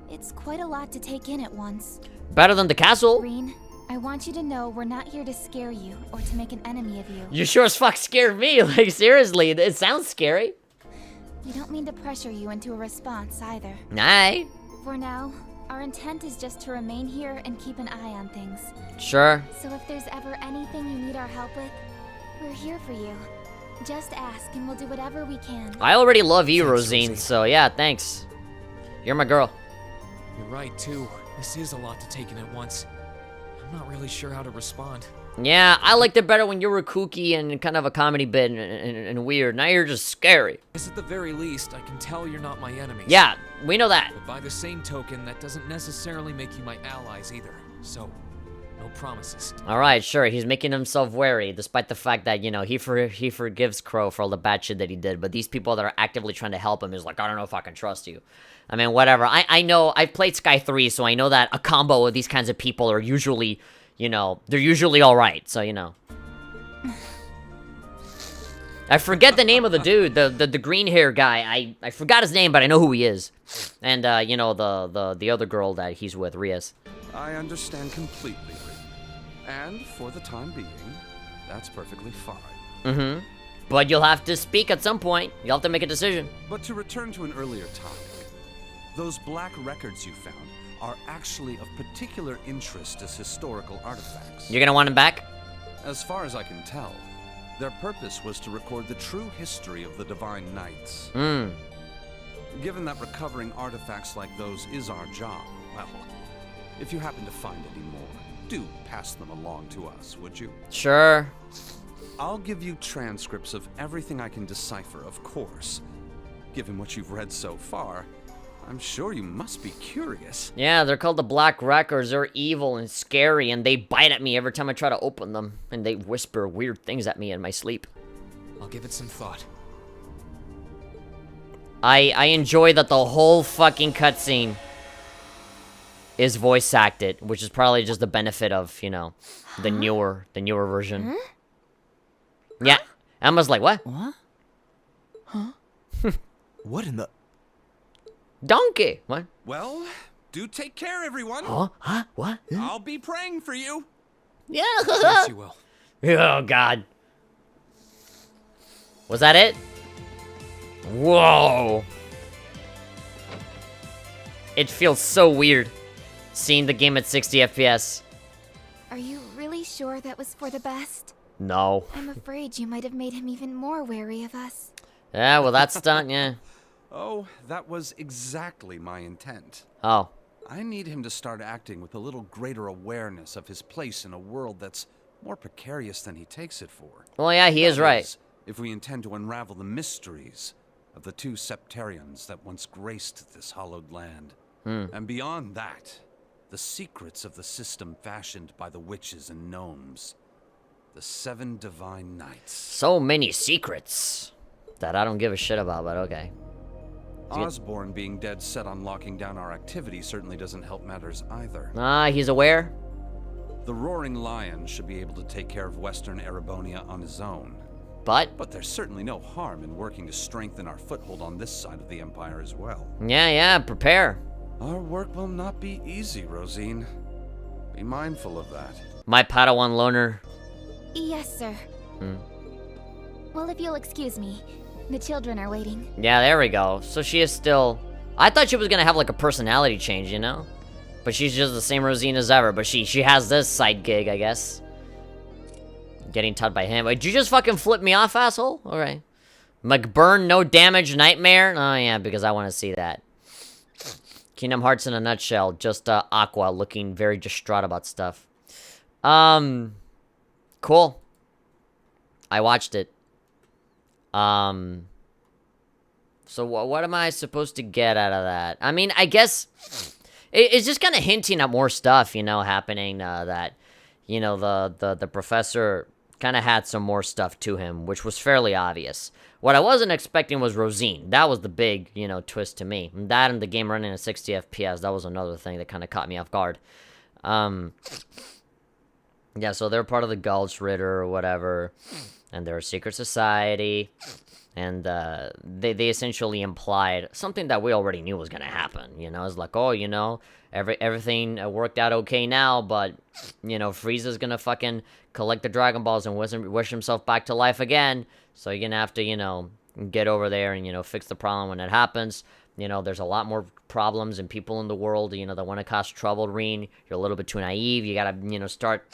It's quite a lot to take in at once. Better than the castle. Green, I want you to know we're not here to scare you or to make an enemy of you. You sure as fuck scared me. Like, seriously, it sounds scary. We don't mean to pressure you into a response either. Aye. For now, our intent is just to remain here and keep an eye on things. Sure. So if there's ever anything you need our help with, we're here for you. Just ask and we'll do whatever we can. I already love you, Rosine, so yeah, thanks. You're my girl. You're right, too. This is a lot to take in at once. I'm not really sure how to respond. Yeah, I liked it better when you were kooky and kind of a comedy bit and weird. Now you're just scary. Guess at the very least, I can tell you're not my enemies. Yeah, we know that. But by the same token, that doesn't necessarily make you my allies either. So, no promises. Alright, sure, he's making himself wary, despite the fact that, you know, he forgives Crow for all the bad shit that he did, but these people that are actively trying to help him is like, I don't know if I can trust you. I mean, whatever. I know, I've played Sky 3, so I know that a combo of these kinds of people are usually, you know, they're usually alright, so, you know. I forget the name of the dude, the green hair guy. I forgot his name, but I know who he is. And, you know, the other girl that he's with, Rias. I understand completely, and for the time being, that's perfectly fine. Mm-hmm. But you'll have to speak at some point. You'll have to make a decision. But to return to an earlier topic, those black records you found are actually of particular interest as historical artifacts. You're gonna want them back? As far as I can tell, their purpose was to record the true history of the Divine Knights. Given that recovering artifacts like those is our job, well, if you happen to find any more, do pass them along to us, would you? Sure. I'll give you transcripts of everything I can decipher, of course. Given what you've read so far, I'm sure you must be curious. Yeah, they're called the Black Records. They're evil and scary, and they bite at me every time I try to open them. And they whisper weird things at me in my sleep. I'll give it some thought. I enjoy that the whole fucking cutscene is voice acted, which is probably just the benefit of, you know, the newer version. Huh? Yeah, Emma's like, what? What? Huh? What in the... Donkey! What? Well, do take care, everyone. Huh? Huh? What? I'll be praying for you. Yeah. Yes, you will. Oh, God. Was that it? Whoa. It feels so weird seeing the game at 60 FPS. Are you really sure that was for the best? No. I'm afraid you might have made him even more wary of us. Yeah, well, that's done, yeah. Oh, that was exactly my intent. Oh. I need him to start acting with a little greater awareness of his place in a world that's more precarious than he takes it for. Well, yeah, he is right. If we intend to unravel the mysteries of the two Septarians that once graced this hallowed land. And beyond that, the secrets of the system fashioned by the witches and gnomes. The 7 Divine Knights. So many secrets that I don't give a shit about, but okay. Osborne being dead set on locking down our activity certainly doesn't help matters either. He's aware? The Roaring Lion should be able to take care of Western Erebonia on his own. But there's certainly no harm in working to strengthen our foothold on this side of the Empire as well. Yeah, prepare. Our work will not be easy, Rosine. Be mindful of that. My Padawan loner. Yes, sir. Well, if you'll excuse me, the children are waiting. Yeah, there we go. So she is still... I thought she was gonna have like a personality change, you know? But she's just the same Rosine as ever. But she has this side gig, I guess. Getting taught by him. Wait, did you just fucking flip me off, asshole? Alright. McBurn, no damage, nightmare? Oh yeah, because I want to see that. Kingdom Hearts in a nutshell. Just Aqua looking very distraught about stuff. Cool. I watched it. So what am I supposed to get out of that? I mean, I guess it's just kind of hinting at more stuff, you know, happening. That, you know, the professor kind of had some more stuff to him, which was fairly obvious. What I wasn't expecting was Rosine. That was the big, you know, twist to me. And that and the game running at 60 FPS, that was another thing that kind of caught me off guard. Yeah, so they're part of the Gulch Ritter or whatever. And they're a secret society. And they essentially implied something that we already knew was gonna happen. You know, it's like, oh, you know, everything worked out okay now, but you know, Frieza's gonna fucking collect the Dragon Balls and wish himself back to life again. So you're gonna have to, you know, get over there and, you know, fix the problem when it happens. You know, there's a lot more problems and people in the world, you know, that want to cause trouble, Reen. You're a little bit too naive. You gotta, you know, start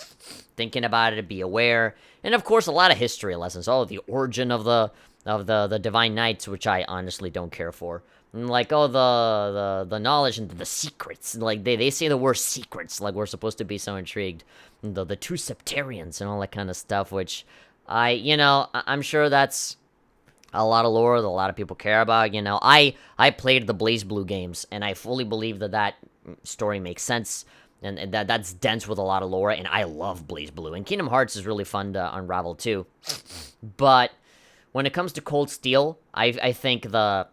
thinking about it and be aware. And of course, a lot of history lessons. Oh, the origin of the Divine Knights, which I honestly don't care for. And like, oh, the knowledge and the secrets. Like, they say the word secrets, like we're supposed to be so intrigued. And the two Septarians and all that kind of stuff, which you know, I'm sure that's a lot of lore that a lot of people care about. You know, I played the Blaze Blue games, and I fully believe that story makes sense, and that's dense with a lot of lore, and I love Blaze Blue. And Kingdom Hearts is really fun to unravel too. But when it comes to Cold Steel, I think the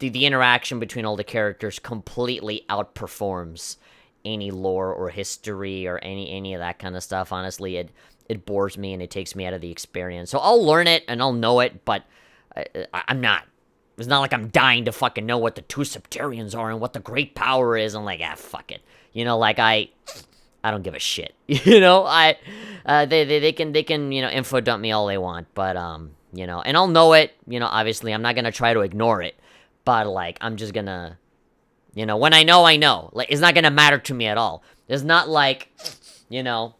interaction between all the characters completely outperforms any lore or history or any of that kind of stuff. Honestly, it bores me and it takes me out of the experience. So I'll learn it and I'll know it, but I'm not. It's not like I'm dying to fucking know what the two Septarians are and what the great power is. I'm like, fuck it. You know, like I don't give a shit. You know, they can you know, info dump me all they want, but you know, and I'll know it. You know, obviously I'm not gonna try to ignore it, but like I'm just gonna, you know, when I know, I know. Like, it's not gonna matter to me at all. It's not like, you know,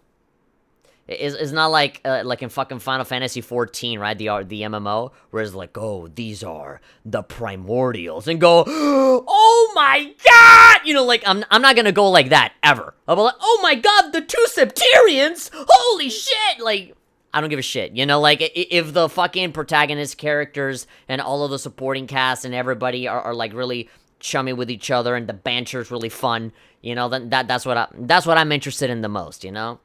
it's not like in fucking Final Fantasy 14, right? The MMO, where it's like, oh, these are the primordials, and go, oh my god! You know, like, I'm not gonna go like that, ever. I'll be like, oh my god, the two Septarians! Holy shit! Like, I don't give a shit, you know, like, if the fucking protagonist characters and all of the supporting cast and everybody are like, really chummy with each other and the banter's really fun, you know, then that's what I'm interested in the most, you know?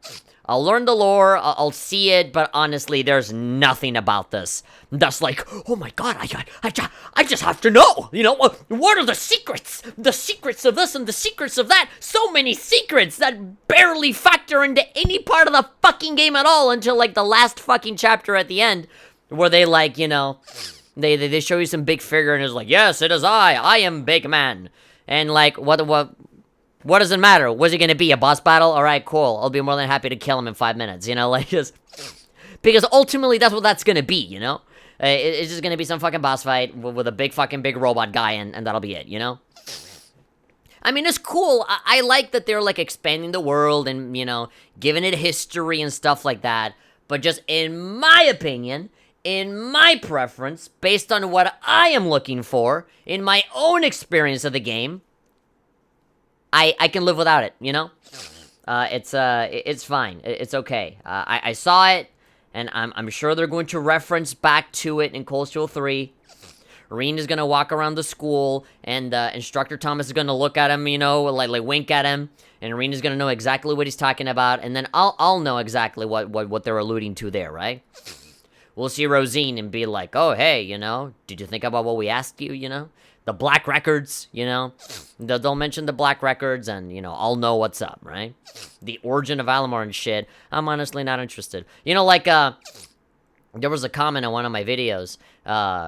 I'll learn the lore, I'll see it, but honestly, there's nothing about this that's like, oh my god, I just have to know, you know, what are the secrets? The secrets of this and the secrets of that. So many secrets that barely factor into any part of the fucking game at all until, like, the last fucking chapter at the end, where they, like, you know, they show you some big figure and it's like, yes, it is I am Big Man. And, like, what does it matter? Was it gonna be a boss battle? Alright, cool. I'll be more than happy to kill him in 5 minutes, you know? Like, just... Because ultimately, that's what that's gonna be, you know? It's just gonna be some fucking boss fight with a big robot guy, and that'll be it, you know? I mean, it's cool. I like that they're, like, expanding the world and, you know, giving it history and stuff like that. But just in my opinion, in my preference, based on what I am looking for, in my own experience of the game, I can live without it, you know? It's fine. It's okay. I saw it, and I'm sure they're going to reference back to it in Cold Steel 3. Reen is gonna walk around the school, and Instructor Thomas is gonna look at him, you know, like wink at him, and Reen is gonna know exactly what he's talking about, and then I'll know exactly what they're alluding to there, right? We'll see Rosine and be like, oh, hey, you know, did you think about what we asked you, you know? The Black Records, you know? They'll mention the Black Records, and, you know, I'll know what's up, right? The origin of Alamar and shit, I'm honestly not interested. You know, like, there was a comment on one of my videos,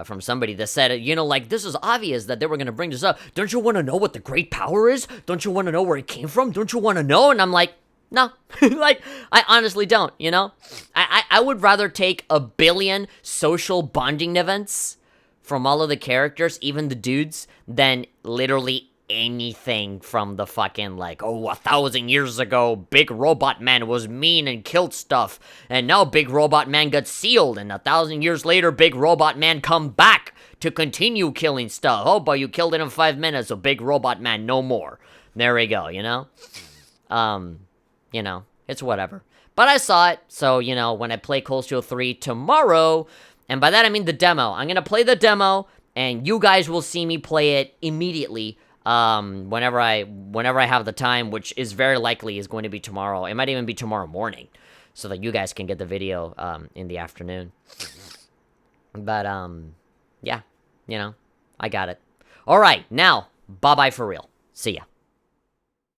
from somebody that said, you know, like, this is obvious that they were gonna bring this up. Don't you want to know what the great power is? Don't you want to know where it came from? Don't you want to know? And I'm like, no. Like, I honestly don't, you know? I would rather take 1 billion social bonding events from all of the characters, even the dudes, than literally anything from the fucking, like, oh, 1,000 years ago, Big Robot Man was mean and killed stuff, and now Big Robot Man got sealed, and 1,000 years later, Big Robot Man come back to continue killing stuff. Oh, but you killed it in 5 minutes, so Big Robot Man no more. There we go, you know? You know, it's whatever. But I saw it, so, you know, when I play Cold Steel 3 tomorrow, and by that I mean the demo, I'm gonna play the demo, and you guys will see me play it immediately, whenever I have the time, which is very likely is going to be tomorrow. It might even be tomorrow morning, so that you guys can get the video, in the afternoon. But, yeah, you know, I got it. Alright, now, bye-bye for real. See ya.